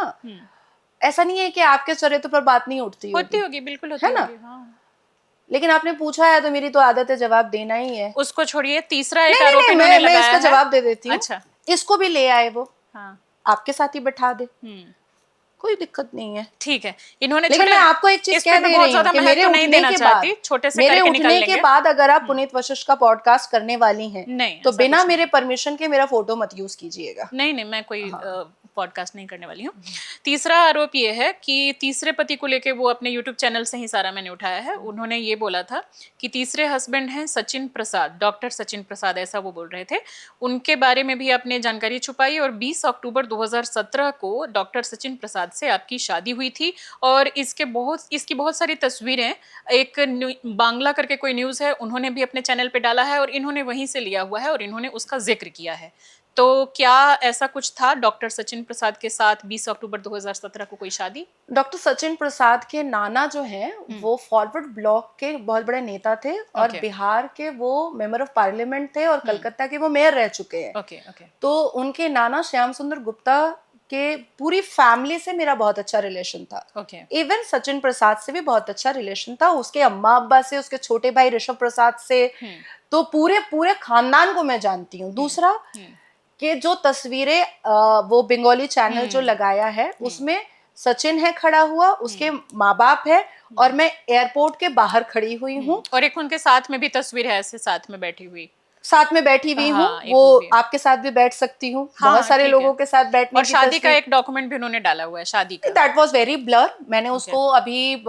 ऐसा नहीं है कि आपके चरित्र पर बात नहीं उठती होगी, बिल्कुल होती होगी, हाँ। लेकिन आपने पूछा है तो मेरी तो आदत है जवाब देना ही है। उसको छोड़िए, तीसरा एक आरोप इन्होंने लगाया है। मैं इसका जवाब दे देती हूँ। अच्छा, इसको भी ले आए वो, आपके साथ ही बैठा दे, कोई दिक्कत नहीं है, ठीक है। इन्होंने, लेकिन मैं आपको एक चीज कह दे रही हूँ कि मेरे उठने के बाद अगर आप पुनीत वशिष्ठ का पॉडकास्ट करने वाली हैं तो बिना मेरे परमिशन के मेरा फोटो मत यूज कीजिएगा। नहीं, मैं कोई पॉडकास्ट नहीं करने वाली हूँ। तीसरा आरोप ये है कि तीसरे पति को लेके वो अपने यूट्यूब चैनल से ही सारा मैंने उठाया है। उन्होंने ये बोला था कि तीसरे हस्बैंड हैं सचिन प्रसाद, डॉक्टर सचिन प्रसाद, ऐसा वो बोल रहे थे। उनके बारे में भी आपने जानकारी छुपाई और 20 अक्टूबर 2017 को डॉक्टर सचिन प्रसाद से आपकी शादी हुई थी और इसकी बहुत सारी तस्वीरें, एक बांग्ला करके कोई न्यूज़ है, उन्होंने भी अपने चैनल पे डाला है और इन्होंने वहीं से लिया हुआ है और इन्होंने उसका जिक्र किया है। तो क्या ऐसा कुछ था डॉक्टर सचिन प्रसाद के साथ 20 अक्टूबर 2017 को कोई शादी? डॉक्टर सचिन प्रसाद के नाना जो हैं वो फॉरवर्ड ब्लॉक के बहुत बड़े नेता थे और बिहार के वो मेंबर ऑफ पार्लियामेंट थे और कलकत्ता के वो मेयर रह चुके हैं। तो उनके नाना श्याम सुंदर गुप्ता के पूरी फैमिली से मेरा बहुत अच्छा रिलेशन था। इवन सचिन प्रसाद से भी बहुत अच्छा रिलेशन था, उसके अम्मा अब्बा से, उसके छोटे भाई ऋषभ प्रसाद से, तो पूरे खानदान को मैं जानती हूँ। दूसरा कि जो तस्वीरें वो बंगाली चैनल जो लगाया है उसमें सचिन है खड़ा हुआ, उसके माँ बाप है और मैं एयरपोर्ट के बाहर खड़ी हुई हूँ और एक उनके साथ में भी तस्वीर है, ऐसे साथ में बैठी हुई हूँ। वो आपके साथ भी बैठ सकती हूँ, बहुत सारे लोगों के साथ बैठने और शादी का एक डॉक्यूमेंट भी उन्होंने डाला हुआ है शादी का। That was very blur. मैंने उसको अभी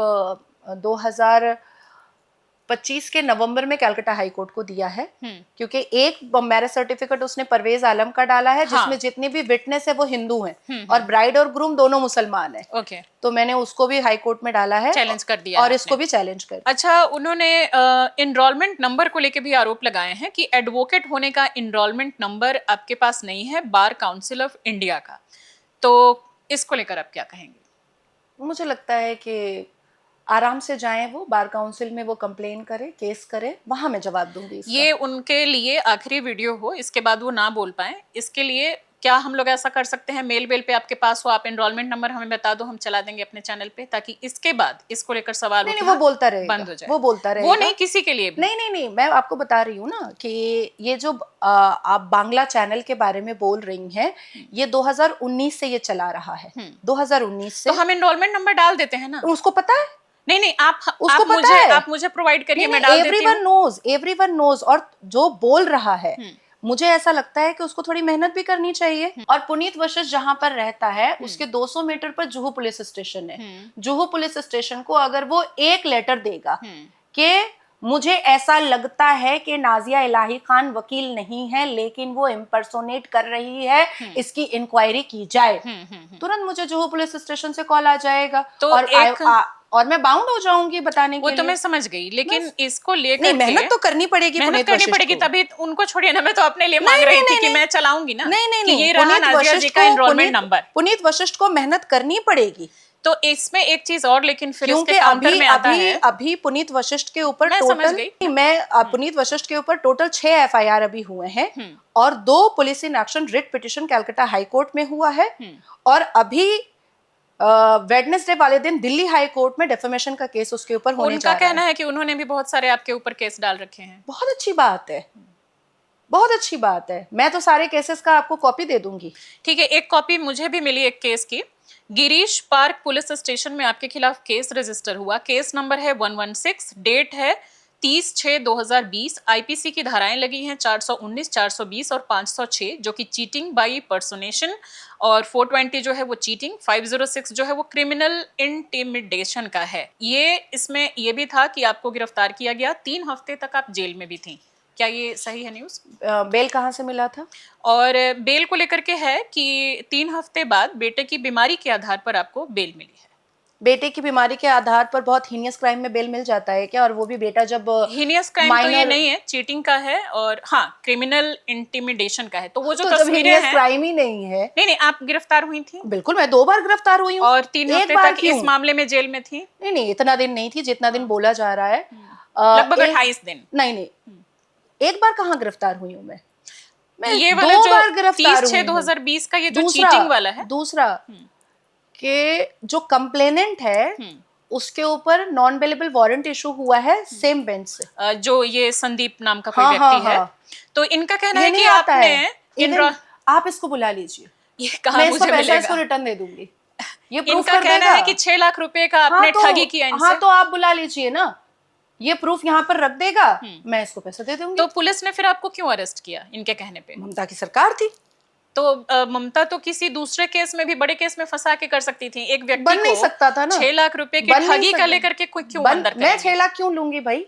2025 के नवंबर में कलकत्ता हाई कोर्ट को दिया है क्योंकि एक मैरिज सर्टिफिकेट उसने परवेज आलम का डाला है जिसमें जितने भी विटनेस है वो हिंदू हैं और ब्राइड और ग्रूम दोनों मुसलमान हैं। तो मैंने उसको भी हाई कोर्ट में डाला है, चैलेंज कर दिया और इसको भी चैलेंज कर दिया। अच्छा, उन्होंने एनरोलमेंट नंबर को लेके भी आरोप लगाए हैं कि एडवोकेट होने का एनरोलमेंट नंबर आपके पास नहीं है बार काउंसिल ऑफ इंडिया का, तो इसको लेकर आप क्या कहेंगे? मुझे लगता है कि आराम से जाएं, वो बार काउंसिल में वो कंप्लेन करे, केस करे, वहां मैं जवाब दूंगी। ये उनके लिए आखिरी वीडियो हो, इसके बाद वो ना बोल पाए, इसके लिए क्या हम लोग ऐसा कर सकते हैं, मेल पे आपके पास हो, आप एनरोलमेंट नंबर हमें बता दो, हम चला देंगे अपने चैनल पे, ताकि इसके बाद इसको लेकर सवाल नहीं, वो बोलता रहेगा, बंद हो जाए। वो बोलता रहेगा, वो नहीं किसी के लिए भी। नहीं, मैं आपको बता रही हूँ ना कि ये जो आप बांग्ला चैनल के बारे में बोल रही हैं, ये 2019 से ये चला रहा है, 2019 से। तो हम एनरोलमेंट नंबर डाल देते हैं ना, उसको पता है। नहीं, उसको आप मुझे प्रोवाइड करिए, मैं डाल देती हूँ। Everyone knows. और जो बोल रहा है, मुझे ऐसा लगता है कि उसको थोड़ी मेहनत भी करनी चाहिए। और पुनीत वशिष्ठ जहां पर रहता है, उसके 200 मीटर पर जुहू पुलिस स्टेशन है। जुहू पुलिस स्टेशन को अगर वो एक लेटर देगा कि मुझे ऐसा लगता है कि नाजिया इलाही खान वकील नहीं है, लेकिन वो इम्पर्सोनेट कर रही है, इसकी इंक्वायरी की जाए, तुरंत मुझे जुहू पुलिस स्टेशन से कॉल आ जाएगा। तो और मैं बाउंड हो जाऊंगी बताने के लिए। वो तो मैं समझ गई, लेकिन इसको लेकर मेहनत तो करनी पड़ेगी, मेहनत करनी पड़ेगी, तभी उनको छोड़िए ना, मैं तो अपने लिए मांग रही थी कि मैं चलाऊंगी ना। नहीं, ये रहा नाजिया जी का एनरोलमेंट नंबर। पुनीत वशिष्ठ को मेहनत करनी पड़ेगी। तो इसमें एक चीज और, लेकिन फिर इसके काउंटर में आता है, अभी पुनीत वशिष्ठ के ऊपर पुनीत वशिष्ठ के ऊपर टोटल 6 FIR अभी हुए हैं, और 2 police in action writ petition Calcutta high court में हुआ है, और अभी वेडनेसडे वाले दिन दिल्ली हाई कोर्ट में डेफेमेशन का केस उसके ऊपर होने जा रहा है। उनका कहना है कि उन्होंने भी बहुत सारे आपके ऊपर केस डाल रखे हैं। बहुत अच्छी बात है, बहुत अच्छी बात है। मैं तो सारे केसेस का आपको कॉपी दे दूंगी। ठीक है, एक कॉपी मुझे भी मिली एक केस की। गिरीश पार्क पुलिस स्टेशन में आपके खिलाफ केस रजिस्टर हुआ। केस नंबर है 116, डेट है 30/6/2020। आईपीसी की धाराएं लगी हैं 419, 420 और 506, जो कि चीटिंग बाई पर्सोनेशन, और 420 जो है वो चीटिंग, 506 जो है वो क्रिमिनल इंटिमिडेशन का है। ये इसमें ये भी था कि आपको गिरफ्तार किया गया, 3 हफ्ते तक आप जेल में भी थी। क्या ये सही है न्यूज़? बेल कहाँ से मिला था? और बेल को लेकर के है कि 3 हफ्ते बाद बेटे की बीमारी के आधार पर आपको बेल मिली है। बेटे की बीमारी के आधार पर बहुत हीनियस क्राइम में बेल मिल जाता है क्या? और वो भी बेटा जब हीनियस क्राइम तो ये नहीं है, चीटिंग का है, और हाँ क्रिमिनल इंटिमिडेशन का है। तो वो जो तस्वीरें हैं, क्राइम ही नहीं है। नहीं, आप गिरफ्तार हुई थी? बिल्कुल, मैं 2 बार गिरफ्तार हुई हूँ, और 3 हफ्ते तक इस मामले में जेल में थी। नहीं, इतना दिन नहीं थी जितना दिन बोला जा रहा है, लगभग 28 दिन। नहीं, एक बार कहाँ गिरफ्तार हुई हूँ मैं ये वाला 2 जो बार गिरफ्तार 30/6/2020 का ये जो चीटिंग वाला है। दूसरा कि जो कंप्लेनेंट है उसके ऊपर नॉन बेलेबल वारंट इशू हुआ है सेम बेंच से, जो ये संदीप नाम का कोई व्यक्ति है। तो इनका कहना है कि आपने आप इसको बुला लीजिए, ये कहाँ मुझे मिलेगा? इसको रिटर्न दे दूंगी। ये इनका कहना है कि 6 लाख रुपए का आपने ठगी किया इनसे। हाँ, तो आप बुला लीजिए ना, ये प्रूफ यहाँ पर रख देगा, मैं इसको पैसा दे दूंगी। तो पुलिस ने फिर आपको क्यों अरेस्ट किया इनके कहने पे? ममता की सरकार थी। तो ममता तो किसी दूसरे केस में भी, बड़े केस में फंसा के कर सकती थी। एक व्यक्ति बन नहीं सकता था ना, 6 लाख रुपए की ठगी का लेकर के कोई क्यों अंदर करेगा? मैं 6 लाख क्यों लूंगी भाई?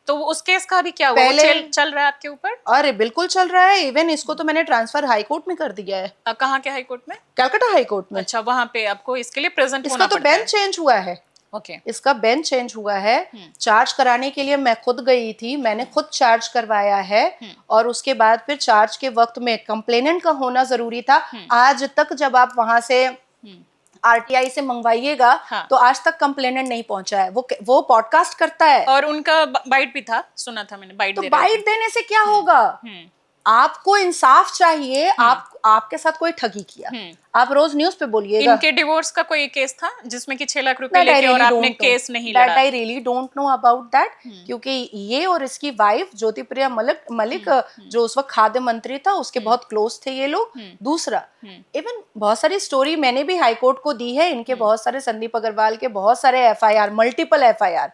तो उस केस का भी क्या हुआ? चल रहा है आपके ऊपर? अरे बिल्कुल चल रहा है, इवन इसको तो मैंने ट्रांसफर हाई कोर्ट में कर दिया है। कहाँ के हाई कोर्ट में? कलकत्ता हाई कोर्ट में। अच्छा, वहां पे आपको इसके लिए प्रेजेंट होना पड़ता है। इसका तो बेंच चेंज हुआ है। ओके, इसका बेंच चेंज हुआ है। चार्ज कराने के लिए मैं खुद गई थी, मैंने खुद चार्ज करवाया है, और उसके बाद फिर चार्ज के वक्त में कंप्लेनेंट का होना जरूरी था। आज तक जब आप वहां से RTI से मंगवाइएगा, तो आज तक कंप्लेनेंट नहीं पहुंचा है। वो पॉडकास्ट करता है, और उनका बाइट भी था, सुना था मैंने। बाइट तो बाइट देने से क्या होगा? आपको इंसाफ चाहिए। आपके साथ कोई ठगी किया, आप रोज न्यूज पे बोलिएगा। इनके डिवोर्स का कोई केस था जिसमें कि 6 लाख रुपए लेके और आपने केस नहीं लड़ा? आई really don't know about that, क्योंकि ये और इसकी वाइफ ज्योतिप्रिया मलिक जो उस वक्त खाद्य मंत्री था, उसके बहुत क्लोज थे ये लोग। दूसरा, इवन बहुत सारी स्टोरी मैंने भी हाई कोर्ट को दी है, इनके बहुत सारे, संदीप अग्रवाल के बहुत सारे FIR, multiple FIR,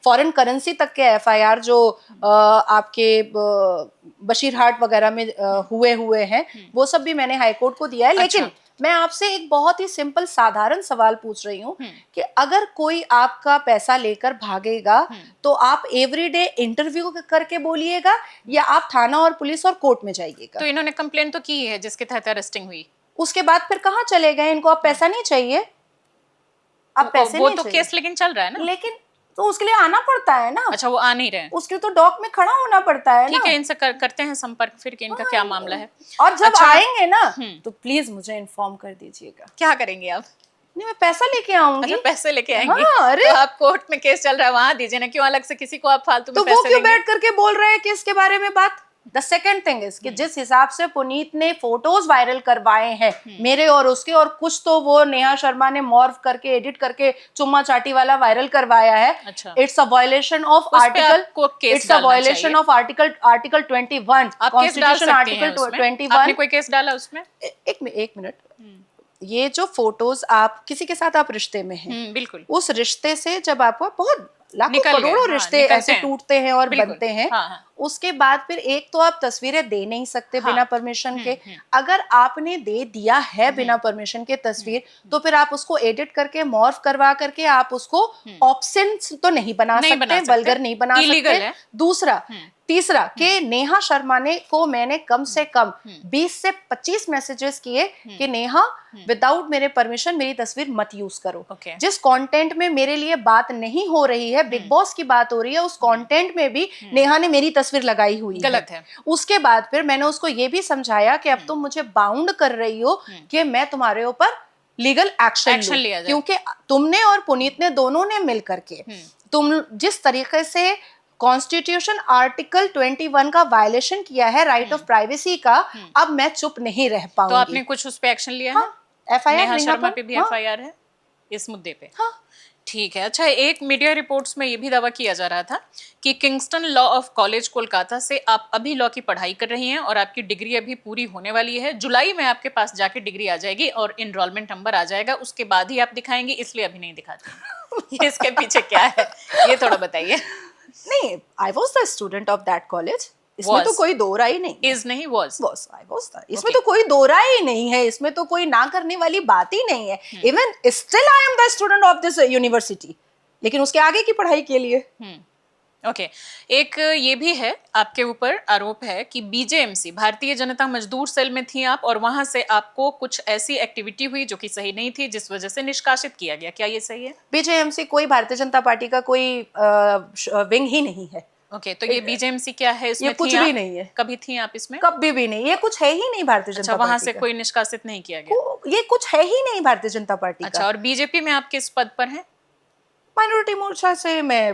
foreign currency तक के FIR जो आपके बशीरहाट वगैरह में हुए हैं, वो सब भी मैंने हाई कोर्ट को दिया है। लेकिन मैं आपसे एक बहुत ही सिंपल साधारण सवाल पूछ रही हूँ कि अगर कोई आपका पैसा लेकर भागेगा, तो आप एवरीडे इंटरव्यू करके बोलिएगा, या आप थाना और पुलिस और कोर्ट में जाइएगा? तो इन्होंने कंप्लेंट तो की है जिसके तहत अरेस्टिंग हुई, उसके बाद फिर कहाँ चले गए? इनको अब पैसा नहीं चाहिए, अब पैसे वो नहीं तो चाहिए। केस लेकिन चल रहा है ना, लेकिन तो उसके लिए आना पड़ता है ना। अच्छा, वो आ नहीं रहे हैं, उसके लिए तो डॉक में खड़ा होना पड़ता है। ठीक है, इनसे करते हैं संपर्क फिर कि इनका क्या मामला है। और जब आएंगे ना, तो प्लीज मुझे इन्फॉर्म कर दीजिएगा। क्या करेंगे आप? नहीं, मैं पैसा लेके आऊंगी। अच्छा, पैसे लेके आएंगे? हाँ, अरे तो आप कोर्ट में केस चल रहा है, वहां दीजिए ना, क्यों अलग से किसी को आप फालतू में तो पैसे वो क्यों देंगे? बैठ करके बोल रहे हैं कि इसके बारे में बात? द सेकेंड थिंग इज कि जिस हिसाब से पुनीत ने फोटोज वायरल करवाए हैं मेरे और उसके, और कुछ तो वो नेहा शर्मा ने मॉर्फ करके एडिट करके चुम्मा चाटी वाला वायरल करवाया है, it's a violation of article, it's a violation of article 21 constitution article 21। आपने कोई केस डाला उसमें? एक मिनट, ये जो फोटोज आप किसी के साथ आप रिश्ते में हैं, बिल्कुल, उस रिश्ते से जब आपको बहुत लाखों करोड़ों रिश्ते ऐसे टूटते हैं और बनते हैं, उसके बाद फिर एक तो आप तस्वीरें दे नहीं सकते बिना परमिशन के। अगर आपने दे दिया है बिना परमिशन के तस्वीर, तो फिर आप उसको एडिट करके मॉर्फ करवा करके आप उसको ऑप्शन तो नहीं बना सकते, वल्गर नहीं बना सकते। दूसरा, तीसरा कि नेहा शर्मा ने को मैंने कम से कम 20 से 25 मैसेजेस किए कि नेहा विदाउट मेरे परमिशन मेरी तस्वीर मत यूज करो। जिस कंटेंट में मेरे लिए बात नहीं हो रही है, बिग बॉस की बात हो रही है, उस कंटेंट में भी नेहा ने मेरी तस्वीर लगाई हुई गलत है। उसके बाद फिर मैंने उसको ये भी समझाया कि अब तुम मुझे बाउंड कर रही हो कि मैं तुम्हारे ऊपर लीगल एक्शन लूं, क्योंकि तुमने और पुनीत ने दोनों ने मिल करके तुम जिस तरीके से कॉन्स्टिट्यूशन आर्टिकल 21 का वायलेशन किया है, राइट ऑफ प्राइवेसी का, अब मैं चुप नहीं रह पाऊंगी। तो आपने कुछ उस पे एक्शन लिया है? एफआईआर नेहा शर्मा पे भी एफआईआर है इस मुद्दे पे? ठीक है। अच्छा, एक मीडिया रिपोर्ट्स में ये भी दावा किया जा रहा था कि Kingston law of college Kolkata से आप अभी लॉ की पढ़ाई कर रही हैं और आपकी डिग्री अभी पूरी होने वाली है। जुलाई में आपके पास जाके डिग्री आ जाएगी और एनरोलमेंट नंबर आ जाएगा, उसके बाद ही आप दिखाएंगे, इसलिए अभी नहीं दिखाते। इसके पीछे क्या है ये थोड़ा बताइए। नहीं, I was the student of that college, इसमें तो कोई दो राय नहीं। इज नहीं was I was था, इसमें तो कोई दो राय ही नहीं है, इसमें तो कोई ना करने वाली बात ही नहीं है। Even still I am the student of this university, लेकिन उसके आगे की पढ़ाई के लिए। ओके, एक ये भी है आपके ऊपर आरोप है कि बीजेएमसी भारतीय जनता मजदूर सेल में थी आप, और वहां से आपको कुछ ऐसी एक्टिविटी हुई जो कि सही नहीं थी, जिस वजह से निष्कासित किया गया। क्या ये सही है? बीजेएमसी कोई भारतीय जनता पार्टी का कोई विंग ही नहीं है। ओके, तो ये बीजेएमसी क्या है? इसमें ये कुछ भी नहीं है। कभी थी आप इसमें? कभी भी नहीं, ये कुछ है ही नहीं भारतीय जनता पार्टी। वहां से कोई निष्कासित नहीं किया गया? ये कुछ है ही नहीं भारतीय जनता पार्टी का। अच्छा, और बीजेपी में आप किस पद पर हैं? माइनॉरिटी मोर्चा से मैं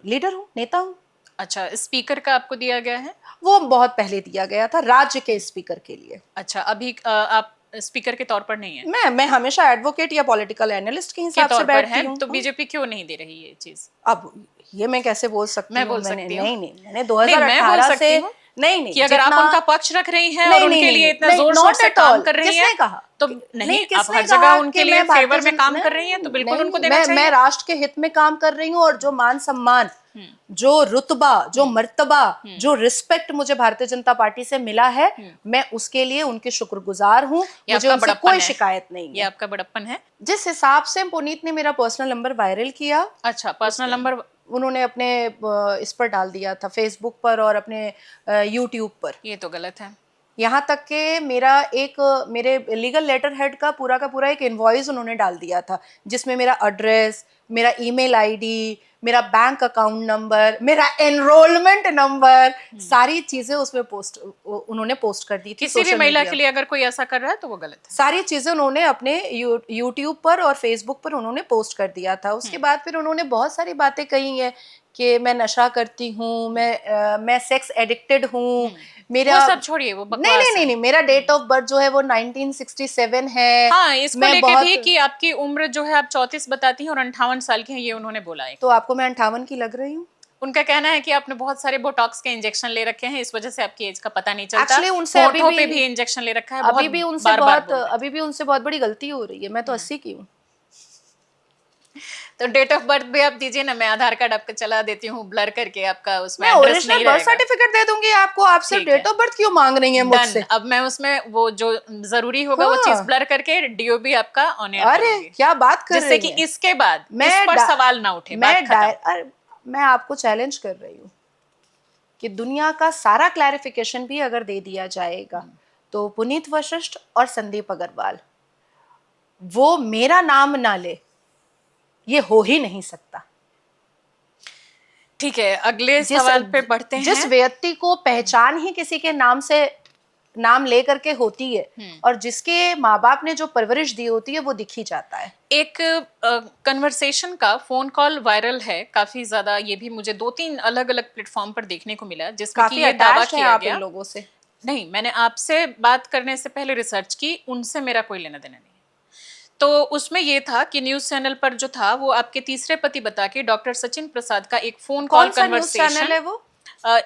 लीडर हूँ, नेता हूँ। अच्छा, स्पीकर का आपको दिया गया है? वो बहुत पहले दिया गया था, राज्य के स्पीकर के लिए। अच्छा, अभी आप स्पीकर के तौर पर नहीं है? मैं हमेशा एडवोकेट या पॉलिटिकल एनालिस्ट के हिसाब से बैठती हूँ। तो बीजेपी क्यों नहीं दे रही ये चीज? अब ये मैं कैसे बोल सकती हूँ? मैं बोल सकती हूँ। नहीं, मैंने 2018 से नहीं कि अगर आप उनका पक्ष रख रही हैं और उनके लिए इतना जोर शोर से काम कर रही हैं, कहा तो नहीं, आप हर जगह उनके लिए फेवर में काम कर रही हैं, तो बिल्कुल उनको देना चाहिए। मैं राष्ट्र के हित में काम कर रही हूँ, और जो मान सम्मान, जो रुतबा, जो मर्तबा, जो रिस्पेक्ट मुझे भारतीय जनता पार्टी से मिला है, मैं उसके लिए उनकी शुक्रगुजार हूँ। मुझे उनसे कोई शिकायत नहीं है। ये आपका बड़प्पन है। जिस हिसाब से पुनीत ने मेरा पर्सनल नंबर वायरल किया, अच्छा, पर्सनल नंबर उन्होंने अपने इस पर डाल दिया था, फेसबुक पर और अपने यूट्यूब पर, ये तो गलत है। यहाँ तक के मेरे लीगल लेटर हेड का पूरा एक इनवॉइस उन्होंने डाल दिया था, जिसमें मेरा एड्रेस, मेरा ईमेल आईडी, मेरा बैंक अकाउंट नंबर, मेरा एनरोलमेंट नंबर, सारी चीजें उसमें उन्होंने पोस्ट कर दी थी। किसी भी महिला के लिए अगर कोई ऐसा कर रहा है तो वो गलत है। सारी चीजें उन्होंने अपने यूट्यूब पर और फेसबुक पर उन्होंने पोस्ट कर दिया था। उसके बाद फिर उन्होंने बहुत सारी बातें कही है कि मैं नशा करती हूँ, मैं सेक्स एडिक्टेड हूँ, मेरा वो सब छोड़िए, वो बकवास नहीं, मेरा डेट ऑफ बर्थ जो है वो 1967 है। हाँ, इसको लेके भी कि आपकी उम्र जो है आप 34 बताती हैं और 58 साल की हैं, ये उन्होंने बोला है। तो आपको मैं 58 की लग रही हूँ? उनका कहना है कि आपने बहुत सारे बोटॉक्स के इंजेक्शन ले रखे हैं, इस वजह से आपकी एज का पता नहीं चलता। एक्चुअली उनसे होठों पे भी इंजेक्शन ले रखा है, अभी भी उनसे बहुत बड़ी गलती हो रही है। मैं तो 80 की हूँ। तो डेट ऑफ बर्थ भी आप दीजिए ना, मैं आधार कार्ड आपका चला देती हूँ ब्लर करके, आपका उसमें मैं ओरिजिनल बर्थ सर्टिफिकेट दे दूंगी आपको। आप सिर्फ डेट ऑफ बर्थ क्यों मांग रही हैं मुझसे? अब मैं उसमें वो जो जरूरी होगा वो चीज ब्लर करके डीओबी आपका ऑन एयर। अरे क्या बात कर रही हैं? जिससे कि इसके बाद इस पर सवाल ना उठे। मैं आपको चैलेंज कर रही हूँ कि दुनिया का सारा क्लैरिफिकेशन भी अगर दे दिया जाएगा तो पुनीत वशिष्ठ और संदीप अग्रवाल वो मेरा नाम ना ले, ये हो ही नहीं सकता। ठीक है, अगले सवाल पे बढ़ते हैं। जिस व्यक्ति को पहचान ही किसी के नाम से नाम ले करके होती है और जिसके माँ बाप ने जो परवरिश दी होती है वो दिख ही जाता है। एक कन्वर्सेशन का फोन कॉल वायरल है काफी ज्यादा, ये भी मुझे 2-3 अलग अलग प्लेटफॉर्म पर देखने को मिला, जिसमें कि ये दावा किया आप गया इन लोगों से। नहीं, मैंने आपसे बात करने से पहले रिसर्च की, उनसे मेरा कोई लेना देना नहीं। तो उसमें ये था कि न्यूज चैनल पर जो था वो आपके तीसरे पति बता के डॉक्टर सचिन प्रसाद का एक फोन कॉल कन्वर्सेशन चैनल है वो?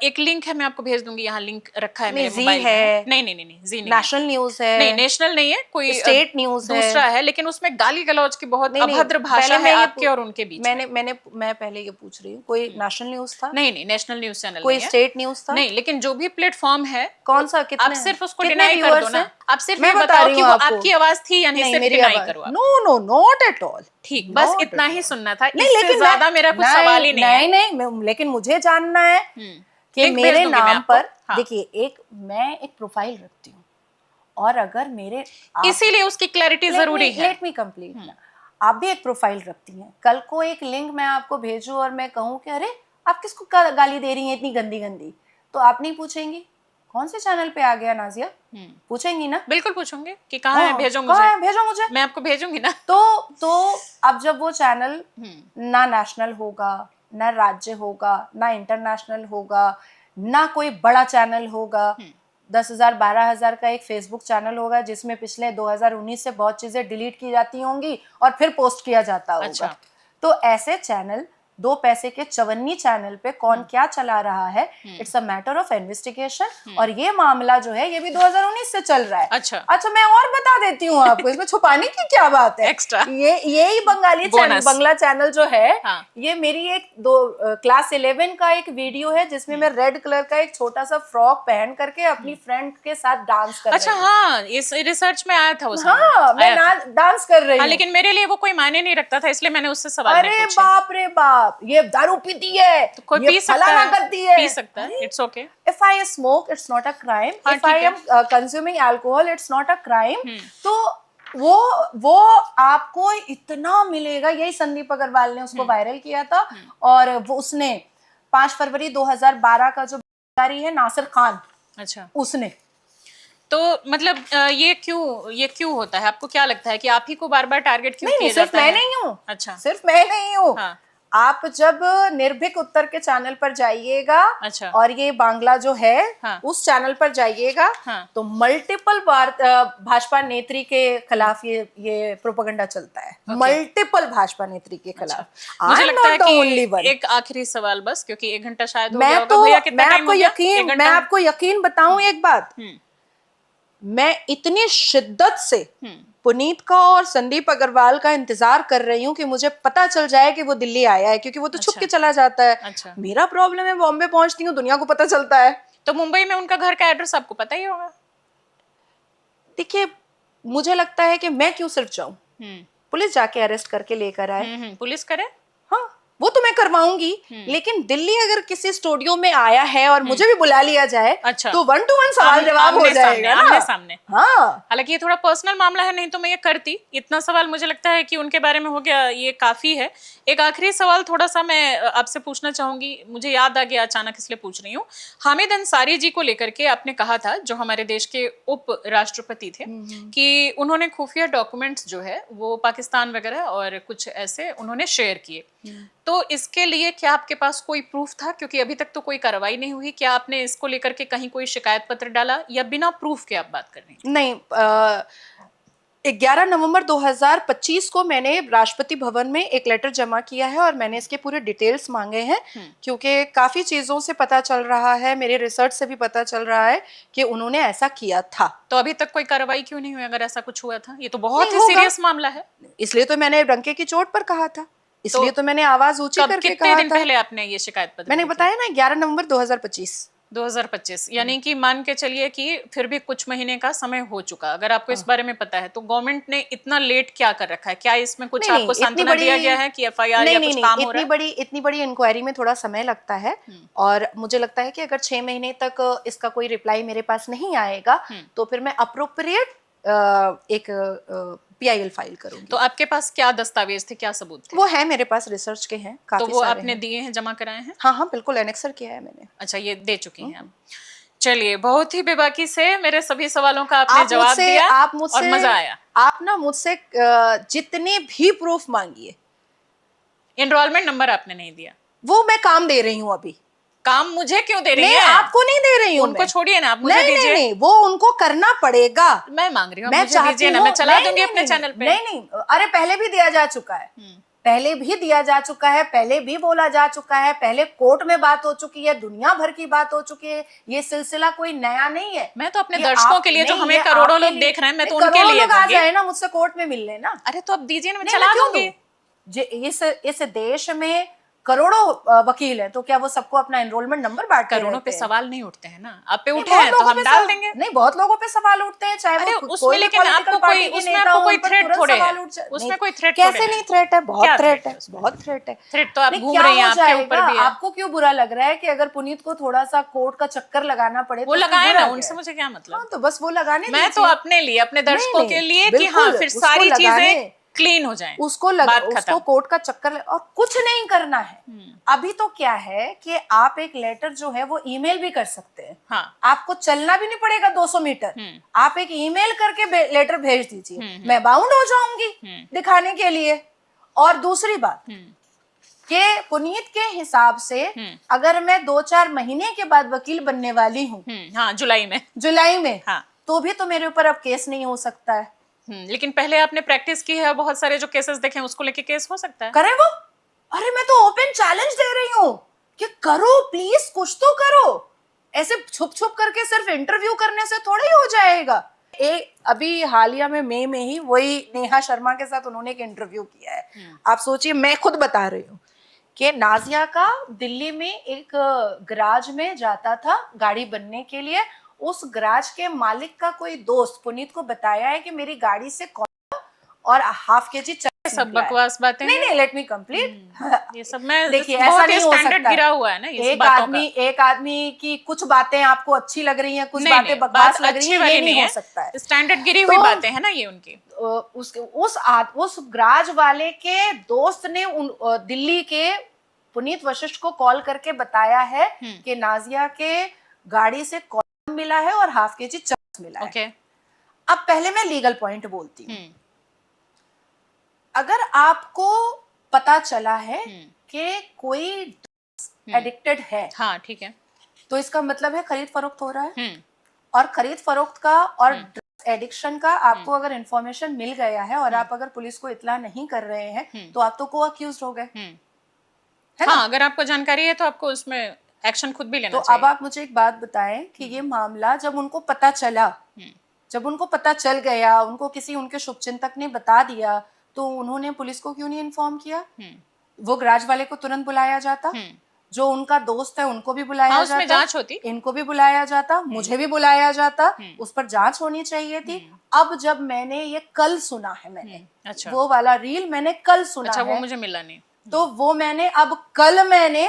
एक लिंक है, मैं आपको भेज दूंगी, यहाँ लिंक रखा है मेरे जी मोबाइल है। में। नहीं, जी नहीं, नेशनल न्यूज है। नहीं, नेशनल नहीं है, कोई स्टेट न्यूज है, दूसरा है, लेकिन उसमें गाली गलौज की बहुत अभद्र भाषा है आपके और उनके बीच। मैं पहले ये पूछ रही हूँ, कोई नेशनल न्यूज था? नहीं, नेशनल न्यूज चैनल कोई स्टेट न्यूज था? नहीं, लेकिन जो भी प्लेटफॉर्म है, कौन सा, कितने, आप सिर्फ उसको डिनाई कर दो ना। आप सिर्फ ये बता बताओ रही कि हूँ वो आपको। आपकी आवाज थी या नहीं, सिर्फ डिनाई करो। No, not at all. ठीक, बस इतना ही सुनना था, इससे ज्यादा मेरा कुछ सवाल ही नहीं है। नहीं, लेकिन मुझे जानना है कि मेरे नाम पर, देखिए, मैं एक प्रोफाइल रखती हूँ और अगर मेरे, इसीलिए उसकी क्लैरिटी जरूरी है। Late me complete. आप भी एक प्रोफाइल रखती हैं, कल को एक लिंक मैं आपको भेजूं और मैं कहूँ कि अरे आप किसको गाली दे रही हैं इतनी गंदी गंदी, तो आप नहीं पूछेंगी कौन से चैनल पे आ गया नाजिया? पूछेंगी ना? बिल्कुल पूछूंगे कि कहाँ है, भेजो मुझे। मैं आपको भेजूंगी ना। तो अब जब वो चैनल ना नेशनल होगा, ना राज्य होगा, ना इंटरनेशनल होगा, ना कोई बड़ा चैनल होगा, 10,000 12,000 का एक फेसबुक चैनल होगा जिसमें पिछले 2019 से बहुत चीजें डिलीट की जाती होंगी और फिर पोस्ट किया जाता होगा। अच्छा। तो ऐसे चैनल, 2 पैसे के चवन्नी चैनल पे कौन क्या चला रहा है, it's a matter of investigation. और ये मामला जो है ये भी 2019 से चल रहा है। अच्छा, मैं और बता देती हूँ आपको, इसमें छुपाने की क्या बात है? एक्स्ट्रा यही बंगाली चैनल, बंगला चैनल जो है, ये मेरी एक क्लास 11 का एक वीडियो है जिसमें मैं रेड कलर का एक छोटा सा फ्रॉक पहन करके अपनी फ्रेंड के साथ डांस कर रही हूँ। अच्छा, हाँ, इस रिसर्च में आया था उसमें। हाँ, मैं डांस कर रही हूँ। लेकिन मेरे लिए वो कोई मायने नहीं रखता था, इसलिए मैंने उससे सवाल नहीं पूछे। अरे बाप रे बाप, ये दारू पीती है, तो कोई ये पी सकता फलाना है, करती है, पी सकता है, it's okay. If I smoke, it's not a crime. If I am consuming alcohol, it's not a crime. तो वो आपको इतना मिलेगा, यही संदीप अग्रवाल ने उसको वायरल किया था और वो उसने 5 फरवरी 2012 का जो जारी है नासिर खान, अच्छा, उसने, तो मतलब ये क्यों होता है? आपको क्या लगता है कि आप ही को बार बार टारगेट क्यों किया जाता है? मैं नहीं हूँ। अच्छा, सिर्फ मैं नहीं हूँ। आप जब निर्भीक उत्तर के चैनल पर जाइएगा, अच्छा, और ये बांग्ला जो है उस चैनल पर जाइएगा, तो मल्टीपल बार भाजपा नेत्री के खिलाफ ये प्रोपेगेंडा चलता है। मल्टीपल भाजपा नेत्री के खिलाफ। मुझे लगता है कि एक आखिरी सवाल बस, क्योंकि 1 घंटा शायद हो गया होगा। भैया कितना टाइम हो गया? मैं आपको यकीन बताऊं एक बात, मैं इतनी शिद्दत से पुनीत का और संदीप अग्रवाल का इंतजार कर रही हूँ कि मुझे पता चल जाए कि वो दिल्ली आया है, क्योंकि वो तो छुप के चला जाता है। अच्छा। मेरा प्रॉब्लम है, बॉम्बे पहुंचती हूँ, दुनिया को पता चलता है। तो मुंबई में उनका घर का एड्रेस आपको पता ही होगा। देखिए, मुझे लगता है कि मैं क्यों सिर्फ जाऊं, पुलिस जाके अरेस्ट करके लेकर आए। पुलिस करे, हाँ, वो तो मैं करवाऊंगी, लेकिन दिल्ली अगर किसी स्टूडियो में आया है और मुझे भी बुला लिया जाए, अच्छा, तो 1 to 1 सवाल जवाब हो जाएगा ना। सामने। हाँ, हालांकि ये थोड़ा पर्सनल मामला है, नहीं तो मैं ये करती। इतना सवाल मुझे लगता है कि उनके बारे में हो गया, ये काफी है। एक आखिरी सवाल थोड़ा सा मैं आपसे पूछना चाहूंगी, मुझे याद आ गया अचानक, इसलिए पूछ रही हूँ। हामिद अंसारी जी को लेकर के आपने कहा था, जो हमारे देश के उप राष्ट्रपति थे, कि उन्होंने खुफिया डॉक्यूमेंट्स जो है वो पाकिस्तान वगैरह और कुछ ऐसे उन्होंने शेयर किए। तो इसके लिए क्या आपके पास कोई प्रूफ था? क्योंकि अभी तक तो कोई कार्रवाई नहीं हुई। क्या आपने इसको लेकर के कहीं कोई शिकायत पत्र डाला, या बिना प्रूफ के आप बात कर रही हैं? नहीं, 11 नवंबर 2025 को मैंने राष्ट्रपति भवन में एक लेटर जमा किया है और मैंने इसके पूरे डिटेल्स मांगे हैं, क्योंकि काफी चीजों से पता चल रहा है, मेरे रिसर्च से भी पता चल रहा है कि उन्होंने ऐसा किया था। तो अभी तक कोई कार्रवाई क्यों नहीं हुई? अगर ऐसा कुछ हुआ था, ये तो बहुत ही सीरियस मामला है। इसलिए तो मैंने डंके की चोट पर कहा था, इसलिए तो मैंने आवाज ऊंची करके कहा था। कितने दिन पहले आपने ये शिकायत पत्र? मैंने बताया ना, 11 नवंबर 2025। यानी कि मान के चलिए कि फिर भी कुछ महीने का समय हो चुका। अगर आपको इस बारे में पता है, तो गवर्नमेंट ने इतना लेट क्या कर रखा है? क्या इसमें कुछ आपको सांत्वना दिया गया है कि एफआईआर या कुछ काम हो रहा है? इतनी बड़ी इंक्वायरी में थोड़ा समय लगता है, और मुझे लगता है कि अगर 6 महीने तक इसका कोई रिप्लाई मेरे पास नहीं आएगा, तो फिर मैं अप्रोप्रिएट एक PIL फाइल करूंगी। तो आपके पास क्या दस्तावेज थे, क्या सबूत थे? वो है मेरे पास, रिसर्च के हैं काफी। तो वो आपने दिए हैं, जमा कराए हैं? हाँ, बिल्कुल, एनेक्सर किया है मैंने। अच्छा, ये दे चुकी हैं आप। चलिए, बहुत ही बेबाकी से मेरे सभी सवालों का आपने जवाब दिया आप मुझसे और मजा आया। आप ना मुझसे जितने भी प्रूफ मांगिए। एनरोलमेंट नंबर आपने नहीं दिया, वो मैं काम दे रही हूँ अभी। काम मुझे क्यों दे रही नहीं, है? आपको नहीं दे रही हूँ। उनको छोड़िए ना, आप मुझे नहीं, दीजिए। नहीं, वो उनको करना पड़ेगा। मैं मांग रही हूँ, मैं मुझे दीजिए ना, मैं चला दूंगी अपने चैनल पे। नहीं, अरे पहले भी दिया जा चुका है, पहले भी दिया जा चुका है, पहले भी बोला जा चुका है, पहले कोर्ट में बात हो चुकी है, दुनिया भर की बात हो चुकी है। ये सिलसिला कोई नया नहीं है। मैं तो अपने दर्शकों के लिए, जो हमें करोड़ों लोग देख रहे हैं, मैं तो उनके लिए आ जाए ना मुझसे कोर्ट में मिलने ना। अरे तो अब दीजिए ना, मैं चला दूंगी। इस देश में करोड़ों वकील हैं, तो क्या वो सबको अपना एनरोलमेंट नंबर बांटते करोड़ों पे सवाल नहीं उठते हैं ना, आप पे हैं? उठे हैं तो हम डाल देंगे। नहीं, बहुत लोगों पे सवाल उठते हैं, चाहे वो उसमें, लेकिन आपको कोई, उसमें आपको कोई थ्रेट थोड़े है, उसमें कोई थ्रेट कैसे नहीं थ्रेट है? बहुत थ्रेट है, बहुत थ्रेट है। थ्रेट तो आप घूम रही हैं, आपके ऊपर भी है। आपको क्यों बुरा लग रहा है कि अगर पुनीत को थोड़ा सा कोर्ट का चक्कर लगाना पड़े? वो लगाए ना, उनसे मुझे क्या मतलब? तो बस वो लगाने, मैं तो अपने लिए, अपने दर्शकों के लिए कि हाँ, फिर सारी चीजें क्लीन हो जाएं, उसको कोर्ट का चक्कर और कुछ नहीं करना है। अभी तो क्या है कि आप एक लेटर जो है वो ईमेल भी कर सकते हैं। हाँ। आपको चलना भी नहीं पड़ेगा 200 मीटर, आप एक ईमेल करके लेटर भेज दीजिए, मैं बाउंड हो जाऊंगी दिखाने के लिए। और दूसरी बात कि पुनीत के हिसाब से अगर मैं 2-4 महीने के बाद वकील बनने वाली हूँ, हाँ, जुलाई में, हाँ, तो भी तो मेरे ऊपर अब केस नहीं हो सकता है। लेकिन पहले आपने प्रैक्टिस की है, बहुत सारे जो केसेस देखे हैं, उसको लेके केस हो सकता है। करे वो? अरे मैं तो ओपन चैलेंज दे रही हूँ कि करो प्लीज, कुछ तो करो। ऐसे छुप छुप करके सिर्फ इंटरव्यू करने से थोड़ा ही हो जाएगा। अभी हालिया में मई में ही वही नेहा शर्मा के साथ उन्होंने एक इंटरव्यू किया है। आप सोचिए, मैं खुद बता रही हूँ कि नाजिया का दिल्ली में एक गराज में जाता था गाड़ी बनने के लिए। उस गराज के मालिक का कोई दोस्त पुनीत को बताया है कि मेरी गाड़ी से और ½ kg सब बकवास बातें। नहीं, लेट मी कंप्लीट। ये सब मैं देखिए, ऐसा नहीं हो सकता। गिरा हुआ है ना ये एक आदमी की कुछ बातें आपको अच्छी लग रही हैं, कुछ बातें बकवास लग रही हैं, ये नहीं हो सकता है। स्टैंडर्ड गिरी हुई बातें हैं ना ये उनकी। उस गराज वाले के दोस्त ने दिल्ली के पुनीत वशिष्ठ को कॉल करके बताया है कि नाजिया के गाड़ी से कॉलम मिला है और ½ kg चरस मिला है। अब पहले मैं लीगल पॉइंट बोलती हूँ। अगर आपको पता चला है कि कोई एडिक्टेड है, हाँ ठीक है, तो इसका मतलब है खरीद फरोख्त हो रहा है। और खरीद फरोख्त का और एडिक्शन का आपको अगर इंफॉर्मेशन मिल गया है और आप अगर पुलिस को इत्ला नहीं कर रहे हैं, तो आप तो को अक्यूज्ड हो गए। हाँ, अगर आपको जानकारी है तो आपको उसमें एक्शन खुद भी लेना चाहिए। तो अब आप मुझे एक बात बताएं कि ये मामला जब उनको पता चला, जब उनको पता चल गया, उनको किसी उनके शुभचिंतक ने बता दिया, तो उन्होंने पुलिस को क्यों नहीं इन्फॉर्म किया? वो गराज वाले को तुरंत बुलाया जाता, जो उनका दोस्त है उनको भी बुलाया जाता, जांच होती, इनको भी बुलाया जाता, मुझे भी बुलाया जाता, उस पर जांच होनी चाहिए थी। अब जब मैंने ये कल सुना है, मैंने वो वाला रील मैंने कल सुना है, वो मुझे मिला नहीं, तो वो मैंने अब कल मैंने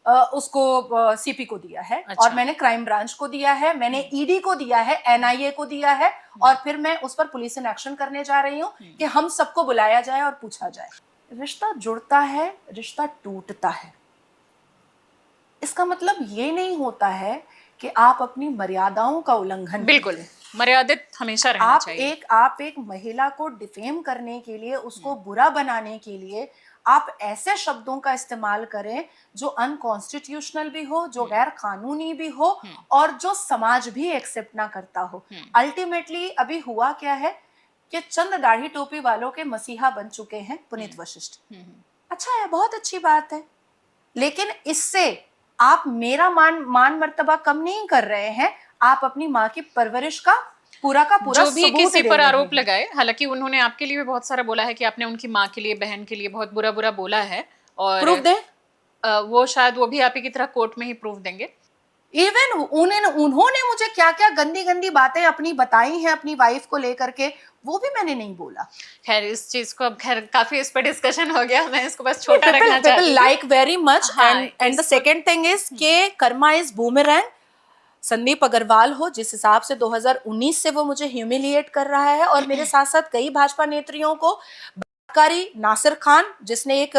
उसको सीपी को दिया है। और मैंने क्राइम ब्रांच को दिया है, मैंने ईडी को दिया है, एनआईए को दिया है, और फिर मैं उस पर पुलिस इन एक्शन करने जा रही हूँ कि हम सबको बुलाया जाए और पूछा जाए। रिश्ता जुड़ता है, रिश्ता टूटता है। इसका मतलब ये नहीं होता है कि आप अपनी मर्यादाओं का उल्लंघन, बिल्कुल मर्यादित हमेशा रहना चाहिए। आप एक महिला को डिफेम करने के लिए, उसको बुरा बनाने के लिए आप ऐसे शब्दों का इस्तेमाल करें जो अनकॉन्स्टिट्यूशनल भी हो, जो गैर कानूनी भी हो, और जो समाज भी एक्सेप्ट ना करता हो। अल्टीमेटली अभी हुआ क्या है कि चंद दाढ़ी टोपी वालों के मसीहा बन चुके हैं पुनीत वशिष्ठ। अच्छा है, बहुत अच्छी बात है, लेकिन इससे आप मेरा मान मर्तबा कम नहीं कर रहे हैं। आप अपनी माँ की परवरिश का पूरा जो भी किसी पर आरोप लगाए, हालांकि उन्होंने आपके लिए भी बहुत सारा बोला है कि आपने उनकी माँ के लिए, बहन के लिए बहुत बुरा बुरा बोला है, और प्रूफ दे, वो शायद वो भी आप ही की तरह कोर्ट में ही प्रूफ देंगे। इवन उन्होंने मुझे क्या क्या गंदी गंदी बातें अपनी बताई हैं अपनी वाइफ को लेकर के, वो भी मैंने नहीं बोला। खैर, इस चीज को अब खैर काफी इस पे डिस्कशन हो गया, मैं इसको बस छोटा रखना चाहती हूं। Like very much. And the second thing is के कर्मा इज बूमरैंग। संदीप अग्रवाल हो, जिस हिसाब से 2019 से वो मुझे ह्यूमिलिएट कर रहा है, और मेरे साथ साथ कई भाजपा नेत्रियों को, बलात्कारी नासिर खान जिसने एक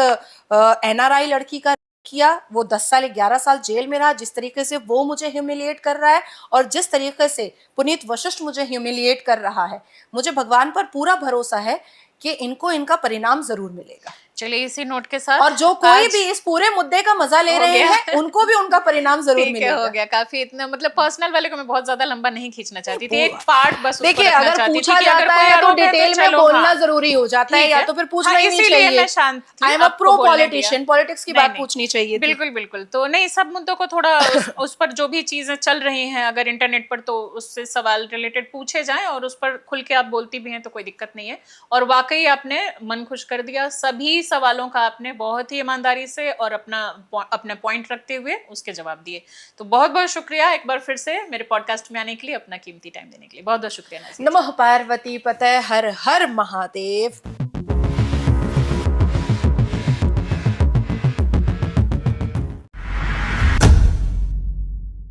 एनआरआई लड़की का किया, वो 10 साल 11 साल जेल में रहा, जिस तरीके से वो मुझे ह्यूमिलिएट कर रहा है और जिस तरीके से पुनीत वशिष्ठ मुझे ह्यूमिलिएट कर रहा है, मुझे भगवान पर पूरा भरोसा है कि इनको इनका परिणाम जरूर मिलेगा। चलिए इसी नोट के साथ, और जो कोई भी इस पूरे मुद्दे का मजा ले रहे हैं उनको भी उनका परिणाम जरूर मिलेगा। हो गया काफी, इतना मतलब पर्सनल वाले को मैं बहुत ज्यादा लंबा नहीं खींचना चाहती थी, एक पार्ट बस देखिए अगर पूछा जाता है तो डिटेल में बोलना जरूरी हो जाता है, या तो फिर पूछना ही नहीं चाहिए। I am a pro politician, politics की बात पूछनी चाहिए। बिल्कुल बिल्कुल, तो नहीं सब मुद्दों को थोड़ा उस पर जो भी चीजें चल रही हैं अगर इंटरनेट पर, तो उससे सवाल रिलेटेड पूछे जाएं और उस पर खुल के आप बोलती भी हैं तो कोई दिक्कत नहीं है। और वाकई आपने मन खुश कर दिया, सभी सवालों का आपने बहुत ही ईमानदारी से और अपना पॉइंट रखते हुए उसके जवाब दिए। तो बहुत बहुत शुक्रिया एक बार फिर से मेरे पॉडकास्ट में आने के लिए, अपना कीमती टाइम देने के लिए बहुत बहुत शुक्रिया। नमः पार्वती पतये हर हर महादेव।